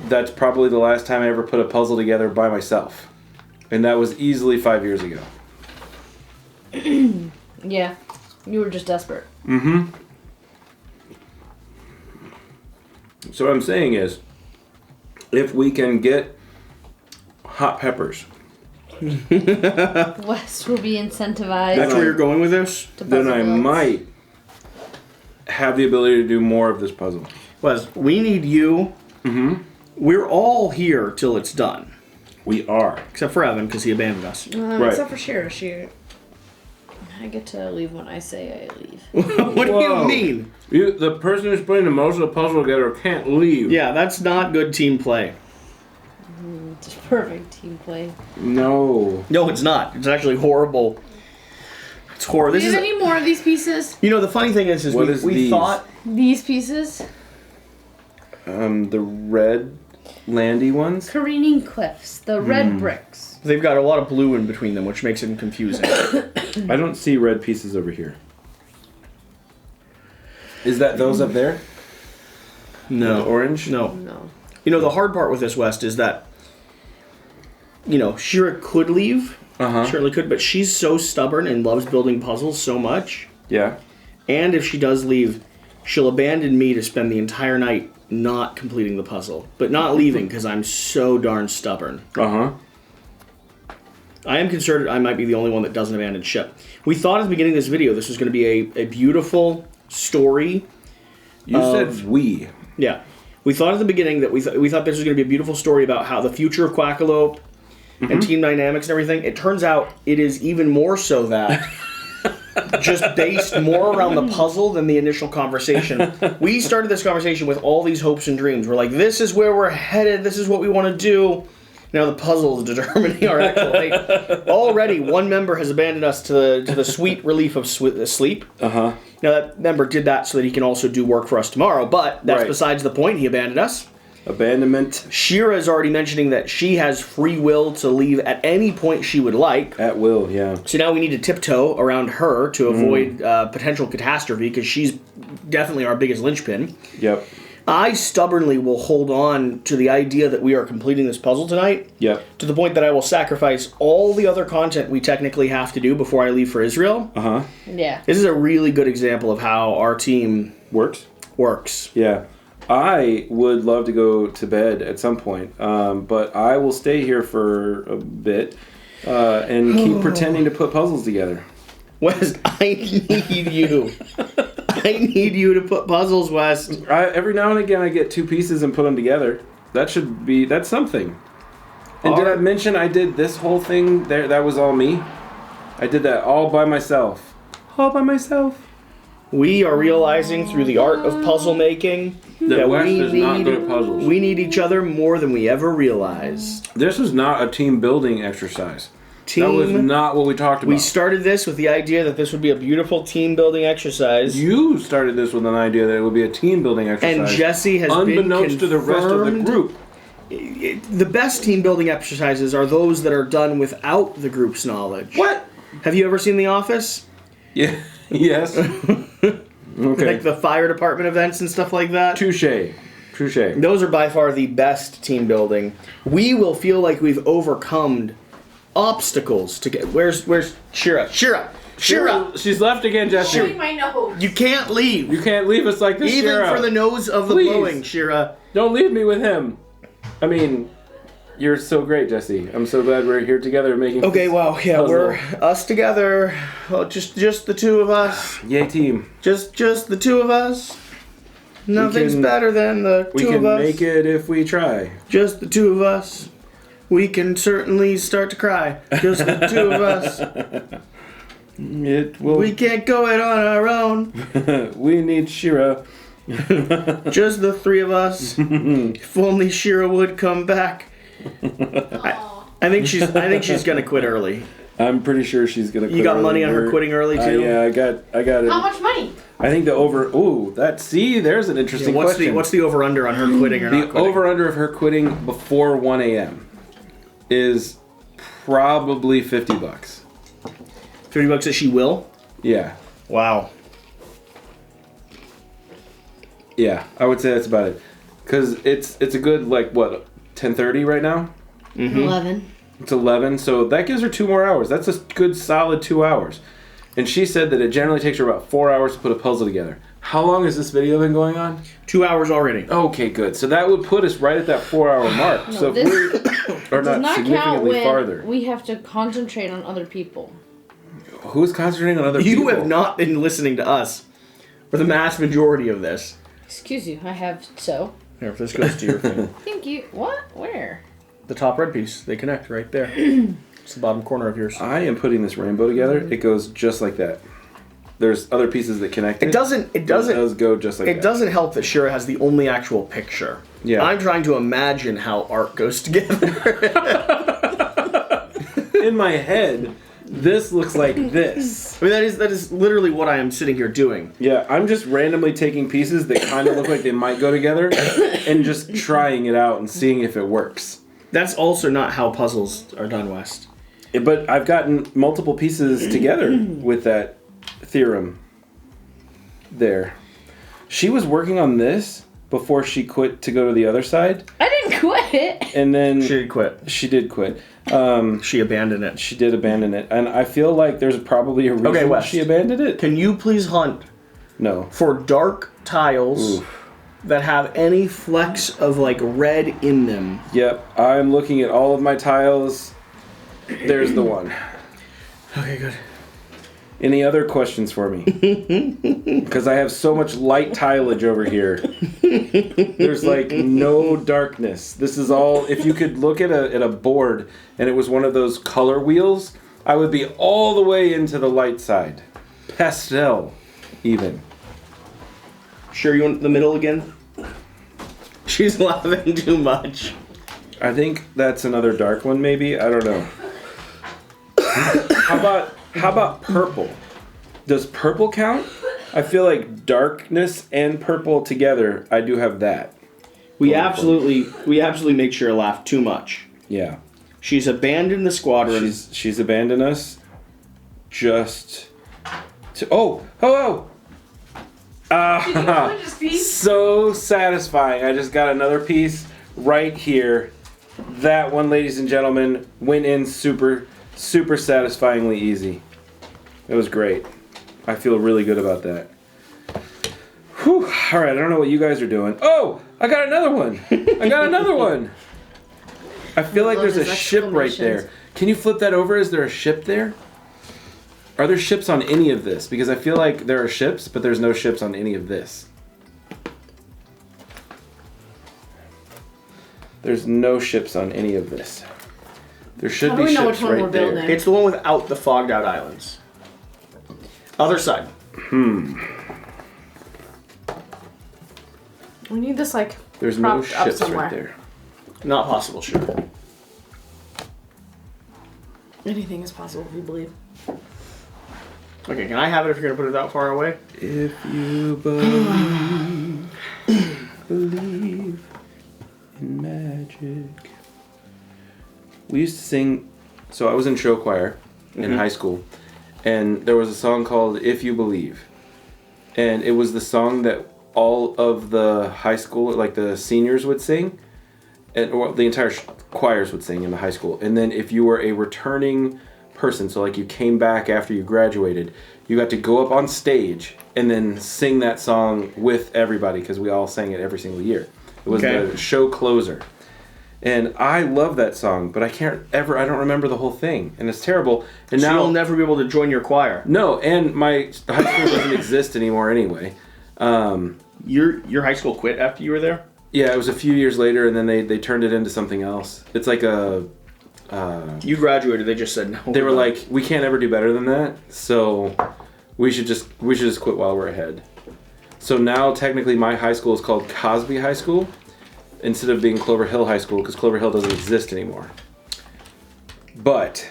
B: that's probably the last time I ever put a puzzle together by myself. And that was easily 5 years ago.
C: Yeah, you were just desperate.
B: Mm-hmm. So what I'm saying is, if we can get hot peppers,
C: West will be incentivized.
A: That's where you're going with this?
C: to
B: then
C: puzzle
B: I
C: builds.
B: might have the ability to do more of this puzzle.
A: Wes, we need you.
B: Mm-hmm.
A: We're all here till it's done.
B: We are.
A: Except for Evan, because he abandoned us.
B: Right.
C: Except for Shira. I get to leave when I say I leave.
A: What do
B: Whoa.
A: you mean?
B: The person who's putting the most of the puzzle together can't leave.
A: Yeah, that's not good team play.
C: It's perfect team play.
B: No.
A: No, it's not. It's actually horrible. It's horrible.
C: Do
A: This
C: you
A: is.
C: have any more of these pieces?
A: You know, the funny thing is
B: What is
A: we
B: these?
A: thought.
C: These pieces?
B: The red landy ones?
C: Careening cliffs. The red bricks.
A: They've got a lot of blue in between them, which makes it confusing.
B: I don't see red pieces over here. Is that those up there?
A: No.
B: The orange?
A: No.
C: No.
A: You know, the hard part with this, West, is that, you know, Shira could leave.
B: Uh-huh.
A: Certainly could, but she's so stubborn and loves building puzzles so much.
B: Yeah.
A: And if she does leave, she'll abandon me to spend the entire night not completing the puzzle. But not leaving, because I'm so darn stubborn.
B: Uh-huh.
A: I am concerned I might be the only one that doesn't abandon ship. We thought at the beginning of this video this was going to be a beautiful story.
B: You said we.
A: Yeah. We thought at the beginning that we thought this was going to be a beautiful story about how the future of Quackalope and team dynamics and everything. It turns out it is even more so that just based more around the puzzle than the initial conversation. We started this conversation with all these hopes and dreams. We're like, this is where we're headed. This is what we want to do. Now the puzzle is determining our actual fate. Already, one member has abandoned us to the sweet relief of sleep.
B: Uh-huh.
A: Now that member did that so that he can also do work for us tomorrow, but that's
B: Right.
A: besides the point. He abandoned us.
B: Abandonment
A: Shira is already mentioning that she has free will to leave at any point she would like.
B: at will, yeah.
A: So now we need to tiptoe around her to avoid potential catastrophe because she's definitely our biggest linchpin.
B: Yep.
A: I stubbornly will hold on to the idea that we are completing this puzzle tonight.
B: Yep.
A: To the point that I will sacrifice all the other content we technically have to do before I leave for Israel.
B: Uh-huh.
C: Yeah.
A: This is a really good example of how our team works.
B: Yeah. I would love to go to bed at some point, but I will stay here for a bit and keep pretending to put puzzles together.
A: Wes, I need you. I need you to put puzzles, Wes.
B: Every now and again I get 2 pieces and put them together. That's something. And did I mention I did this whole thing there? That was all me. I did that all by myself. All by myself.
A: We are realizing through the art of puzzle making that
B: Wes is not good at puzzles.
A: we need each other more than we ever realized.
B: This is not a team building exercise. That was not what we talked about.
A: We started this with the idea that this would be a beautiful team building exercise.
B: You started this with an idea that it would be a team building exercise.
A: And Jesse has been
B: unbeknownst to the rest of the group.
A: The best team building exercises are those that are done without the group's knowledge.
B: What?
A: Have you ever seen The Office?
B: Yeah. Yes. Okay.
A: Like the fire department events and stuff like that?
B: Touche.
A: Those are by far the best team building. We will feel like we've overcome obstacles to get. Where's Shira? Shira!
B: She's left again, Jesse.
C: Showing my nose.
A: You can't leave.
B: You can't leave us like this,
A: Even
B: Shira.
A: for the nose of the
B: Please.
A: blowing, Shira.
B: Don't leave me with him. I mean, you're so great, Jesse. I'm so glad we're here together making.
A: Okay,
B: this
A: well, yeah,
B: puzzle.
A: we're us together. Well, just the two of us.
B: Yay, team.
A: Just the two of us. Nothing's better than the
B: We
A: two of
B: can
A: us.
B: make it if we try.
A: Just the two of us. We can certainly start to cry. Just the two of us.
B: It will.
A: We can't go it on our own.
B: We need Shira.
A: Just the 3 of us. If only Shira would come back. I think she's gonna quit early.
B: I'm pretty sure she's gonna quit.
A: You got
B: early.
A: money on her quitting early too?
B: Yeah, I got it.
C: How much money?
B: I think the over. Ooh, there's an interesting question.
A: What's the over under on her quitting or not
B: The
A: quitting?
B: over under of her quitting before 1 a.m. is probably $50.
A: $50 that she will?
B: Yeah.
A: Wow.
B: Yeah, I would say that's about it. Cause it's a good 10:30 right now.
C: 11.
B: It's 11, so that gives her 2 more hours. That's a good solid 2 hours. And she said that it generally takes her about 4 hours to put a puzzle together. How long has this video been going on?
A: 2 hours already.
B: Okay, good. So that would put us right at that 4 hour mark.
C: No,
B: so
C: this
B: if we're
C: does
B: not
C: not count
B: significantly
C: when
B: farther.
C: we have to concentrate on other people.
B: Who's concentrating on other people?
A: You have not been listening to us for the mass majority of this.
C: Excuse you, I have so.
A: Here, if this goes to your thing.
C: Thank you. What? Where?
A: The top red piece, they connect right there. It's the bottom corner of yours.
B: I am putting this rainbow together. It goes just like that. There's other pieces that connect.
A: It does
B: go just like that.
A: It doesn't help that Shira has the only actual picture.
B: Yeah.
A: I'm trying to imagine how art goes together.
B: In my head, this looks like this.
A: I mean, that is literally what I am sitting here doing.
B: Yeah, I'm just randomly taking pieces that kind of look like they might go together and just trying it out and seeing if it works.
A: That's also not how puzzles are done, West.
B: But I've gotten multiple pieces together with that theorem there. She was working on this before she quit to go to the other side.
C: I didn't quit.
B: And then
A: She did quit.
B: She did quit.
A: She abandoned it.
B: She did abandon it. And I feel like there's probably a reason
A: West.
B: she abandoned it.
A: Can you please hunt
B: No.
A: for dark tiles that have any flecks of red in them?
B: Yep. I'm looking at all of my tiles. There's the one.
A: Okay, good.
B: Any other questions for me? Because I have so much light tileage over here. There's no darkness. This is all. If you could look at a board and it was one of those color wheels, I would be all the way into the light side. Pastel, even.
A: Sure, you want the middle again? She's laughing too much.
B: I think that's another dark one, maybe. I don't know. How about purple? Does purple count? I feel like darkness and purple together. I do have that.
A: We absolutely make Shira laugh too much.
B: Yeah.
A: She's abandoned the squadron.
B: She's abandoned us. Just to oh.
C: Religious piece.
B: So satisfying. I just got another piece right here. That one, ladies and gentlemen, went in super, super satisfyingly easy. It was great. I feel really good about that. Whew. All right, I don't know what you guys are doing. Oh, I got another one. I got another one. I feel like there's a ship right there. Can you flip that over? Is there a ship there? Are there ships on any of this? Because I feel like there are ships, but there's no ships on any of this. There's no ships on any of this. There should be ships right there.
A: It's the one without the fogged out islands. Other side.
C: We need this like.
B: There's no
C: propped up
B: ships
C: somewhere.
B: right there.
A: Not possible, sure.
C: Anything is possible if you believe.
A: Okay, can I have it if you're gonna put it that far away?
B: If you believe, believe in magic. We used to sing, so I was in show choir in high school, and there was a song called If You Believe. And it was the song that all of the high school, like the seniors would sing, or the entire choirs would sing in the high school. And then if you were a returning person, so like you came back after you graduated, you got to go up on stage and then sing that song with everybody, because we all sang it every single year. It was the show closer. And I love that song, but I don't remember the whole thing, and it's terrible. And
A: so
B: now
A: you'll never be able to join your choir.
B: No, and my high school doesn't exist anymore anyway.
A: Your high school quit after you were there?
B: Yeah, it was a few years later, and then they turned it into something else. It's like a...
A: you graduated, they just said no.
B: They were like, we can't ever do better than that, so we should just quit while we're ahead. So now, technically, my high school is called Cosby High School, instead of being Clover Hill High School, because Clover Hill doesn't exist anymore. But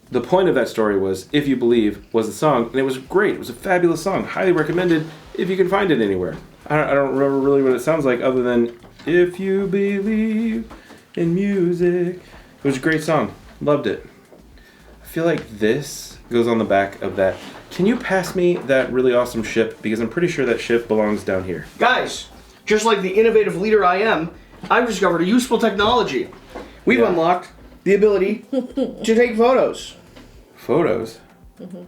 B: the point of that story was, If You Believe was the song, and it was great. It was a fabulous song. Highly recommended if you can find it anywhere. I don't remember really what it sounds like other than, if you believe in music. It was a great song. Loved it. I feel like this goes on the back of that. Can you pass me that really awesome ship? Because I'm pretty sure that ship belongs down here.
A: Guys, just like the innovative leader I am, I've discovered a useful technology. We've unlocked the ability to take photos.
B: Photos? Mm-hmm.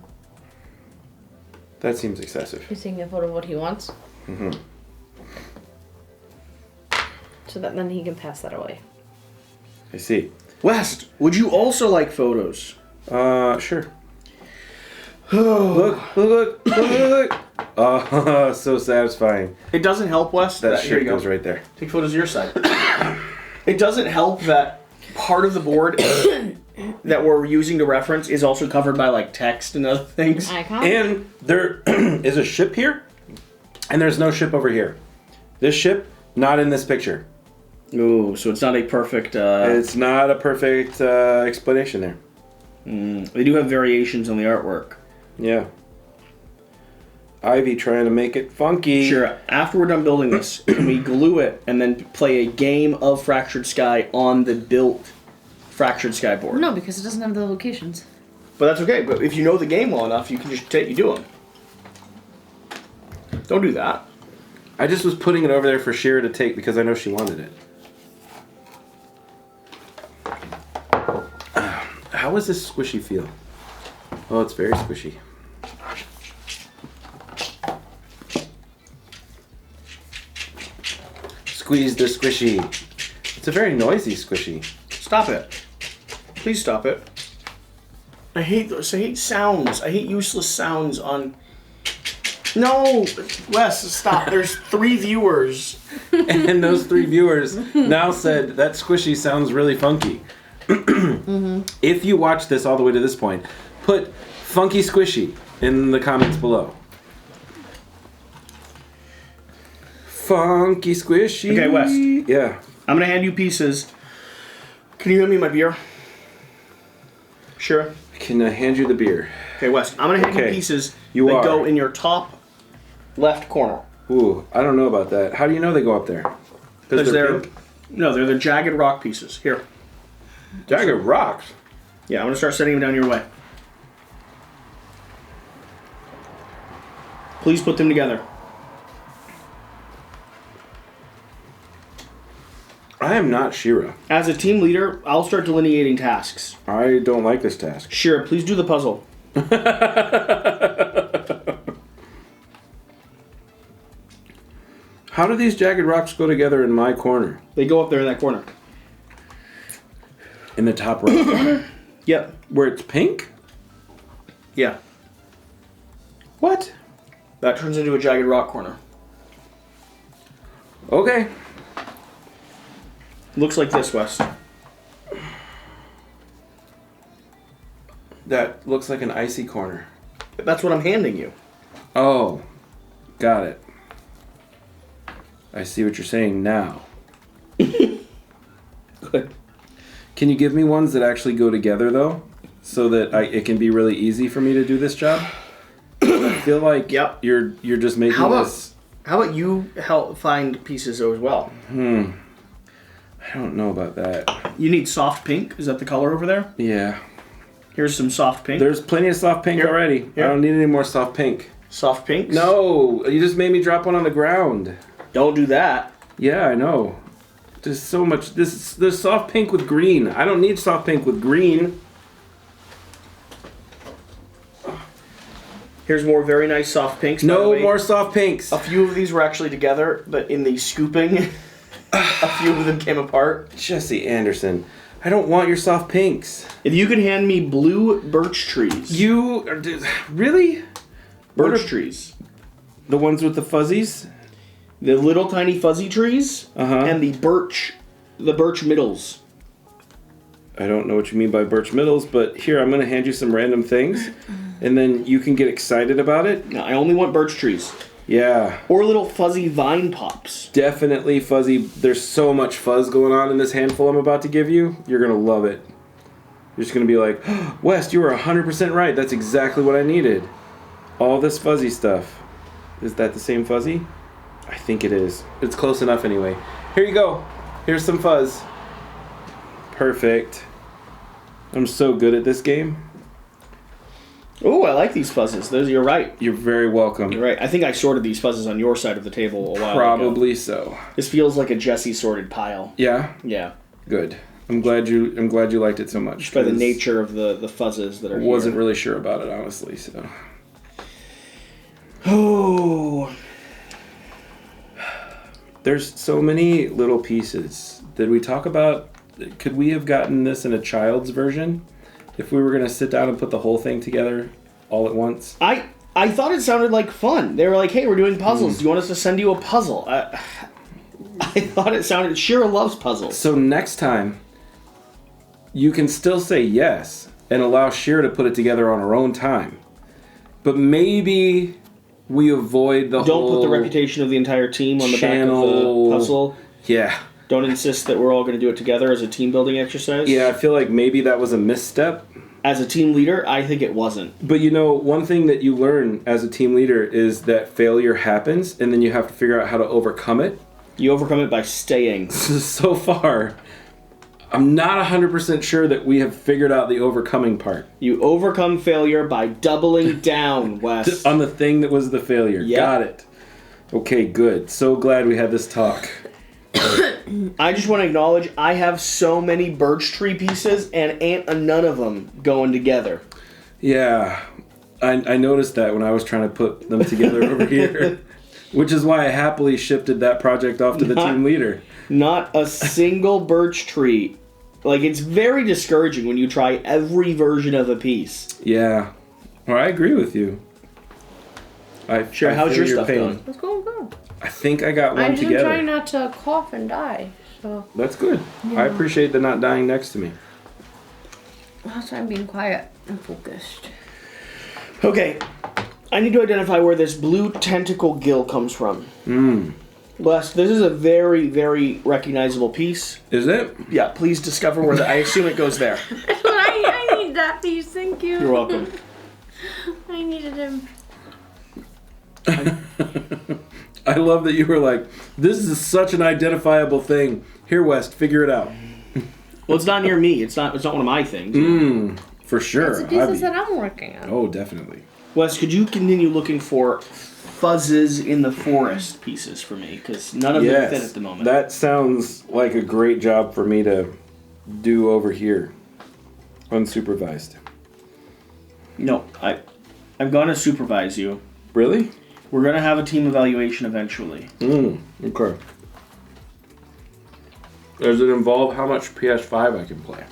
B: That seems excessive.
C: He's taking a photo of what he wants.
B: Mm-hmm.
C: So that then he can pass that away.
B: I see.
A: West, would you also like photos?
B: Sure. Look. Oh, so satisfying.
A: It doesn't help, West.
B: That
A: Here
B: ship
A: you go.
B: goes right there.
A: Take photos of your side. It doesn't help that part of the board that we're using to reference is also covered by like text and other things.
C: Icon.
B: And there is a ship here, and there's no ship over here. This ship, not in this picture.
A: Ooh, so it's not a perfect...
B: It's not a perfect explanation there.
A: They do have variations on the artwork.
B: Yeah. Ivy trying to make it funky.
A: Sure, after we're done building this, can we glue it and then play a game of Fractured Sky on the built Fractured Sky board?
C: No, because it doesn't have the locations.
A: But that's okay. But if you know the game well enough, you can just do them. Don't do that.
B: I just was putting it over there for Shira to take because I know she wanted it. How does this squishy feel? Oh, it's very squishy. Squeeze the squishy. It's a very noisy squishy.
A: Stop it. Please stop it. I hate those. I hate sounds. I hate useless sounds on... No! Wes, stop. There's 3 viewers.
B: And those 3 viewers now said, that squishy sounds really funky. If you watch this all the way to this point, put funky squishy in the comments below. Funky squishy.
A: Okay, Wes.
B: Yeah.
A: I'm going to hand you pieces. Can you hand me my beer? Sure.
B: Can I hand you the beer?
A: Okay, Wes. I'm going to hand you pieces that go in your top left corner.
B: Ooh, I don't know about that. How do you know they go up there?
A: Because they're the jagged rock pieces. Here.
B: Jagged rocks?
A: Yeah, I'm going to start setting them down your way. Please put them together.
B: I am not Shira.
A: As a team leader, I'll start delineating tasks.
B: I don't like this task.
A: Shira, please do the puzzle.
B: How do these jagged rocks go together in my corner?
A: They go up there in that corner.
B: In the top right corner?
A: Yep.
B: Where it's pink?
A: Yeah.
B: What?
A: That turns into a jagged rock corner.
B: Okay.
A: Looks like this, Wes.
B: That looks like an icy corner.
A: That's what I'm handing you.
B: Oh. Got it. I see what you're saying now.
A: Good.
B: Can you give me ones that actually go together, though? So that it can be really easy for me to do this job? I feel like you're just making this...
A: How about you help find pieces as well?
B: I don't know about that.
A: You need soft pink. Is that the color over there?
B: Yeah.
A: Here's some soft pink.
B: There's plenty of soft pink already.
A: Here.
B: I don't need any more soft pink.
A: Soft pinks?
B: No, you just made me drop one on the ground.
A: Don't do that.
B: Yeah, I know. There's so much. There's soft pink with green. I don't need soft pink with green.
A: Here's more very nice soft pinks.
B: No more soft pinks.
A: A few of these were actually together, but in the scooping, a few of them came apart.
B: Jesse Anderson, I don't want your soft pinks.
A: If you could hand me blue birch trees.
B: Really?
A: Birch trees.
B: The ones with the fuzzies?
A: The little tiny fuzzy trees. And the birch middles.
B: I don't know what you mean by birch middles, but here, I'm going to hand you some random things, and then you can get excited about it.
A: No, I only want birch trees.
B: Yeah.
A: Or little fuzzy vine pops.
B: Definitely fuzzy. There's so much fuzz going on in this handful I'm about to give you. You're going to love it. You're just going to be like, oh, West, you were 100% right. That's exactly what I needed. All this fuzzy stuff. Is that the same fuzzy? I think it is. It's close enough anyway. Here you go. Here's some fuzz. Perfect. I'm so good at this game.
A: Oh, I like these fuzzes. You're right.
B: You're very welcome.
A: You're right. I think I sorted these fuzzes on your side of the table a while ago.
B: Probably so.
A: This feels like a Jesse sorted pile.
B: Yeah?
A: Yeah.
B: Good. I'm glad you liked it so much.
A: Just by the nature of the fuzzes that are here.
B: I wasn't really sure about it, honestly, so.
A: Oh.
B: There's so many little pieces. Did we talk about... Could we have gotten this in a child's version? If we were going to sit down and put the whole thing together all at once?
A: I thought it sounded like fun. They were like, hey, we're doing puzzles. Do you want us to send you a puzzle? I thought it sounded... Shira loves puzzles.
B: So next time, you can still say yes and allow Shira to put it together on her own time. But maybe we avoid the whole...
A: Don't put the reputation of the entire team on the back of the puzzle.
B: Yeah.
A: Don't insist that we're all going to do it together as a team building exercise.
B: Yeah, I feel like maybe that was a misstep.
A: As a team leader, I think it wasn't.
B: But you know, one thing that you learn as a team leader is that failure happens, and then you have to figure out how to overcome it.
A: You overcome it by staying.
B: So far, I'm not 100% sure that we have figured out the overcoming part.
A: You overcome failure by doubling down, Wes.
B: On the thing that was the failure.
A: Yep.
B: Got it. Okay, good. So glad we had this talk.
A: I just want to acknowledge I have so many birch tree pieces and ain't none of them going together.
B: Yeah, I noticed that when I was trying to put them together over here, which is why I happily shifted that project off to the team leader.
A: Not a single birch tree. Like, it's very discouraging when you try every version of a piece.
B: Yeah, well, I agree with you.
A: Sure, how's your stuff going?
C: It's going good.
B: I think I got one
C: I'm
B: together.
C: trying not to cough and die. So
B: That's good.
C: Yeah.
B: I appreciate the not dying next to me.
C: that's why I'm being quiet and focused.
A: Okay, I need to identify where this blue tentacle gill comes from. Les, this is a very, very recognizable piece.
B: Is it?
A: Yeah, please discover where I assume it goes there.
C: I need that piece, thank you.
A: You're welcome.
C: I needed him.
B: I love that you were like, this is such an identifiable thing. Here, West, figure it out.
A: Well, it's not near me. It's not one of my things.
B: For sure.
C: It's a piece that I'm working on.
B: Oh, definitely.
A: Wes, could you continue looking for fuzzes in the forest pieces for me? Because none of them fit at the moment.
B: That sounds like a great job for me to do over here. Unsupervised.
A: No, I'm going to supervise you.
B: Really?
A: We're going to have a team evaluation eventually.
B: Okay. Does it involve how much PS5 I can play?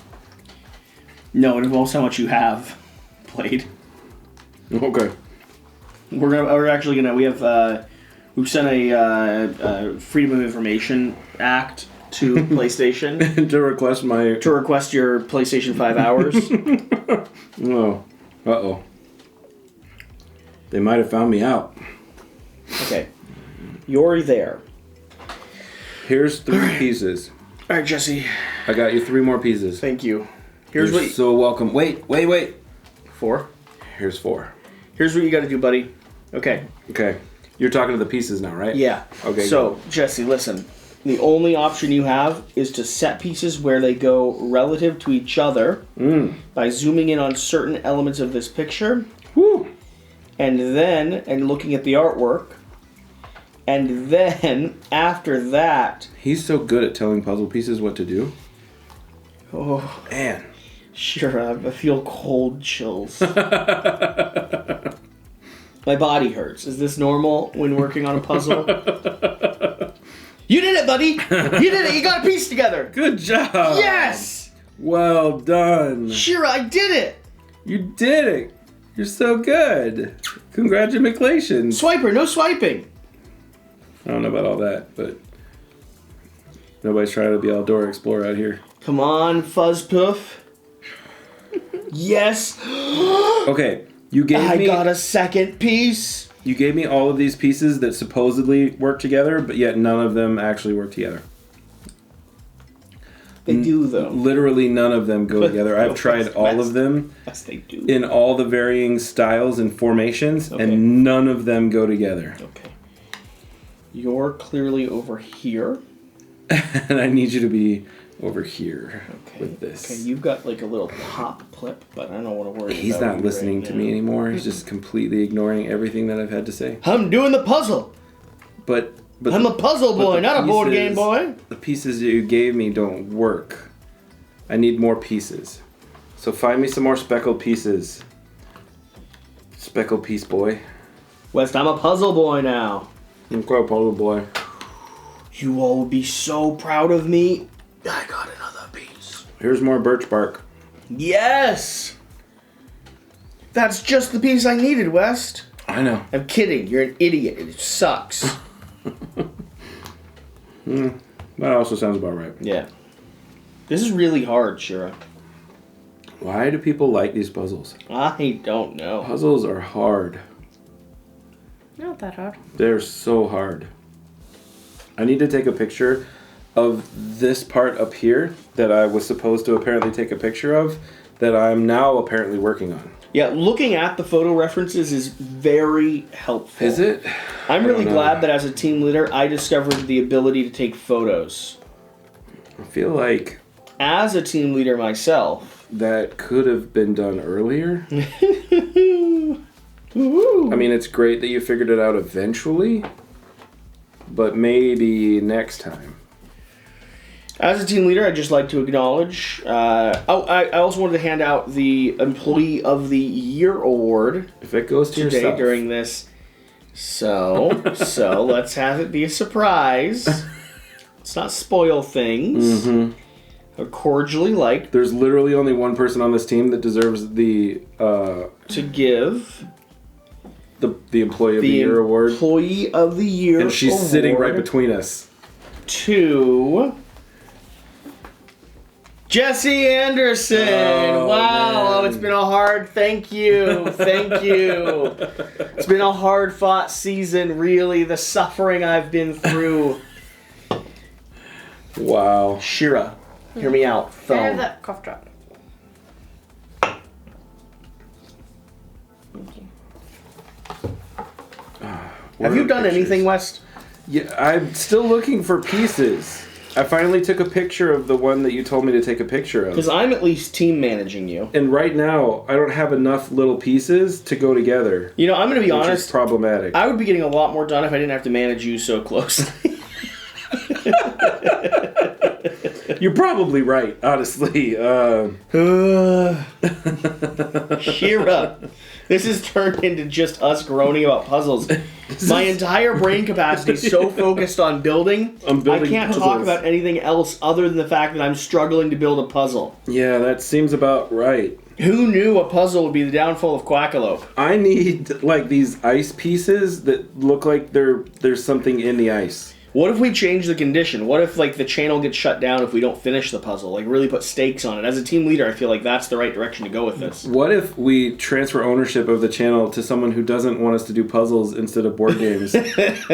A: No, it involves how much you have played.
B: Okay.
A: We've sent a Freedom of Information Act to PlayStation
B: To request
A: your PlayStation 5 hours.
B: Oh. Uh-oh. They might have found me out.
A: Okay. You're there.
B: Here's 3 pieces.
A: All right, Jesse.
B: I got you 3 more pieces.
A: Thank you.
B: You're so welcome. Wait.
A: 4.
B: Here's 4.
A: Here's what you got to do, buddy. Okay.
B: Okay. You're talking to the pieces now, right?
A: Yeah.
B: Okay.
A: So, Jesse, listen. The only option you have is to set pieces where they go relative to each other by zooming in on certain elements of this picture.
B: Woo!
A: And looking at the artwork. And then, after that...
B: He's so good at telling puzzle pieces what to do.
A: Oh,
B: Man.
A: sure, I feel cold chills. My body hurts. Is this normal when working on a puzzle? You did it, buddy! You did it! You got a piece together!
B: Good job!
A: Yes!
B: Well done!
A: Sure, I did it!
B: You did it! You're so good! Congratulations!
A: Swiper, no swiping!
B: I don't know about all that, but nobody's trying to be all Dora Explorer out here.
A: Come on, Fuzzpoof. Yes!
B: Okay, you gave
A: I
B: me...
A: got a second piece!
B: You gave me all of these pieces that supposedly work together, but yet none of them actually work together.
A: They do, though.
B: Literally none of them go together. I've tried all of them
A: Yes, they do.
B: in all the varying styles and formations,
A: Okay.
B: and none of them go together.
A: Okay. You're clearly over here.
B: And I need you to be over here
A: Okay.
B: with this.
A: Okay, you've got like a little pop clip, but I don't want to worry
B: He's
A: about
B: not
A: you
B: listening
A: right
B: to
A: now.
B: me anymore. He's just completely ignoring everything that I've had to say.
A: I'm doing the puzzle.
B: But
A: I'm a puzzle
B: but
A: boy,
B: the
A: not a board game
B: pieces-
A: boy.
B: The pieces that you gave me don't work. I need more pieces. So find me some more speckled pieces. Speckled piece boy.
A: West, I'm a puzzle boy now.
B: I'm quite a puzzle boy.
A: You all will be so proud of me. I got another piece.
B: Here's more birch bark.
A: Yes! That's just the piece I needed, West.
B: I know.
A: I'm kidding. You're an idiot. It sucks.
B: That also sounds about right.
A: Yeah. This is really hard, Shira.
B: Why do people like these puzzles?
A: I don't know.
B: Puzzles are hard.
C: Not that hard.
B: They're so hard. I need to take a picture of this part up here that I was supposed to apparently take a picture of that I'm now apparently working on.
A: Yeah, looking at the photo references is very helpful.
B: Is it?
A: I'm really
B: I don't know.
A: glad that as a team leader, I discovered the ability to take photos.
B: I feel like
A: As a team leader myself.
B: that could have been done earlier.
A: Woo-hoo.
B: I mean, it's great that you figured it out eventually, but maybe next time.
A: As a team leader, I'd just like to acknowledge... I also wanted to hand out the Employee of the Year award
B: If it goes to
A: today
B: yourself.
A: during this. So let's have it be a surprise. Let's not spoil things.
B: Mm-hmm.
A: I cordially like
B: There's literally only one person on this team that deserves the
A: to give
B: the Employee of the
A: the
B: Year award.
A: Employee of the Year
B: And she's
A: award
B: sitting right between us.
A: to Jesse Anderson.
B: Oh,
A: Wow,
B: man.
A: it's been a hard thank you. It's been a hard fought season, really, the suffering I've been through.
B: Wow.
A: Shira, hear me out.
C: Can I have
A: Phone.
C: that cough drop?
A: Have you done anything, West?
B: Yeah, I'm still looking for pieces. I finally took a picture of the one that you told me to take a picture of.
A: Because I'm at least team managing you.
B: And right now, I don't have enough little pieces to go together.
A: You know, I'm going to be
B: Which
A: honest.
B: is problematic.
A: I would be getting a lot more done if I didn't have to manage you so closely.
B: You're probably right, honestly.
A: Cheer up. This has turned into just us groaning about puzzles. My entire brain capacity is so focused on building, I can't talk
B: puzzles.
A: about anything else other than the fact that I'm struggling to build a puzzle.
B: Yeah, that seems about right.
A: Who knew a puzzle would be the downfall of Quackalope?
B: I need, like, these ice pieces that look like there's something in the ice.
A: What if we change the condition? What if, like, the channel gets shut down if we don't finish the puzzle? Like, really put stakes on it. As a team leader, I feel like that's the right direction to go with this.
B: What if we transfer ownership of the channel to someone who doesn't want us to do puzzles instead of board games if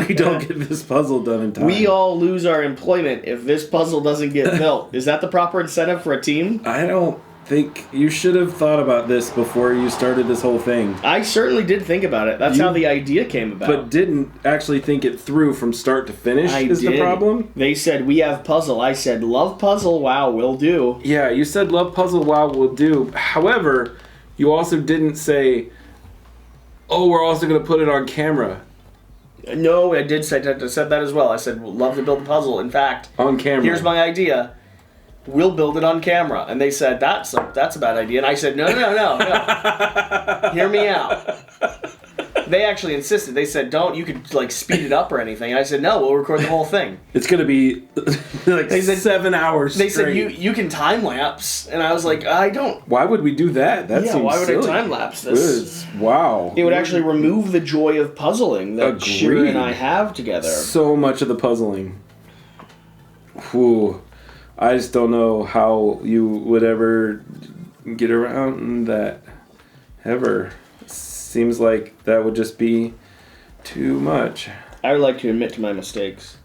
B: we don't get this puzzle done in time?
A: We all lose our employment if this puzzle doesn't get built. Is that the proper incentive for a team?
B: I don't think you should have thought about this before you started this whole thing.
A: I certainly did think about it. That's how the idea came about.
B: But didn't actually think it through from start to finish the problem?
A: They said, we have puzzle. I said, love puzzle. Wow, will do.
B: Yeah, you said love puzzle, wow, will do. However, you also didn't say, oh, we're also going to put it on camera.
A: No, I did say I said that as well. I said, love to build a puzzle. In fact,
B: On camera.
A: here's my idea. We'll build it on camera. And they said, that's a bad idea. And I said, no. Hear me out. They actually insisted. They said, don't, you could, like, speed it up or anything. And I said, no, we'll record the whole thing.
B: It's going to be like
A: They said-
B: 7 hours
A: They
B: straight.
A: said, you can time-lapse. And I was like, I don't.
B: Why would we do that? That
A: Yeah,
B: seems
A: why would
B: silly.
A: I time-lapse this?
B: Wow.
A: It would actually remove the joy of puzzling that
B: Agreed.
A: Shira and I have together.
B: So much of the puzzling. Whew. I just don't know how you would ever get around that. Ever. Seems like that would just be too much.
A: I would like to admit to my mistakes.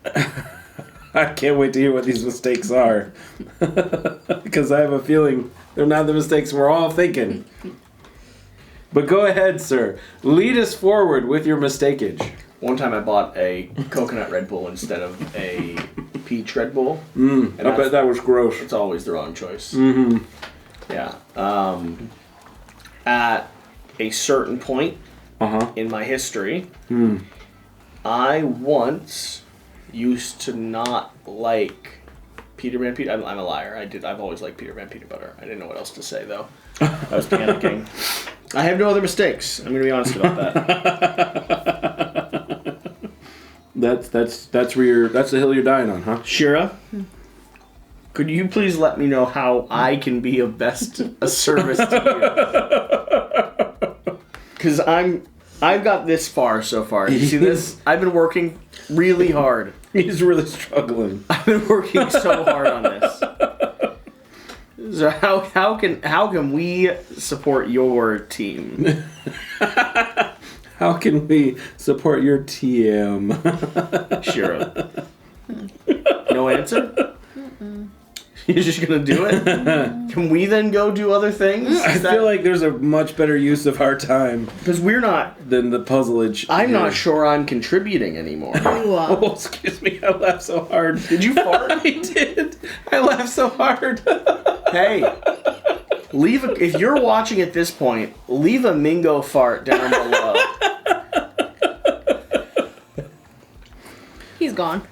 B: I can't wait to hear what these mistakes are. Because I have a feeling they're not the mistakes we're all thinking. But go ahead, sir. Lead us forward with your mistakeage.
A: One time I bought a coconut Red Bull instead of a peach Red Bull.
B: I bet that was gross.
A: It's always the wrong choice.
B: Mm-hmm.
A: Yeah. At a certain point in my history, I once used to not like Peter Pan Peanut. I'm a liar. I've always liked Peter Pan Peanut Butter. I didn't know what else to say though. I was panicking. I have no other mistakes. I'm going to be honest about that.
B: That's the hill you're dying on, huh?
A: Shira, could you please let me know how I can be of best a service to you? Because I've got this far so far. You see this? I've been working really hard.
B: He's really struggling.
A: I've been working so hard on this. So how can we support your team?
B: How can we support your TM?
A: Shira. No answer? You're just gonna do it? Can we then go do other things?
B: I feel like there's a much better use of our time
A: because we're not.
B: than the puzzleage.
A: I'm not sure I'm contributing anymore.
B: Oh, excuse me. I laughed so hard.
A: Did you fart?
B: I did. I laughed so hard.
A: Hey, if you're watching at this point, leave a Mingo fart down below.
C: He's gone.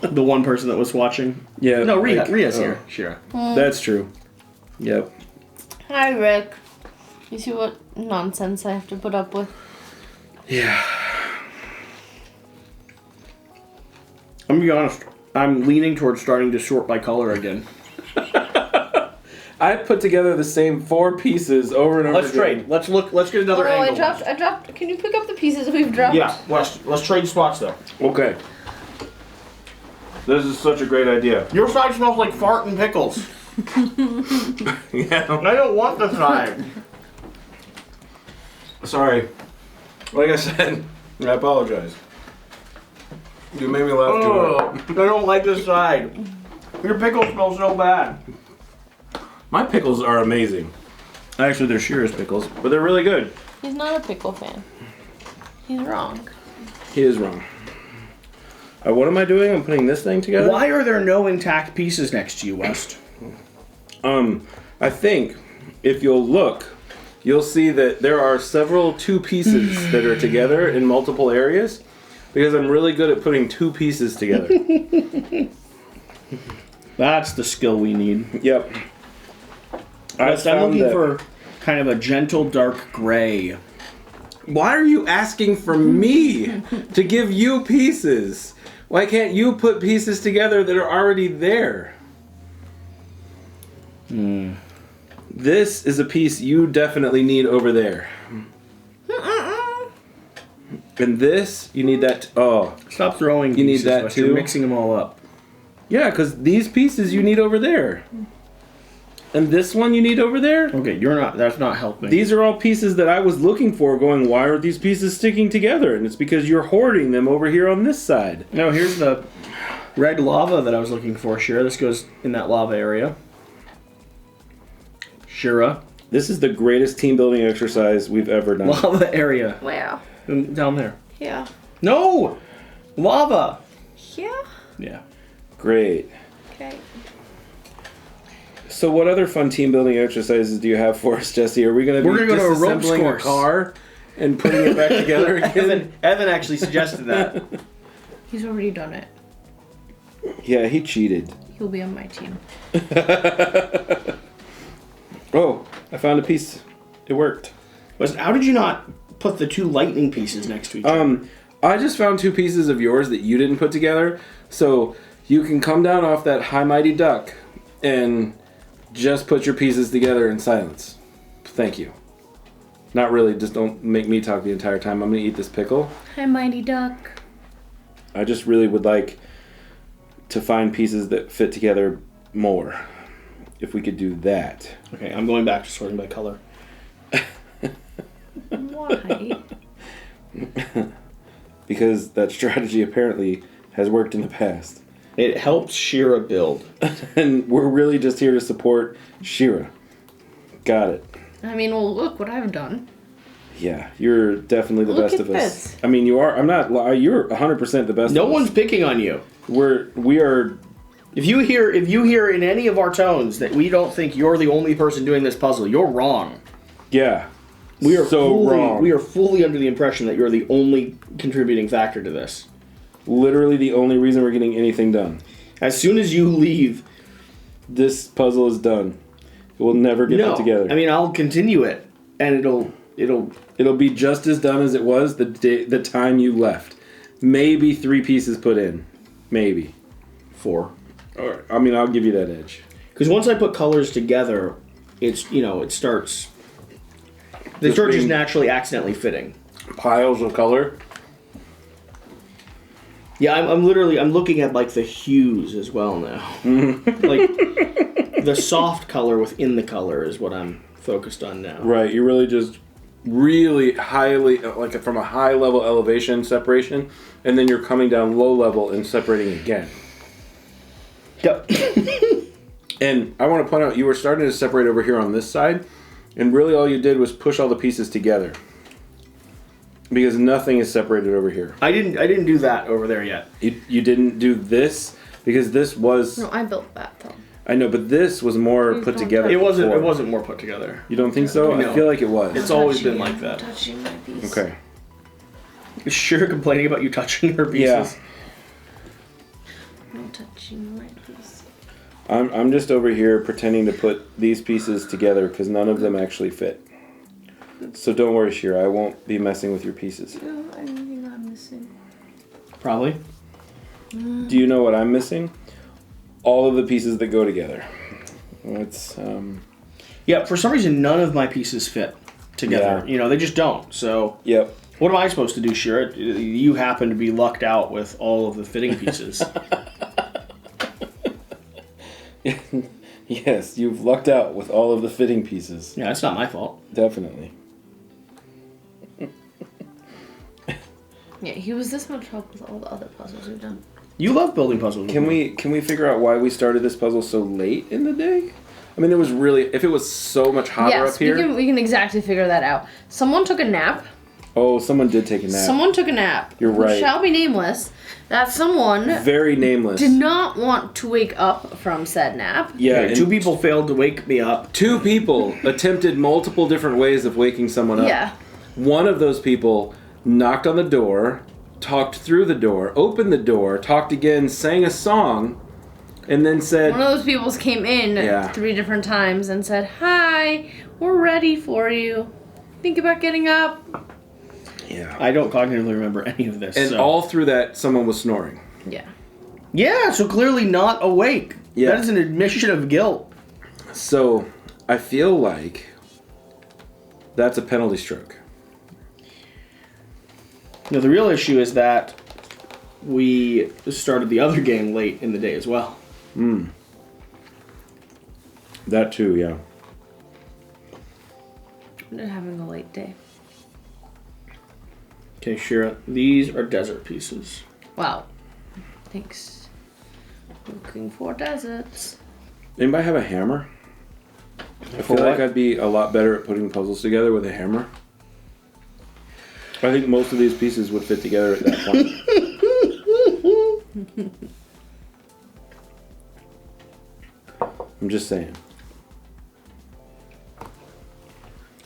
A: The one person that was watching.
B: Yeah.
A: No,
B: like-
A: Ria's here. Shira.
B: That's true. Yep.
C: Hi, Rick. You see what nonsense I have to put up with?
B: Yeah.
A: I'm gonna be honest. I'm leaning towards starting to sort by color again.
B: I put together the same 4 pieces over and over
A: Let's trade. Let's look. Let's get another
C: Oh,
A: angle.
C: I dropped. Can you pick up the pieces we've dropped?
A: Yeah. Let's trade spots though.
B: Okay. This is such a great idea.
A: Your side smells like fart and pickles.
B: Yeah.
A: I don't want the side.
B: Sorry. Like I said, I apologize. You made me laugh too hard.
A: I don't like this side. Your pickles smell so bad.
B: My pickles are amazing. Actually, they're Shira's pickles, but they're really good.
C: He's not a pickle fan. He's wrong.
B: He is wrong. What am I doing? I'm putting this thing together?
A: Why are there no intact pieces next to you, West?
B: I think if you'll look, you'll see that there are several 2 pieces that are together in multiple areas because I'm really good at putting 2 pieces together.
A: That's the skill we need.
B: Yep.
A: West, I'm looking for kind of a gentle dark gray.
B: Why are you asking for me to give you pieces? Why can't you put pieces together that are already there? This is a piece you definitely need over there. And this, you need that.
A: Stop throwing
B: You need
A: pieces,
B: that
A: West.
B: too?
A: You're mixing them all up.
B: Yeah, because these pieces you need over there. And this one you need over there.
A: Okay, that's not helping.
B: These are all pieces that I was looking for, going, why aren't these pieces sticking together? And it's because you're hoarding them over here on this side.
A: No, here's the red lava that I was looking for, Shira. This goes in that lava area. Shira.
B: This is the greatest team building exercise we've ever done.
A: Lava area.
C: Where?
A: Down there.
C: Yeah.
A: No! Lava!
C: Yeah.
A: Yeah.
B: Great.
C: Okay.
B: So what other fun team building exercises do you have for us, Jesse? Are we going to
A: We're gonna go to a ropes
B: disassembling
A: course.
B: a car and putting it back together again?
A: Evan actually suggested that.
C: He's already done it.
B: Yeah, he cheated.
C: He'll be on my team.
B: Oh, I found a piece. It worked.
A: How did you not put the 2 lightning pieces next to each other?
B: I just found 2 pieces of yours that you didn't put together, so you can come down off that high mighty duck and just put your pieces together in silence. Thank you. Not really, just don't make me talk the entire time. I'm gonna eat this pickle.
C: Hi, Mighty Duck.
B: I just really would like to find pieces that fit together more. If we could do that.
A: Okay, I'm going back to sorting by color.
C: Why?
B: Because that strategy apparently has worked in the past.
A: It helps Shira build.
B: And we're really just here to support Shira. Got it.
C: I mean, well, look what I've done.
B: Yeah, you're definitely the
C: Look
B: best
C: at
B: of us.
C: this.
B: I mean, you are. I'm not. You're 100% the best.
A: No
B: of us.
A: one's picking on you.
B: We are.
A: If you hear in any of our tones that we don't think you're the only person doing this puzzle, you're wrong.
B: Yeah.
A: We are
B: so wrong.
A: We are fully under the impression that you're the only contributing factor to this.
B: Literally the only reason we're getting anything done.
A: As soon as you leave,
B: this puzzle is done. It will never get put together.
A: I mean, I'll continue it, and
B: it'll be just as done as it was the time you left. Maybe 3 pieces put in. Maybe
A: 4.
B: Or, I mean, I'll give you that edge.
A: Because once I put colors together, it starts. They start just naturally accidentally fitting.
B: Piles of color.
A: Yeah, I'm looking at like the hues as well now. Like the soft color within the color is what I'm focused on now.
B: Right, you're really just really highly, like from a high level elevation separation, and then you're coming down low level and separating again.
A: Yep.
B: And I want to point out, you were starting to separate over here on this side, and really all you did was push all the pieces together. Because nothing is separated over here.
A: I didn't do that over there yet.
B: You didn't do this, because this was...
C: No, I built that though.
B: I know, but this was more put together.
A: It wasn't
B: before.
A: more put together.
B: You don't think so?
A: No.
B: I feel like it was.
A: It's always been like
C: I'm
A: that.
C: touching my piece.
B: Okay.
A: Is Shira complaining about you touching her pieces?
B: Yeah.
C: I'm touching my piece.
B: I'm just over here pretending to put these pieces together because none of them actually fit. So don't worry, Shira. I won't be messing with your pieces.
C: No, I think I'm missing.
A: Probably.
B: Do you know what I'm missing? All of the pieces that go together. It's
A: Yeah, for some reason none of my pieces fit together.
B: Yeah.
A: They just don't. So
B: Yep.
A: what am I supposed to do, Shira? You happen to be lucked out with all of the fitting pieces.
B: Yes, you've lucked out with all of the fitting pieces.
A: Yeah, that's not my fault.
B: Definitely.
C: Yeah, he was this much help with all the other puzzles we've done.
A: You love building puzzles.
B: Can we figure out why we started this puzzle so late in the day? I mean, it was really, if it was so much hotter
C: Yes,
B: up here.
C: we can exactly figure that out. Someone took a nap,
B: Oh, someone did take a nap.
C: Someone took a nap.
B: You're right.
C: Who shall be nameless. That someone
B: Very nameless.
C: did not want to wake up from said nap.
B: Yeah,
A: Okay,
B: and
A: 2 people failed to wake me up.
B: 2 people attempted multiple different ways of waking someone up.
C: Yeah.
B: One of those people knocked on the door, talked through the door, opened the door, talked again, sang a song, and then said...
C: One of those people came in
B: Yeah.
C: 3 different times and said, "Hi, we're ready for you. Think about getting up."
B: Yeah.
A: I don't cognitively remember any of this.
B: And
A: so.
B: all through that, someone was snoring.
C: Yeah.
A: Yeah, so clearly not awake.
B: Yeah.
A: That is an admission of guilt.
B: So, I feel like that's a penalty stroke.
A: No, the real issue is that we started the other game late in the day as well.
B: That too, yeah.
C: They're having a late day.
A: Okay, Shira, these are desert pieces.
C: Wow. Thanks. Looking for deserts.
B: Anybody have a hammer? I feel
A: what?
B: like I'd be a lot better at putting puzzles together with a hammer. I think most of these pieces would fit together at that point. I'm just saying.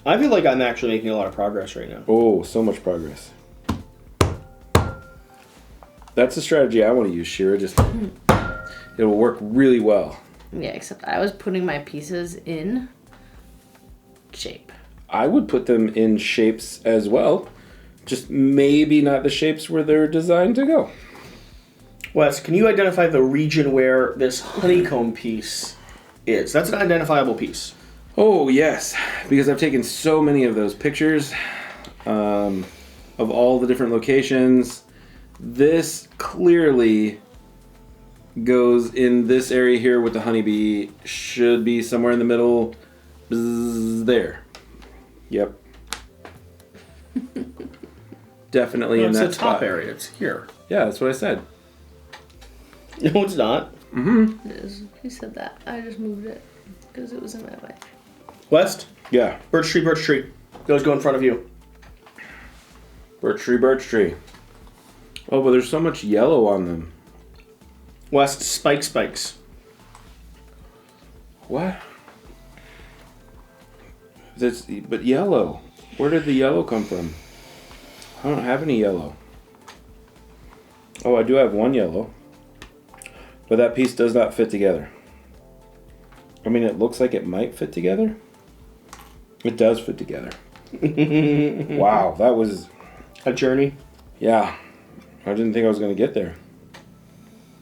A: I feel like I'm actually making a lot of progress right now.
B: Oh, so much progress. That's the strategy I want to use, Shira. Just it will work really well.
C: Yeah, except I was putting my pieces in shape.
B: I would put them in shapes as well. Just maybe not the shapes where they're designed to go.
A: Wes, can you identify the region where this honeycomb piece is? That's an identifiable piece.
B: Oh, yes. Because I've taken so many of those pictures of all the different locations. This clearly goes in this area here with the honeybee. Should be somewhere in the middle. Bzzz, there. Yep. Definitely in
A: It's
B: that
A: the top
B: spot.
A: area. It's here.
B: Yeah, that's what I said.
A: No, it's not.
C: It is. He said that. I just moved it because it was in my way.
A: West,
B: Yeah.
A: birch tree, birch tree. Those go in front of you.
B: Birch tree, birch tree. Oh, but there's so much yellow on them.
A: West, spike, spikes.
B: What? But yellow. Where did the yellow come from? I don't have any yellow. Oh, I do have one yellow. But that piece does not fit together. I mean, it looks like it might fit together. It does fit together. Wow, that was...
A: A journey.
B: Yeah. I didn't think I was going to get there.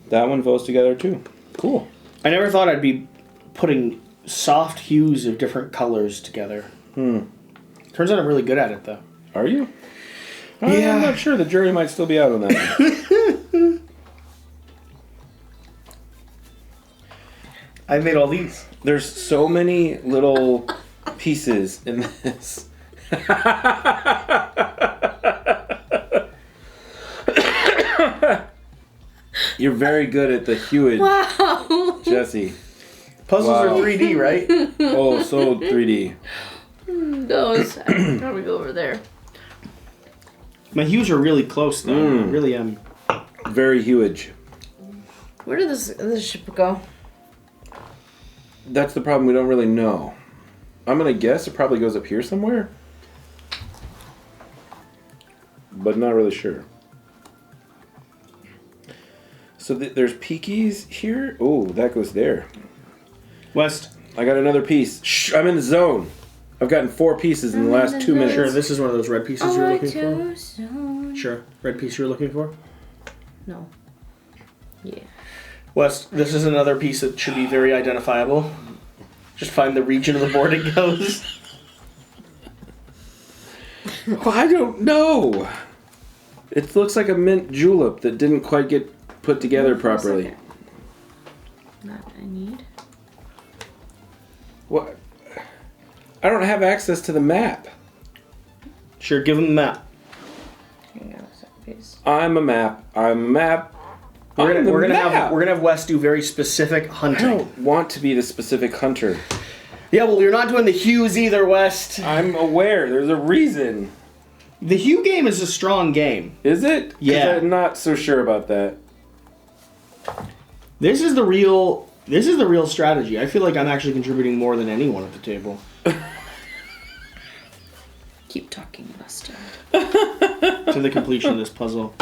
B: That one goes together too. Cool.
A: I never thought I'd be putting soft hues of different colors together. Turns out I'm really good at it, though.
B: Are you?
A: Yeah.
B: I'm not sure. The jury might still be out on that one.
A: I made all these.
B: There's so many little pieces in this. You're very good at the hewage,
C: Wow.
B: Jesse.
A: Puzzles
B: Wow.
A: are 3D, right?
B: Oh, so 3D.
C: Those. I could probably go over there.
A: My hues are really close, though. I really am.
B: Very hewage.
C: Where did this ship go?
B: That's the problem. We don't really know. I'm gonna guess it probably goes up here somewhere, but not really sure. So there's peakies here. Oh, that goes there.
A: West,
B: I got another piece. Shh, I'm in the zone. I've gotten 4 pieces in the last 2 minutes.
A: sure, this is one of those red pieces you're looking for?
C: too soon.
A: Sure, red piece you're looking for?
C: No. Yeah.
A: West, this is another piece that should be very identifiable. Just find the region of the board it goes.
B: Well, I don't know. It looks like a mint julep that didn't quite get put together properly.
C: That I need.
B: What? I don't have access to the map.
A: Sure, give him the map.
C: Hang on a second, please.
B: I'm a map. I'm a map.
A: We're
B: I'm the
A: gonna
B: map.
A: have Wes do very specific
B: I
A: hunting.
B: don't want to be the specific hunter.
A: Yeah, well, you're not doing the hues either, West.
B: I'm aware. There's a reason.
A: The Hue game is a strong game.
B: Is it? 'Cause
A: Yeah.
B: I'm not so sure about that.
A: This is the real strategy. I feel like I'm actually contributing more than anyone at the table.
C: Keep talking, Buster.
A: To the completion of this puzzle.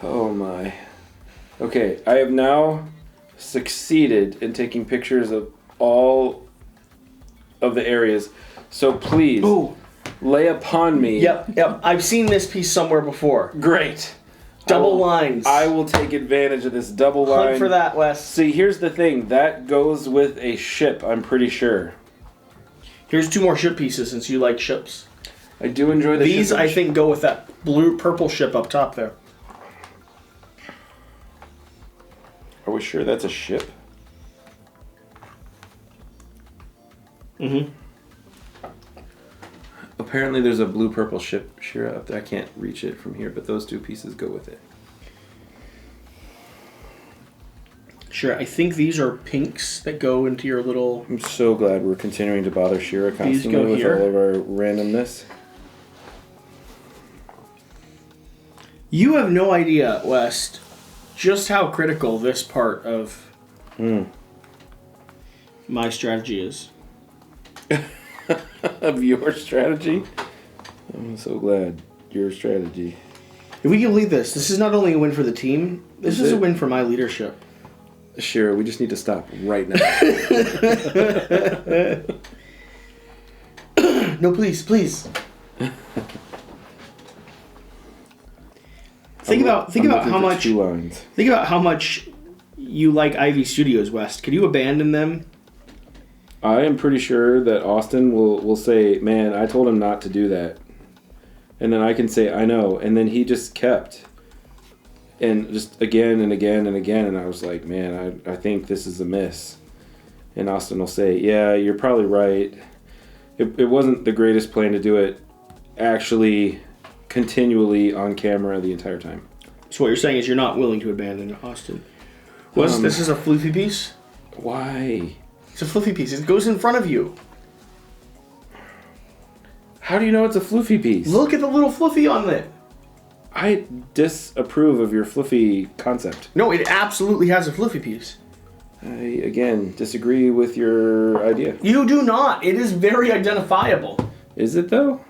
B: Oh my. Okay, I have now succeeded in taking pictures of all of the areas. So please,
A: Ooh.
B: lay upon me.
A: Yep. I've seen this piece somewhere before.
B: Great.
A: Double lines.
B: I will take advantage of this double line.
A: Hunt for that, Wes.
B: See, here's the thing. That goes with a ship, I'm pretty sure.
A: Here's 2 more ship pieces since you like ships.
B: I do enjoy the
A: These,
B: ship.
A: I think, go with that purple ship up top there.
B: Are we sure that's a ship?
A: Mm-hmm.
B: Apparently there's a blue-purple ship Shira up there. I can't reach it from here, but those 2 pieces go with it.
A: Sure, I think these are pinks that go into your little...
B: I'm so glad we're continuing to bother Shira
A: These
B: constantly
A: go
B: with
A: here.
B: all of our randomness.
A: You have no idea, West, just how critical this part of my strategy is.
B: Of your strategy? I'm so glad. Your strategy.
A: If we complete this is not only a win for the team, this is a
B: it?
A: win for my leadership.
B: Shira, we just need to stop right now.
A: No, please. Think about how much
B: 2 lines.
A: Think about how much you like Ivy Studios, West. Could you abandon them?
B: I am pretty sure that Austin will say, man, I told him not to do that. And then I can say, I know. And then he just kept. And just again and again and again. And I was like, man, I think this is a miss. And Austin will say, yeah, you're probably right. It wasn't the greatest plan to do it actually continually on camera the entire time.
A: So what you're saying is you're not willing to abandon Austin. West, this is a floofy piece?
B: Why?
A: It's a fluffy piece. It goes in front of you.
B: How do you know it's a floofy piece?
A: Look at the little fluffy on it.
B: I disapprove of your fluffy concept.
A: No, it absolutely has a fluffy piece.
B: I, again, disagree with your idea.
A: You do not. It is very identifiable.
B: Is it, though?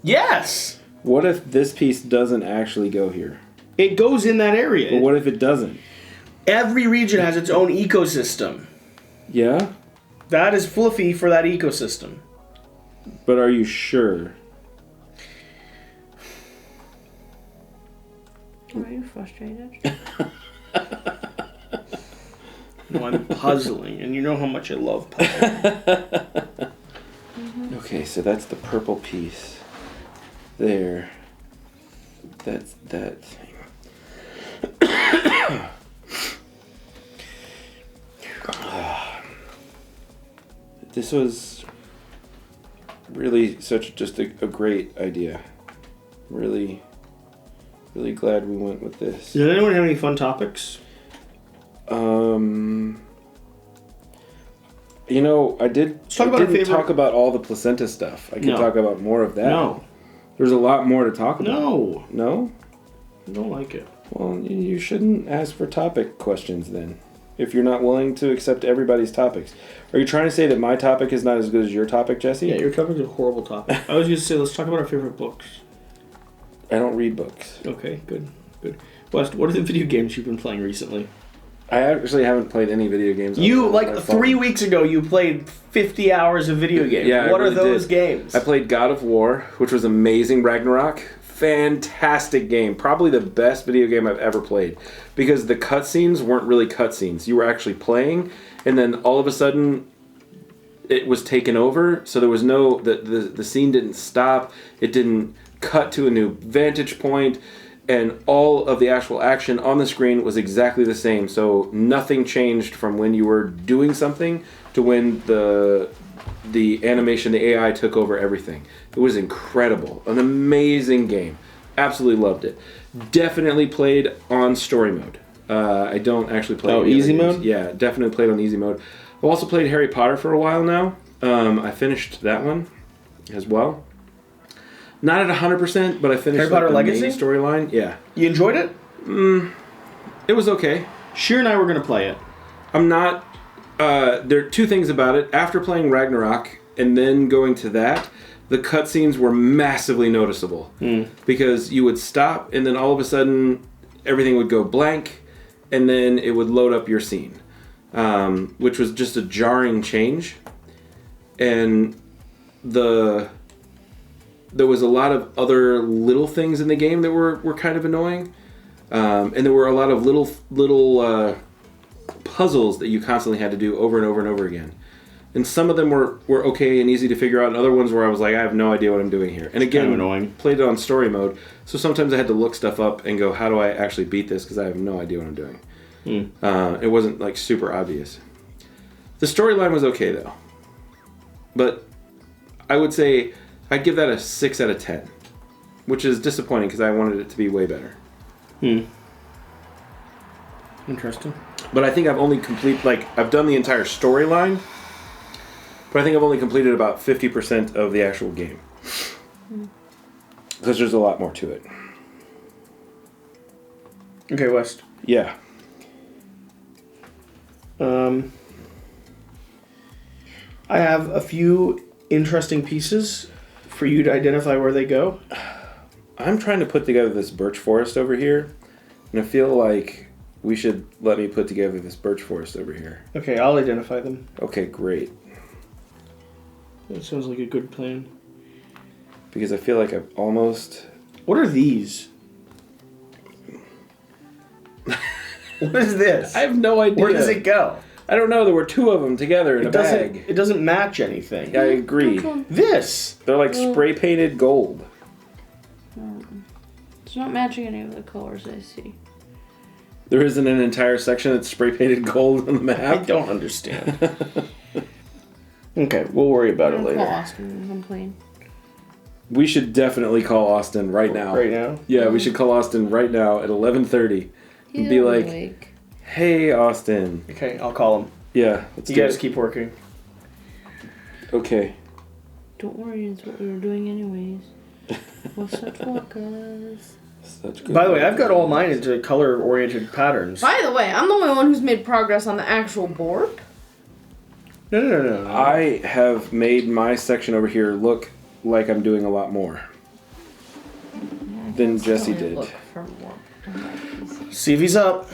A: Yes.
B: What if this piece doesn't actually go here?
A: It goes in that area.
B: But what if it doesn't?
A: Every region has its own ecosystem.
B: Yeah?
A: That is fluffy for that ecosystem.
B: But are you sure?
C: Are you frustrated?
A: No, I'm puzzling, and you know how much I love puzzling.
B: Okay, so that's the purple piece. There. That's that thing. This was really just a great idea. Really glad we went with this.
A: Does anyone have any fun topics?
B: You know, I didn't talk about all the placenta stuff. I can
A: No.
B: talk about more of that.
A: No.
B: There's a lot more to talk about.
A: No.
B: No?
A: I don't like it.
B: Well, you shouldn't ask for topic questions then, if you're not willing to accept everybody's topics. Are you trying to say that my topic is not as good as your topic, Jesse?
A: Yeah, your topic's a horrible topic. I was going to say, let's talk about our favorite books.
B: I don't read books.
A: Okay, good. West, what are the video games you've been playing recently?
B: I actually haven't played any video games.
A: You,
B: on
A: like,
B: my phone.
A: 3 weeks ago, you played 50 hours of video games.
B: Yeah,
A: What
B: I
A: are
B: really
A: those
B: did.
A: games?
B: I played God of War, which was amazing. Ragnarok. Fantastic game. Probably the best video game I've ever played. Because the cutscenes weren't really cutscenes. You were actually playing, and then all of a sudden, it was taken over. So there was no... The scene didn't stop. It didn't cut to a new vantage point. And all of the actual action on the screen was exactly the same. So nothing changed from when you were doing something to when the animation, the AI took over everything. It was incredible. An amazing game. Absolutely loved it. Definitely played on story mode. I don't actually play... any
A: easy
B: other games.
A: mode?
B: Yeah, definitely played on easy mode. I've also played Harry Potter for a while now. I finished that one. as well. Not at 100%, but I finished
A: Harry Potter
B: the
A: Legacy?
B: main storyline. Yeah.
A: You enjoyed it?
B: It was okay.
A: Sheer and I were going to play it.
B: I'm not... there are two things about it. After playing Ragnarok and then going to that, the cutscenes were massively noticeable. Because you would stop and then all of a sudden everything would go blank and then it would load up your scene. Which was just a jarring change. And there was a lot of other little things in the game that were kind of annoying. And there were a lot of little puzzles that you constantly had to do over and over and over again. And some of them were okay and easy to figure out, and other ones where I was like, I have no idea what I'm doing here. And again,
A: kind of annoying.
B: Played it on story mode, so sometimes I had to look stuff up and go, how do I actually beat this? Because I have no idea what I'm doing. It wasn't like super obvious. The storyline was okay though. But I would say I'd give that a 6 out of 10. Which is disappointing because I wanted it to be way better.
A: Interesting.
B: But I think I've only I've done the entire storyline, but I think I've only completed about 50% of the actual game. Because there's a lot more to it.
A: Okay, West.
B: Yeah.
A: I have a few interesting pieces for you to identify where they go.
B: I'm trying to put together this birch forest over here, and I feel like we should let me put together this birch forest over here.
A: Okay, I'll identify them.
B: Okay, great.
A: That sounds like a good plan.
B: Because I feel like I've almost...
A: What are these? What is this?
B: I have no idea.
A: Where does it go?
B: I don't know. There were two of them together in a bag.
A: It doesn't match anything.
B: I agree.
A: This.
B: They're like spray painted gold.
C: It's not matching any of the colors I see.
B: There isn't an entire section that's spray painted gold on the map.
A: I don't understand. Okay, we'll worry about it
C: Call
A: later.
C: Austin and complain.
B: We should definitely call Austin right now.
A: Right now?
B: Yeah, we should call Austin right now at 11:30 and be like,
C: awake.
B: "Hey, Austin."
A: Okay, I'll call him.
B: Yeah, let's
A: You
B: do
A: guys
B: it.
A: keep working.
B: Okay.
C: Don't worry, it's what we were doing anyways. We're such workers.
B: Such good.
A: By the way, I've got all mine into color-oriented patterns.
C: By the way, I'm the only one who's made progress on the actual board.
A: No.
B: I have made my section over here look like I'm doing a lot more than Jesse
C: Still
B: did.
C: look for more on that piece.
A: See if he's up.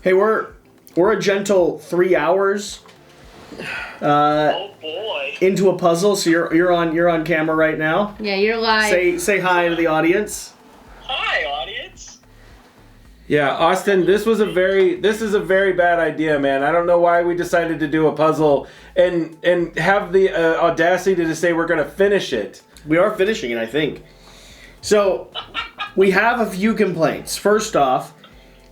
A: Hey, we're a gentle 3 hours
E: Oh boy.
A: into a puzzle, so you're on camera right now.
C: Yeah, you're live.
A: Say hi to the audience.
E: Hi, audience.
B: Yeah, Austin, this is a very bad idea, man. I don't know why we decided to do a puzzle and have the audacity to say we're going to finish it.
A: We are finishing it, I think. So, we have a few complaints. First off,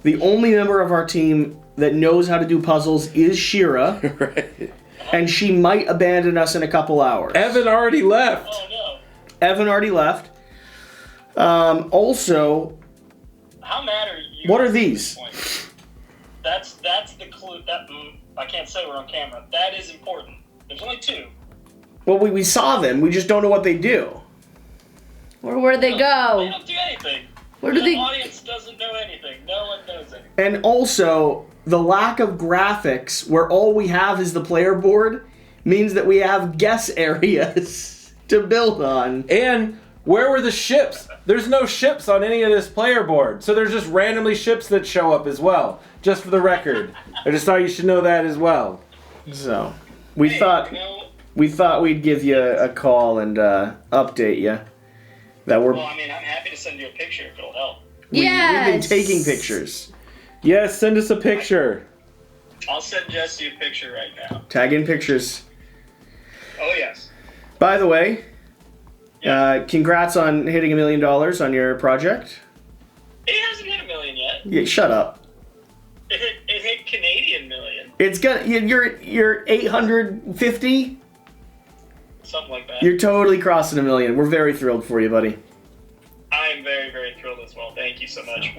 A: the only member of our team that knows how to do puzzles is Shira,
B: Right.
A: and she might abandon us in a couple hours.
B: Evan already left.
E: Oh no.
A: Evan already left. Also,
E: How mad are you?
A: what are
E: at
A: these?
E: this point? That's the clue. I can't say we're on camera. That is important. There's only two.
A: Well, we saw them. We just don't know what they do.
C: Where'd they
E: They
C: go?
E: don't do anything.
C: Where do
E: the
C: they...
E: audience doesn't know anything. No one knows anything.
A: And also, the lack of graphics, where all we have is the player board, means that we have guess areas to build on.
B: And where were the ships? There's no ships on any of this player board. So there's just randomly ships that show up as well. Just for the record. I just thought you should know that as well.
A: So, we
E: Hey,
A: thought
E: you know,
A: we'd give you a call and update you that
E: well, I mean, I'm happy to send you a picture if it'll help.
A: we've been
C: Yes.
A: taking pictures.
B: Yes, send us a picture.
E: I'll send Jesse a picture right now.
A: Tag in pictures.
E: Oh yes.
A: By the way, congrats on hitting $1 million on your project.
E: It hasn't hit 1 million yet.
A: Yeah, shut up.
E: It hit Canadian million.
A: It's gonna. You're 850.
E: Something like that.
A: You're totally crossing 1 million. We're very thrilled for you, buddy.
E: I'm very, very thrilled as well. Thank you so much.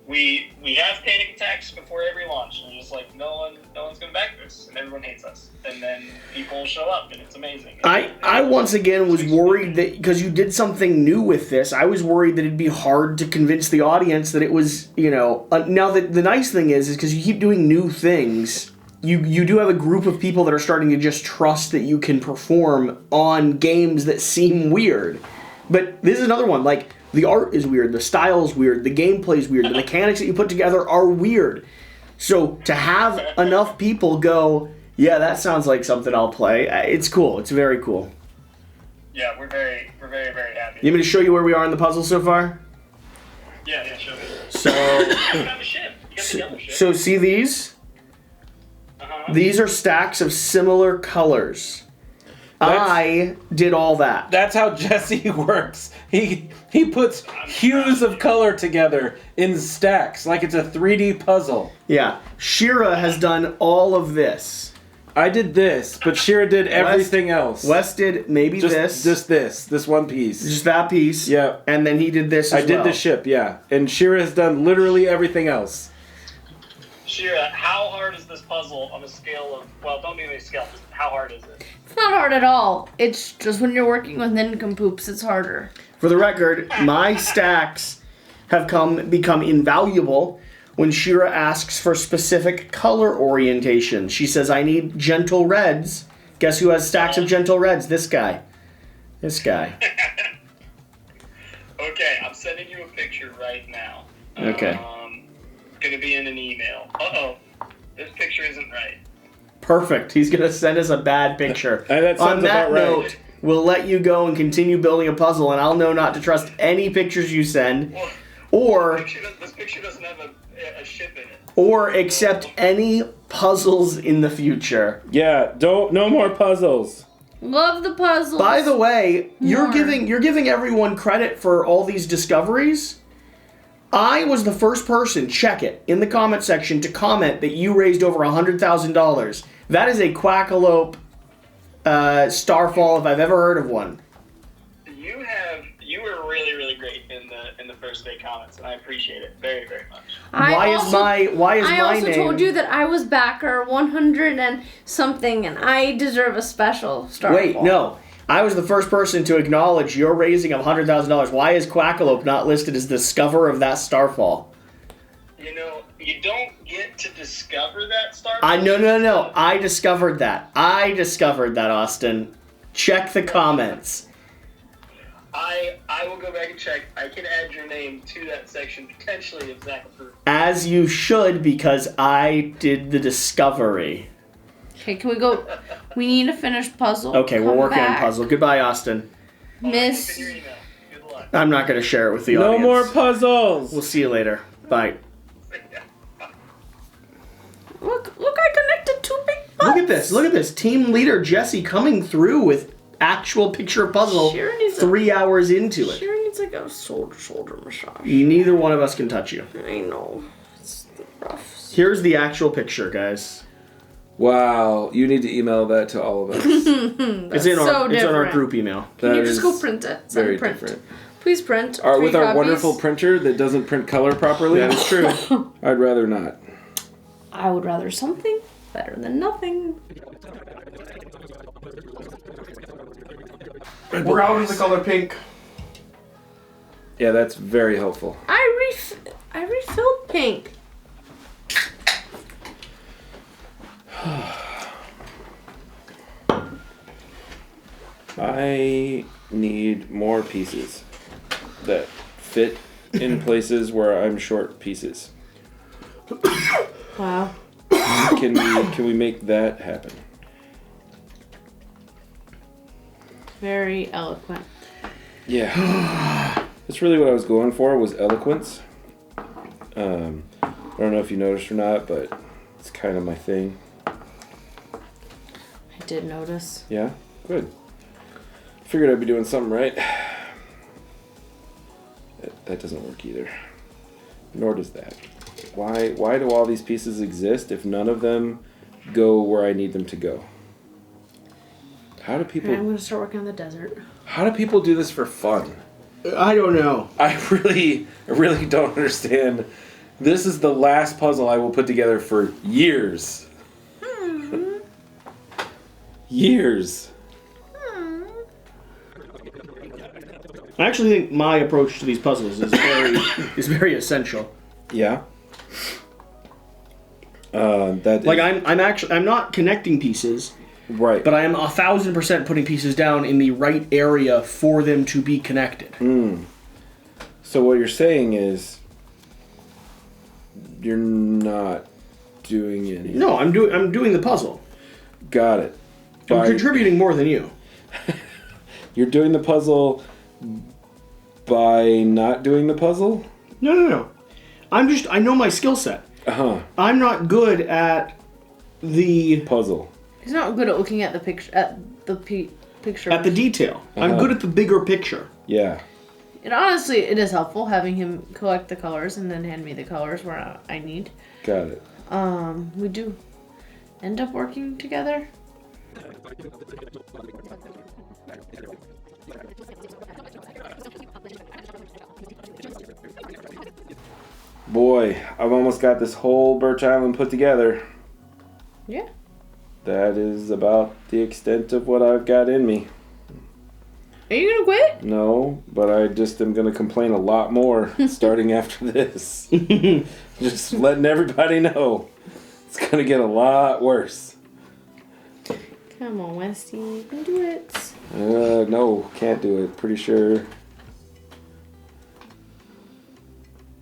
E: we have panic attacks before every launch. And we're just like, no one's going to back this, and everyone hates us. And then people show up, and it's amazing.
A: I once again was worried that because you did something new with this, I was worried that it'd be hard to convince the audience that it was, now the nice thing is because you keep doing new things, you do have a group of people that are starting to just trust that you can perform on games that seem weird. But this is another one, like, the art is weird, the style is weird, the gameplay is weird, the mechanics that you put together are weird. So to have enough people go, yeah, that sounds like something I'll play, it's cool. It's very cool.
E: Yeah, we're very, very happy.
A: You want me to show you where we are in the puzzle so far?
E: Yeah, show me.
A: So,
E: You have a ship. You got the yellow ship.
A: so see these?
E: Uh-huh.
A: These are stacks of similar colors. I did all that.
B: That's how Jesse works. He puts hues of color together in stacks like it's a 3D puzzle.
A: Yeah. Shira has done all of this.
B: I did this, but Shira did everything else.
A: Wes did maybe
B: Just this one piece.
A: Just that piece.
B: Yeah.
A: And then he did this as
B: I did
A: well.
B: the ship, yeah. And Shira has done literally everything else.
E: Shira, how hard is this puzzle on a scale of, well, don't do any scale, just how hard is it?
C: It's not hard at all. It's just when you're working with nincompoops, it's harder.
A: For the record, my stacks have become invaluable when Shira asks for specific color orientation. She says, I need gentle reds. Guess who has stacks of gentle reds? This guy. This guy.
E: Okay, I'm sending you a picture right now.
A: Okay.
E: Gonna be in an email. Uh-oh. This picture isn't right.
A: Perfect. He's going to send us a bad picture.
B: That sounds
A: On that
B: about right.
A: note, we'll let you go and continue building a puzzle, and I'll know not to trust any pictures you send, or
E: This picture doesn't have a ship in it.
A: or accept any puzzles in the future.
B: Yeah, no more puzzles.
C: Love the puzzles.
A: By the way, you're
C: More.
A: giving everyone credit for all these discoveries. I was the first person, check it, in the comment section to comment that you raised over $100,000. That is a Quackalope starfall if I've ever heard of one.
E: You were really, really great in the first day comments, and I appreciate it very, very much.
A: Why is my
C: I also
A: name?
C: told you that I was backer 100 and something, and I deserve a special star.
A: Wait, no. I was the first person to acknowledge your raising of $100,000. Why is Quackalope not listed as discoverer of that starfall?
E: You don't get to discover that star.
A: No. I discovered that, Austin. Check the comments.
E: I will go back and check. I can add your name to that section, potentially, if Zach approves.
A: As you should, because I did the discovery.
C: Okay, can we go? We need a finished puzzle.
A: Okay, we're
C: Come
A: working on
C: back.
A: puzzle. Goodbye, Austin.
C: Miss.
E: Open your email. Good luck.
A: I'm not going to share it with the
B: No
A: audience.
B: more puzzles.
A: We'll see you later. Bye.
C: Look, I connected two big butts.
A: Look at this. Team leader Jesse coming through with actual picture puzzle
C: Sure needs
A: 3 hours into it.
C: Sure needs like a shoulder massage.
A: Neither one of us can touch you.
C: I know. It's rough.
A: Here's the actual picture, guys.
B: Wow, you need to email that to all of us.
A: It's in
C: so
A: our
C: different.
A: group email.
C: Can you
B: That
C: just
B: is
C: go print it? Send
B: very
C: print.
B: different.
C: Please print.
B: With
C: 3
B: our
C: copies.
B: wonderful printer that doesn't print color properly.
A: That is true.
B: I'd rather not.
C: I would rather something better than nothing.
A: We're out of the color pink.
B: Yeah, that's very helpful.
C: I refilled pink.
B: I need more pieces that fit in places where I'm short pieces.
C: Wow.
B: Can we make that happen?
C: Very eloquent.
B: Yeah. That's really what I was going for, was eloquence. I don't know if you noticed or not, but it's kind of my thing.
C: I did notice.
B: Yeah? Good. Figured I'd be doing something right. That doesn't work either. Nor does that. Why do all these pieces exist if none of them go where I need them to go? How do people...
C: I'm going to start working on the desert.
B: How do people do this for fun?
A: I don't know.
B: I really don't understand This is the last puzzle I will put together for years. Years.
A: I actually think my approach to these puzzles is very essential.
B: Yeah. That
A: Like
B: is,
A: I'm not connecting pieces,
B: right.
A: but I am 1,000% putting pieces down in the right area for them to be connected.
B: So what you're saying is you're not doing any.
A: No, I'm doing the puzzle.
B: Got it.
A: I'm contributing more than you.
B: You're doing the puzzle by not doing the puzzle?
A: No. I know my skill set. I'm not good at the
B: Puzzle.
C: He's not good at looking at the picture, picture.
A: at the detail. I'm good at the bigger picture.
B: Yeah.
C: And honestly, it is helpful having him collect the colors and then hand me the colors where I need.
B: Got it.
C: We do end up working together.
B: Boy, I've almost got this whole Birch Island put together.
C: Yeah.
B: That is about the extent of what I've got in me.
C: Are you gonna quit?
B: No, but I just am going to complain a lot more starting after this. Just letting everybody know. It's going to get a lot worse.
C: Come on, Westy, you can do it.
B: No, can't do it. Pretty sure.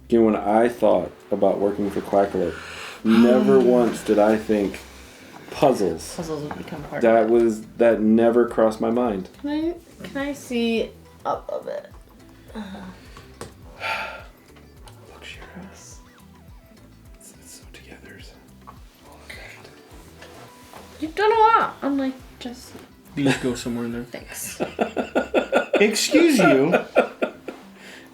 B: Again, when I thought about working for Quackalope, never once did I think puzzles.
C: Puzzles would become part of it.
B: That never crossed my mind.
C: Can I see up a bit?
B: Luxurious. It's so together.
C: You've done a lot, unlike just
A: These go somewhere in there.
C: thanks.
A: Excuse you.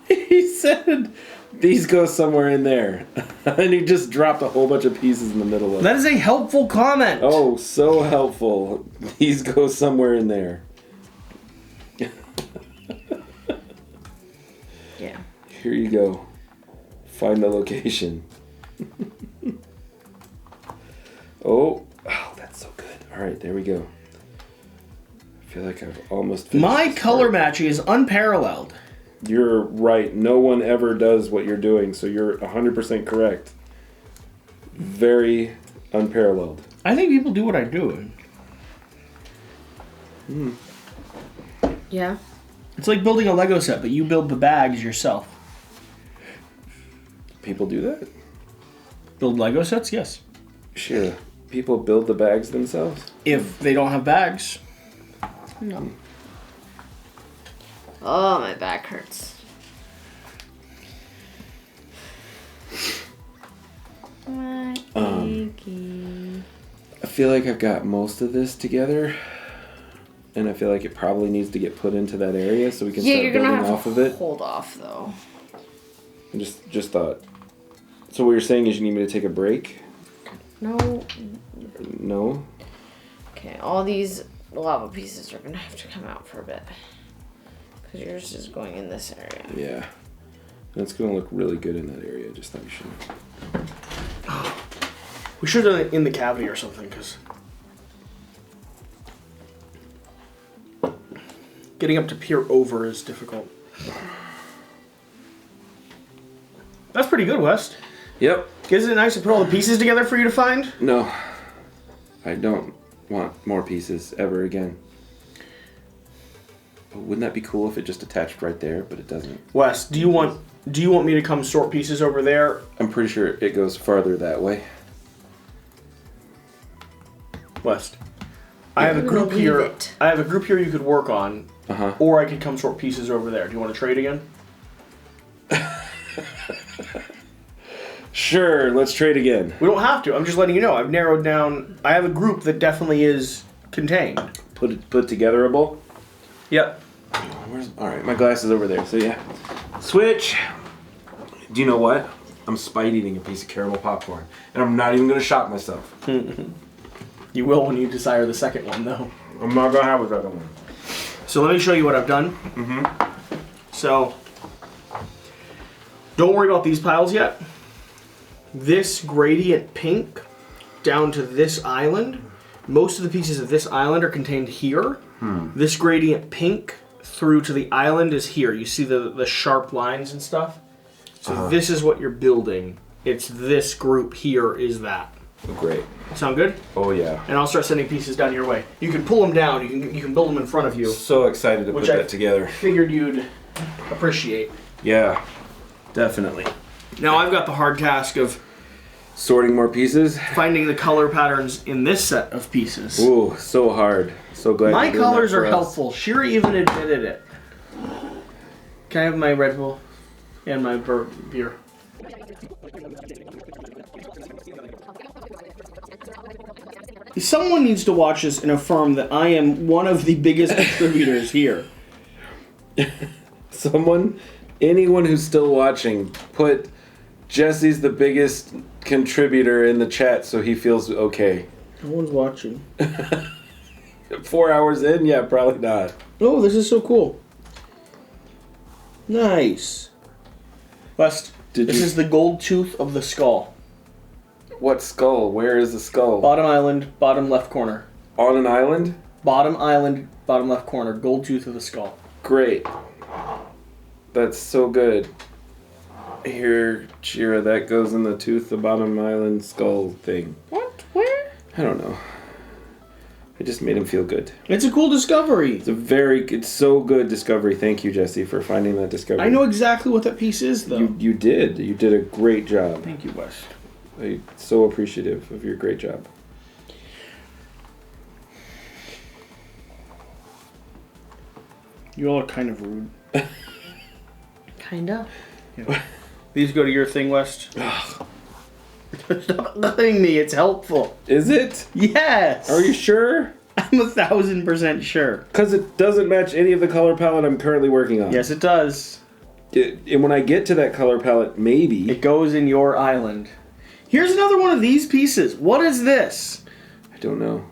B: He said these go somewhere in there. And he just dropped a whole bunch of pieces in the middle of it.
A: That is a helpful comment.
B: Oh, so helpful. These go somewhere in there.
C: Yeah.
B: Here you go. Find the location. Oh, that's so good. All right, there we go. I feel like I've almost finished
A: My
B: this
A: color
B: part.
A: matching is unparalleled.
B: You're right. No one ever does what you're doing, so you're 100% correct. Very unparalleled.
A: I think people do what I do.
C: Yeah.
A: It's like building a Lego set, but you build the bags yourself.
B: People do that?
A: Build Lego sets? Yes.
B: Sure. People build the bags themselves?
A: If they don't have bags.
C: No. Oh, my back hurts. My achy.
B: I feel like I've got most of this together. And I feel like it probably needs to get put into that area so we can
C: Yeah,
B: start
C: you're gonna
B: building
C: have
B: off
C: to
B: of it.
C: hold off though.
B: Just thought. So what you're saying is you need me to take a break?
C: No.
B: No?
C: Okay, all these lava pieces are gonna have to come out for a bit. Because yours is going in this area.
B: Yeah. And it's going to look really good in that area. Just thought you should.
A: We should have done it in the cavity or something, because getting up to peer over is difficult. That's pretty good, West.
B: Yep.
A: Isn't it nice to put all the pieces together for you to find?
B: No. I don't want more pieces ever again. But wouldn't that be cool if it just attached right there, but it doesn't?
A: Wes, do you want me to come sort pieces over there?
B: I'm pretty sure it goes farther that way.
A: West, I have a group
C: believe
A: here.
C: it.
A: I have a group here you could work on,
B: Uh-huh.
A: or I could come sort pieces over there. Do you want to trade again?
B: Sure, let's trade again.
A: We don't have to. I'm just letting you know. I've narrowed down. I have a group that definitely is contained.
B: Put togetherable.
A: Yep.
B: All right, my glass is over there. So yeah, switch. Do you know what? I'm spite eating a piece of caramel popcorn, and I'm not even gonna shock myself.
A: You will when you desire the second one, though.
B: I'm not gonna have a second one.
A: So let me show you what I've done. So don't worry about these piles yet. this gradient pink down to this island. Most of the pieces of this island are contained here. This gradient pink through to the island is here. You see the sharp lines and stuff? So this is what you're building. It's this group here is that.
B: Great.
A: Sound good?
B: Oh yeah.
A: And I'll start sending pieces down your way. You can pull them down. You can build them in front of you.
B: So excited to put that together.
A: Figured you'd appreciate.
B: Yeah, definitely.
A: Now I've got the hard task of
B: sorting more pieces.
A: Finding the color patterns in this set of pieces.
B: Ooh, so hard. So glad.
A: My colors are helpful. Shira even admitted it. Can I have my Red Bull and my beer? Someone needs to watch this and affirm that I am one of the biggest contributors here.
B: Anyone who's still watching, put Jesse's the biggest contributor in the chat so he feels okay.
A: No one's watching.
B: 4 hours in? Yeah, probably not.
A: Oh, this is so cool. Nice. West, this is the gold tooth of the skull.
B: What skull? Where is the skull?
A: Bottom island, bottom left corner.
B: On an island?
A: Bottom island, bottom left corner. Gold tooth of the skull.
B: Great. That's so good. Here, Shira, that goes in the tooth, the bottom island skull thing.
C: What? Where?
B: I don't know. I just made him feel good.
A: It's a cool discovery.
B: It's so good discovery. Thank you, Jesse, for finding that discovery.
A: I know exactly what that piece is, though.
B: You did. You did a great job.
A: Thank you, Wes.
B: I'm so appreciative of your great job.
A: You all are kind of rude.
C: Kinda.
A: Yeah. These go to your thing, West. Stop letting me. It's helpful.
B: Is it?
A: Yes.
B: Are you sure?
A: I'm 1,000% sure.
B: Because it doesn't match any of the color palette I'm currently working on.
A: Yes, it does.
B: And when I get to that color palette, maybe...
A: It goes in your island. Here's another one of these pieces. What is this?
B: I don't know.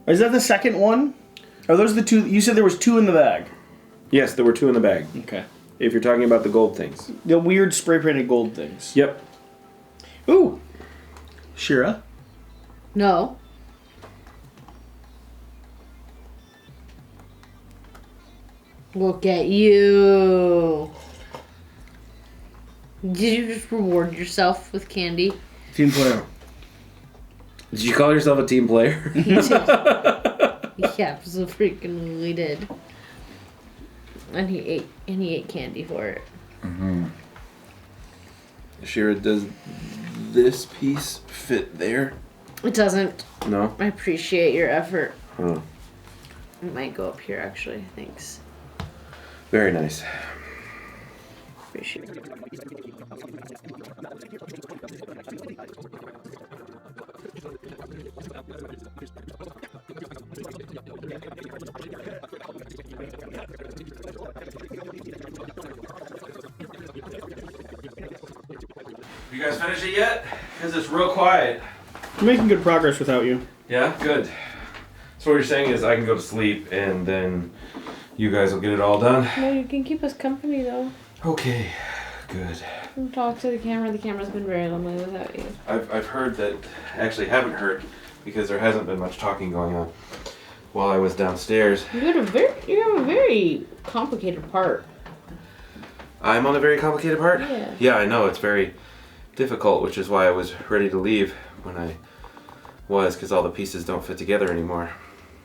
A: Is that the second one? Are those the two? You said there was two in the bag.
B: Yes, there were two in the bag.
A: Okay.
B: If you're talking about the gold things.
A: The weird spray painted gold things.
B: Yep.
A: Ooh. Shira.
C: No. Look at you. Did you just reward yourself with candy?
A: Team player.
B: Did you call yourself a team player?
C: Yeah, so freaking we did. And he ate candy for it.
B: Mm-hmm. Shira, does this piece fit there?
C: It doesn't.
B: No?
C: I appreciate your effort.
B: Huh.
C: It might go up here actually. Thanks.
B: Very nice.
C: Appreciate it.
B: You guys finish it yet? Because it's real quiet.
A: I'm making good progress without you.
B: Yeah? Good. So what you're saying is I can go to sleep and then you guys will get it all done?
C: No, you can keep us company though.
B: Okay. Good.
C: Don't talk to the camera. The camera's been very lonely without you.
B: I've heard that, actually haven't heard, because there hasn't been much talking going on while I was downstairs.
C: You have a very complicated part.
B: I'm on a very complicated part?
C: Yeah.
B: Yeah, I know. It's very difficult, which is why I was ready to leave when I was, because all the pieces don't fit together anymore.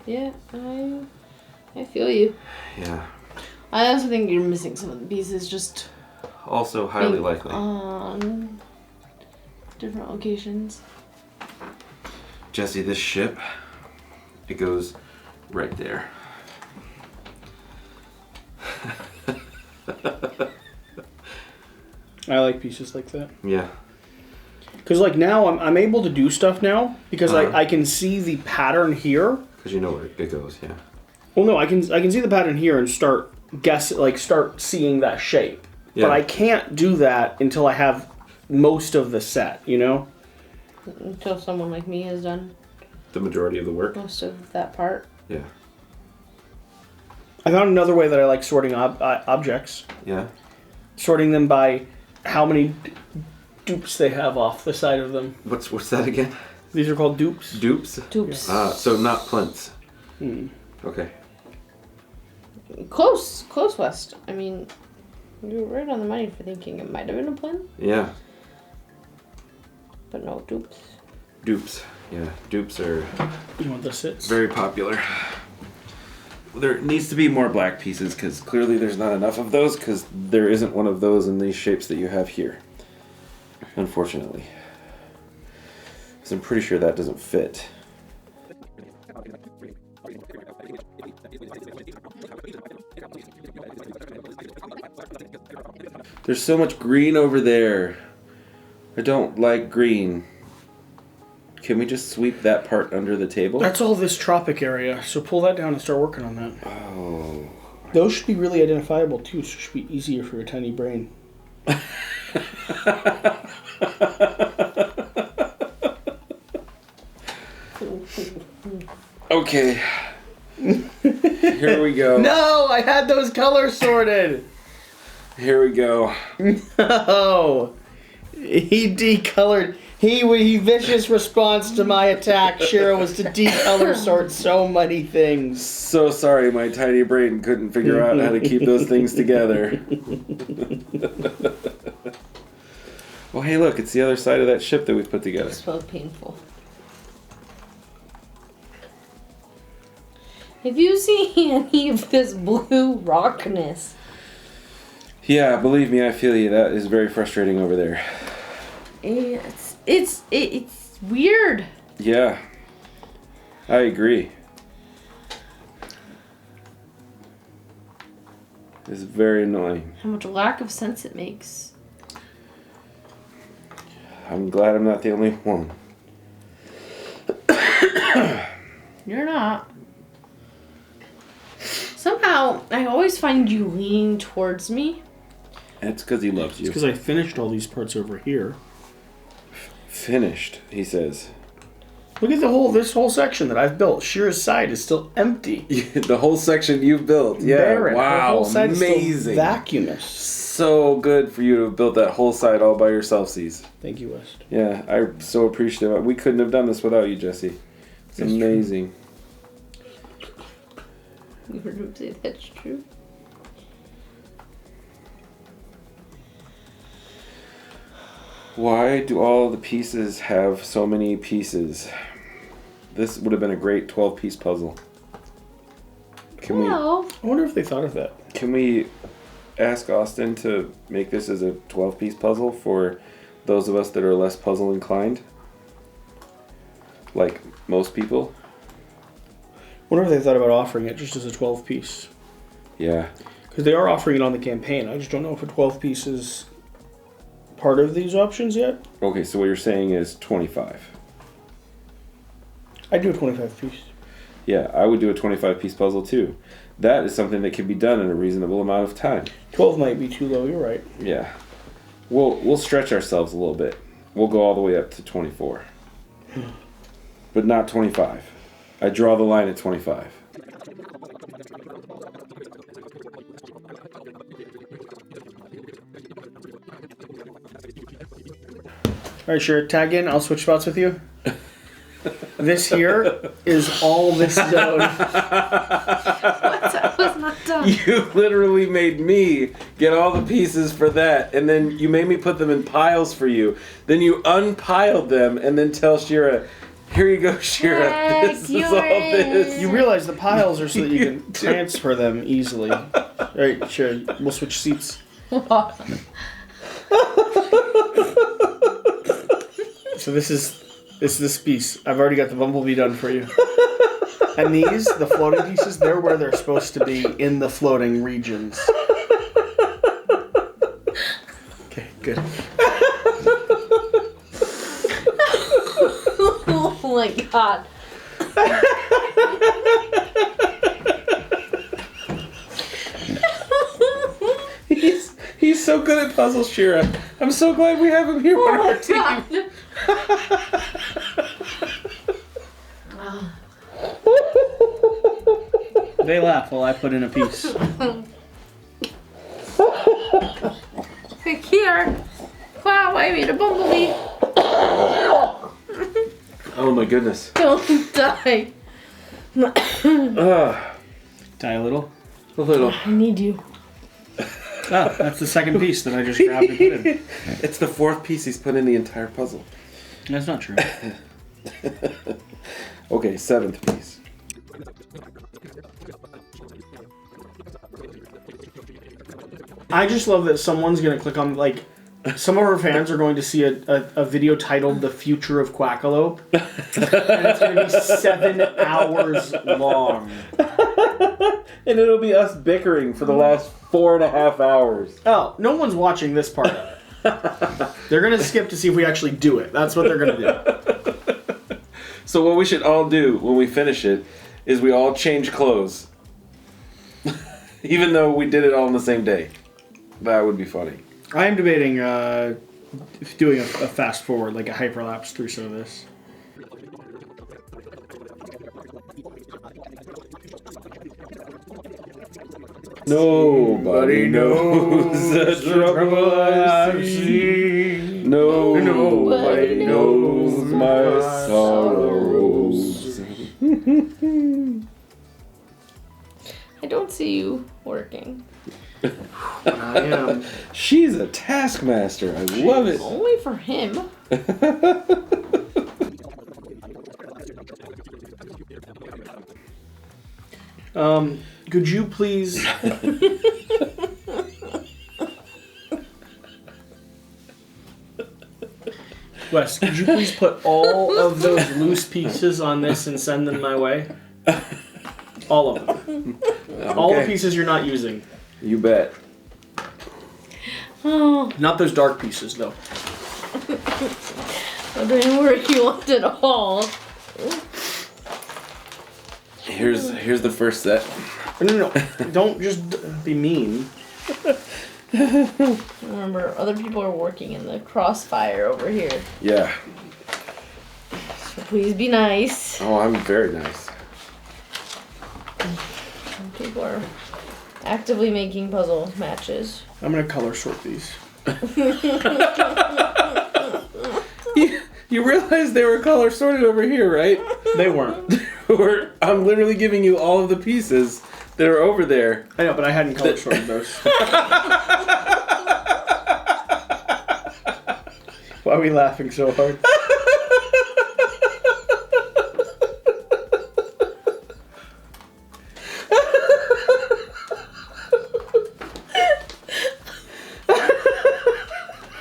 C: Yeah, I feel you.
B: Yeah.
C: I also think you're missing some of the pieces just
B: Also highly likely.
C: on different locations.
B: Jesse, this ship, it goes right there.
A: I like pieces like that.
B: Yeah.
A: Because like now I'm able to do stuff now because I can see the pattern here.
B: Because you know where it goes, yeah.
A: Well, no, I can see the pattern here and start seeing that shape.
B: Yeah.
A: But I can't do that until I have most of the set, you know?
C: Until someone like me has done
B: The majority of the work?
C: most of that part.
B: Yeah.
A: I found another way that I like sorting objects.
B: Yeah?
A: Sorting them by how many dupes they have off the side of them.
B: What's that again?
A: These are called dupes.
B: Dupes?
C: Dupes.
B: So not plinths. Okay.
C: Close, West. I mean, you were right on the money for thinking it might have been a plinth,
B: Yeah.
C: but no, dupes.
B: Dupes. Yeah. Dupes are
A: You want the sits?
B: very popular. There needs to be more black pieces because clearly there's not enough of those because there isn't one of those in these shapes that you have here. Unfortunately. Because I'm pretty sure that doesn't fit. There's so much green over there. I don't like green. Can we just sweep that part under the table?
A: That's all this tropic area, so pull that down and start working on that.
B: Oh.
A: Those should be really identifiable too, so it should be easier for your tiny brain.
B: Okay. Here we go.
A: No, I had those colors sorted.
B: Here we go.
A: No, he decolored. He vicious response to my attack, Shira, was to decolor sort so many things.
B: So sorry, my tiny brain couldn't figure out how to keep those things together. Well, hey, look, it's the other side of that ship that we put together.
C: It's so painful. Have you seen any of this blue rockness?
B: Yeah, believe me, I feel you. That is very frustrating over there.
C: It's weird.
B: Yeah, I agree. It's very annoying.
C: How much lack of sense it makes.
B: I'm glad I'm not the only one.
C: You're not. Somehow, I always find you leaning towards me.
B: It's because he loves
A: It's
B: you.
A: because I finished all these parts over here.
B: Finished, he says.
A: Look at this whole section that I've built. Shira's side is still empty.
B: The whole section you've built. Yeah,
A: Barren. Her
B: wow,
A: whole side
B: amazing.
A: is still vacuumous.
B: So good for you to have built that whole side all by yourself, C's.
A: Thank you, West.
B: Yeah, I'm so appreciative. We couldn't have done this without you, Jesse. It's amazing.
C: You heard him say that's true.
B: Why do all the pieces have so many pieces? This would have been a great 12-piece puzzle.
A: I wonder if they thought of that.
B: Can we ask Austin to make this as a 12-piece puzzle for those of us that are less puzzle inclined? Like most people?
A: Wonder if they thought about offering it just as a 12-piece.
B: Yeah.
A: Because they are offering it on the campaign. I just don't know if a 12-piece is part of these options yet.
B: Okay, so what you're saying is 25.
A: I'd do a 25-piece.
B: Yeah, I would do a 25-piece puzzle too. That is something that can be done in a reasonable amount of time.
A: 12 might be too low, you're right.
B: Yeah. We'll stretch ourselves a little bit. We'll go all the way up to 24. But not 25. I draw the line at 25.
A: Alright, sure. Tag in. I'll switch spots with you. This here is all this zone.
C: That was not done.
B: You literally made me get all the pieces for that, and then you made me put them in piles for you. Then you unpiled them, and then tell Shira, here you go, Shira. This is all this.
A: You realize the piles are so that you can transfer them easily. Alright, sure. We'll switch seats. So this is this piece. I've already got the bumblebee done for you. And these, the floating pieces, they're where they're supposed to be in the floating regions. Okay, good.
C: Oh my god.
B: He's so good at puzzles, Shira. I'm so glad we have him here on our team.
A: They laugh while I put in a piece.
C: Here. I made a bumblebee.
B: Oh my goodness.
C: Don't die.
B: Ah,
A: Die a little.
B: a little.
C: I need you.
A: Oh, that's the second piece that I just grabbed and put in.
B: It's the fourth piece he's put in the entire puzzle.
A: That's not true.
B: Okay, seventh piece.
A: I just love that someone's gonna click on, like, some of our fans are going to see a video titled "The Future of Quackalope," and it's gonna be 7 hours long.
B: And it'll be us bickering for the last 4.5 hours.
A: Oh, no one's watching this part of it. They're gonna skip to see if we actually do it. That's what they're gonna do.
B: So what we should all do when we finish it is we all change clothes. Even though we did it all on the same day. That would be funny.
A: I am debating doing a fast forward, like a hyperlapse through some of this.
B: Nobody knows the trouble I see. Nobody knows my sorrows.
C: I don't see you working.
A: I am.
B: She's a taskmaster. I love it.
C: Only for him.
A: Could you please... Wes, could you please put all of those loose pieces on this and send them my way? All of them. All the pieces you're not using.
B: You bet.
C: Oh,
A: Not those dark pieces, though.
C: that didn't work. You want it all.
B: Here's the first set.
A: No. Don't just be mean.
C: Remember, other people are working in the crossfire over here.
B: Yeah.
C: So please be nice.
B: Oh, I'm very nice.
C: People are actively making puzzle matches.
A: I'm gonna color sort these.
B: You realize they were color sorted over here, right?
A: They weren't.
B: I'm literally giving you all of the pieces that are over there.
A: I know, but I hadn't color sorted those. Why are we laughing so hard?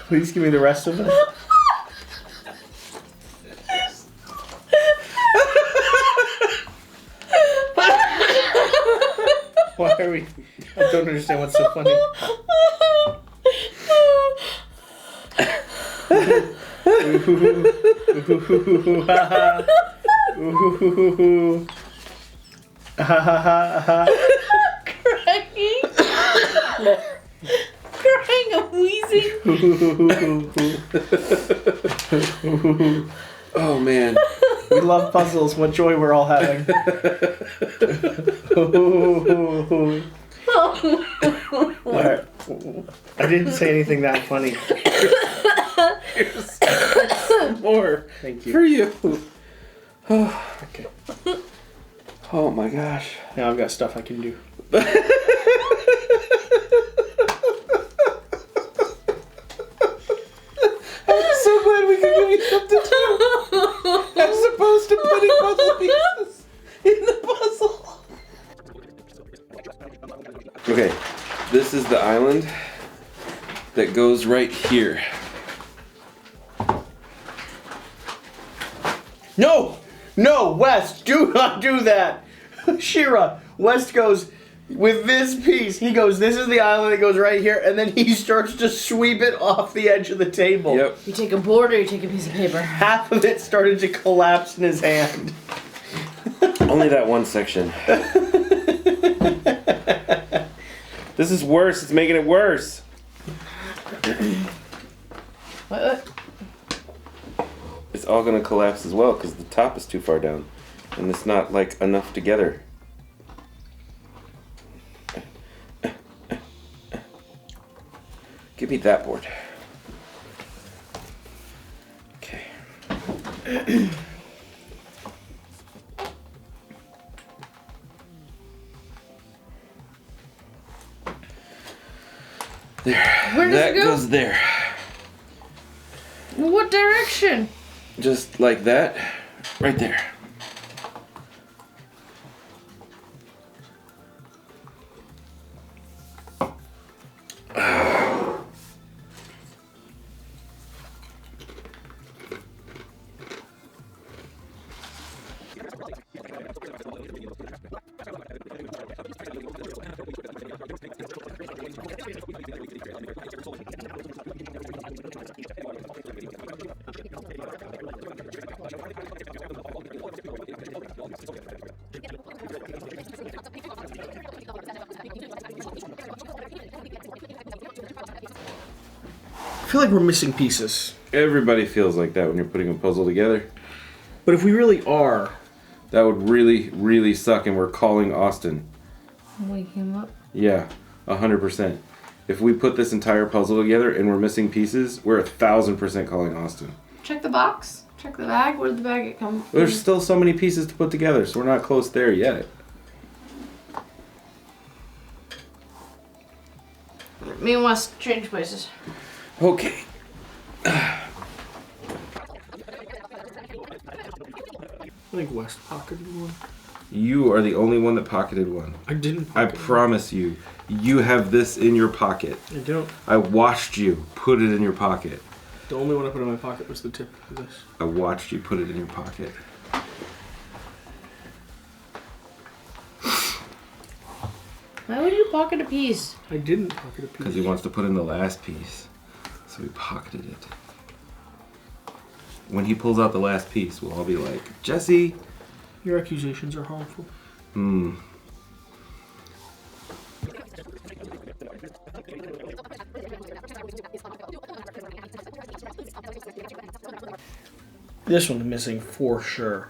A: Please give me the rest of them. Why are we... I don't understand what's so funny.
C: Cracking. Crying, I'm wheezing.
B: Oh man.
A: We love puzzles. What joy we're all having. Alright. I didn't say anything that funny.
B: Here's some more.
A: Thank you.
B: For you.
A: Okay.
B: Oh my gosh.
A: Now I've got stuff I can do.
B: I'm so glad we can give you something to do. As opposed to putting puzzle pieces in the puzzle. Okay, this is the island that goes right here.
A: No! No, West, do not do that! Shira, West goes, with this piece, he goes, this is the island that goes right here, and then he starts to sweep it off the edge of the table.
B: Yep.
C: You take a board or you take a piece of paper.
A: Half of it started to collapse in his hand.
B: Only that one section. This is worse. It's making it worse.
C: What?
B: It's all gonna collapse as well because the top is too far down, and it's not like enough together. Give me that board. There.
C: Where does
B: that
C: it go?
B: goes there.
C: What direction?
B: Just like that. Right there.
A: I feel like we're missing pieces.
B: Everybody feels like that when you're putting a puzzle together.
A: But if we really are,
B: That would really, really suck, and we're calling Austin.
C: Wake him up.
B: Yeah, 100%. If we put this entire puzzle together and we're missing pieces, we're 1,000% calling Austin.
C: Check the box. Check the bag. Where did the bag come from?
B: There's still so many pieces to put together, so we're not close there yet.
C: Me and Wes change places.
B: Okay.
A: I think West pocketed one.
B: You are the only one that pocketed one.
A: I didn't.
B: I promise you. You have this in your pocket.
A: I don't.
B: I watched you put it in your pocket.
A: The only one I put in my pocket was the tip of this.
B: I watched you put it in your pocket.
C: Why would you pocket a piece?
A: I didn't pocket a piece.
B: Because he wants to put in the last piece. So he pocketed it. When he pulls out the last piece, we'll all be like, Jesse!
A: Your accusations are harmful.
B: Hmm.
A: This one's missing for sure.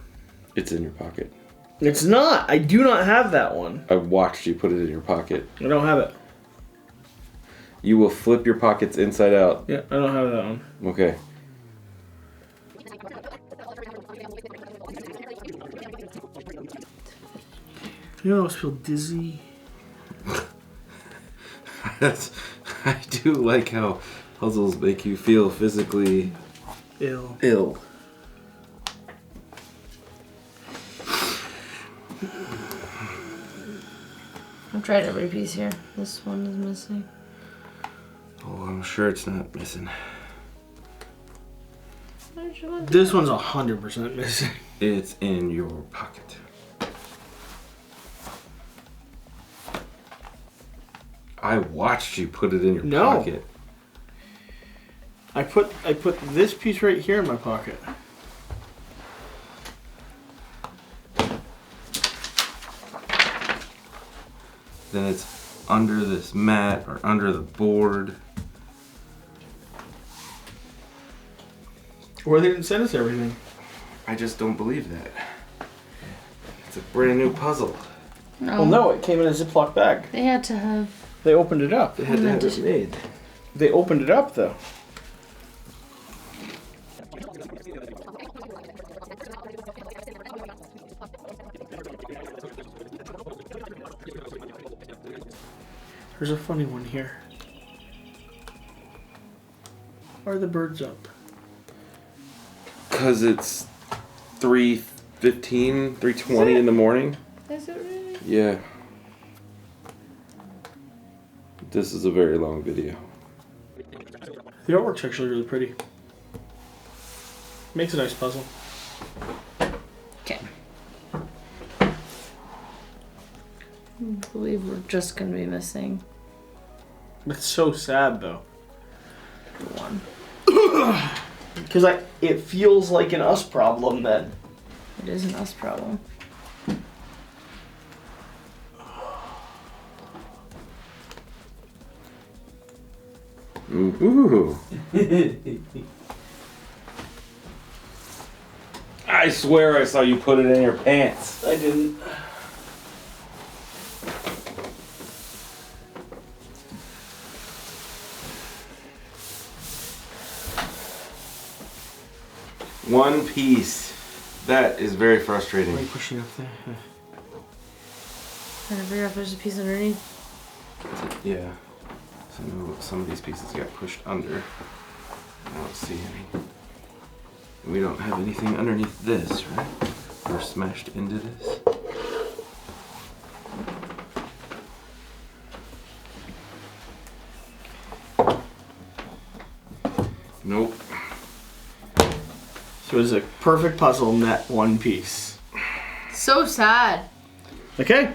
B: It's in your pocket.
A: It's not. I do not have that one.
B: I watched you put it in your pocket.
A: I don't have it.
B: You will flip your pockets inside out.
A: Yeah, I don't have that one.
B: Okay.
A: You know, I always feel dizzy.
B: I do like how puzzles make you feel physically
A: Ill.
C: I've tried every piece here. This one is missing.
B: Oh, I'm sure it's not missing.
A: This one's 100% missing.
B: It's in your pocket. I watched you put it in your
A: No.
B: pocket.
A: I put this piece right here in my pocket.
B: Then it's under this mat or under the board.
A: Or they didn't send us everything.
B: I just don't believe that. It's a brand new puzzle.
C: No.
A: Well, no, it came in a Ziploc bag.
C: They had to have.
A: They opened it up.
B: They had to have it made.
A: They opened it up, though. There's a funny one here. Why are the birds up?
B: Because it's 3:15, 3:20 in the morning.
C: Is it really?
B: Yeah. This is a very long video.
A: The artwork's actually really pretty. Makes a nice puzzle.
C: Okay. I believe we're just gonna be missing
A: It's so sad, though.
C: the one.
A: Because it feels like an us problem then.
C: It is an us problem.
B: Ooh. I swear I saw you put it in your pants.
A: I didn't.
B: One piece. That is very frustrating.
A: Why are you pushing up there?
C: Trying to figure out if there's a piece underneath.
B: Yeah. So some of these pieces got pushed under. I don't see any. We don't have anything underneath this, right? Or smashed into this. Nope.
A: So it's a perfect puzzle net one piece.
C: So sad.
A: Okay.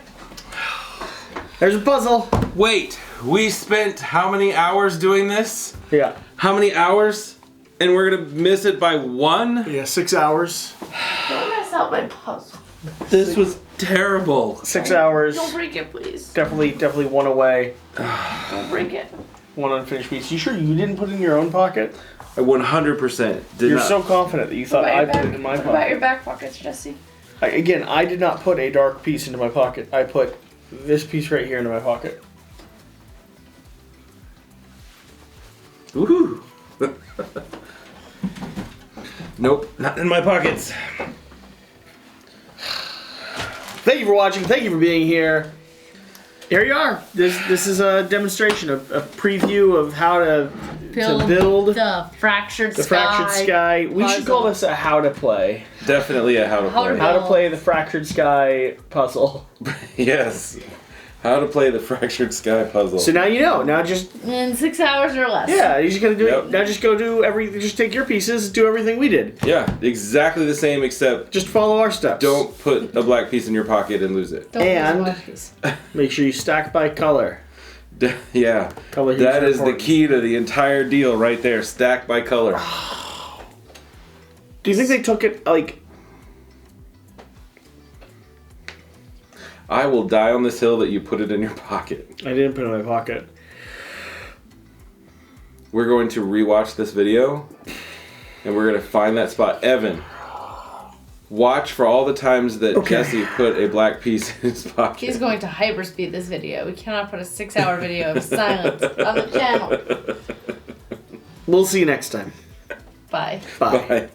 A: There's a puzzle.
B: Wait, we spent how many hours doing this?
A: Yeah.
B: How many hours? And we're gonna miss it by 1?
A: Yeah, 6 hours.
C: Don't mess up my puzzle.
B: This was terrible.
A: 6 hours.
C: Don't break it, please.
A: Definitely one away.
C: Don't break it.
A: One unfinished piece. You sure you didn't put it in your own pocket?
B: I 100% did
A: You're
B: not.
A: so confident that you thought I put it in my
C: What about
A: pocket.
C: your back pockets, Jesse?
A: Again, I did not put a dark piece into my pocket. I put this piece right here into my pocket.
B: Woohoo! Nope, not in my pockets.
A: Thank you for watching. Thank you for being here. Here you are. This is a demonstration, a preview of how to build
C: the fractured
A: the fractured sky. We should call
C: puzzle.
A: this a how to play.
B: Definitely a how to
C: How to
B: play.
A: How to play the fractured sky puzzle.
B: Yes. How to play the fractured sky puzzle.
A: So now you know. Now just
C: In 6 hours or less.
A: yeah, you just gotta do
B: Yep.
A: it. Now just go do everything. Just take your pieces, do everything we did.
B: Yeah, exactly the same, except
A: Just follow our steps.
B: don't put a black piece in your pocket and lose it.
C: Don't lose
A: And-
C: one piece.
A: Make sure you stack by color.
B: Yeah,
A: Color heaps
B: that
A: are
B: is the
A: important.
B: key to the entire deal right there. Stack by color.
A: Do you think they took it like?
B: I will die on this hill that you put it in your pocket.
A: I didn't put it in my pocket.
B: We're going to rewatch this video, and we're going to find that spot. Evan, watch for all the times that
A: Okay.
B: Jesse put a black piece in his pocket.
C: He's going to hyperspeed this video. We cannot put a 6-hour video of silence on the channel.
A: We'll see you next time.
C: Bye.
A: Bye.
B: Bye.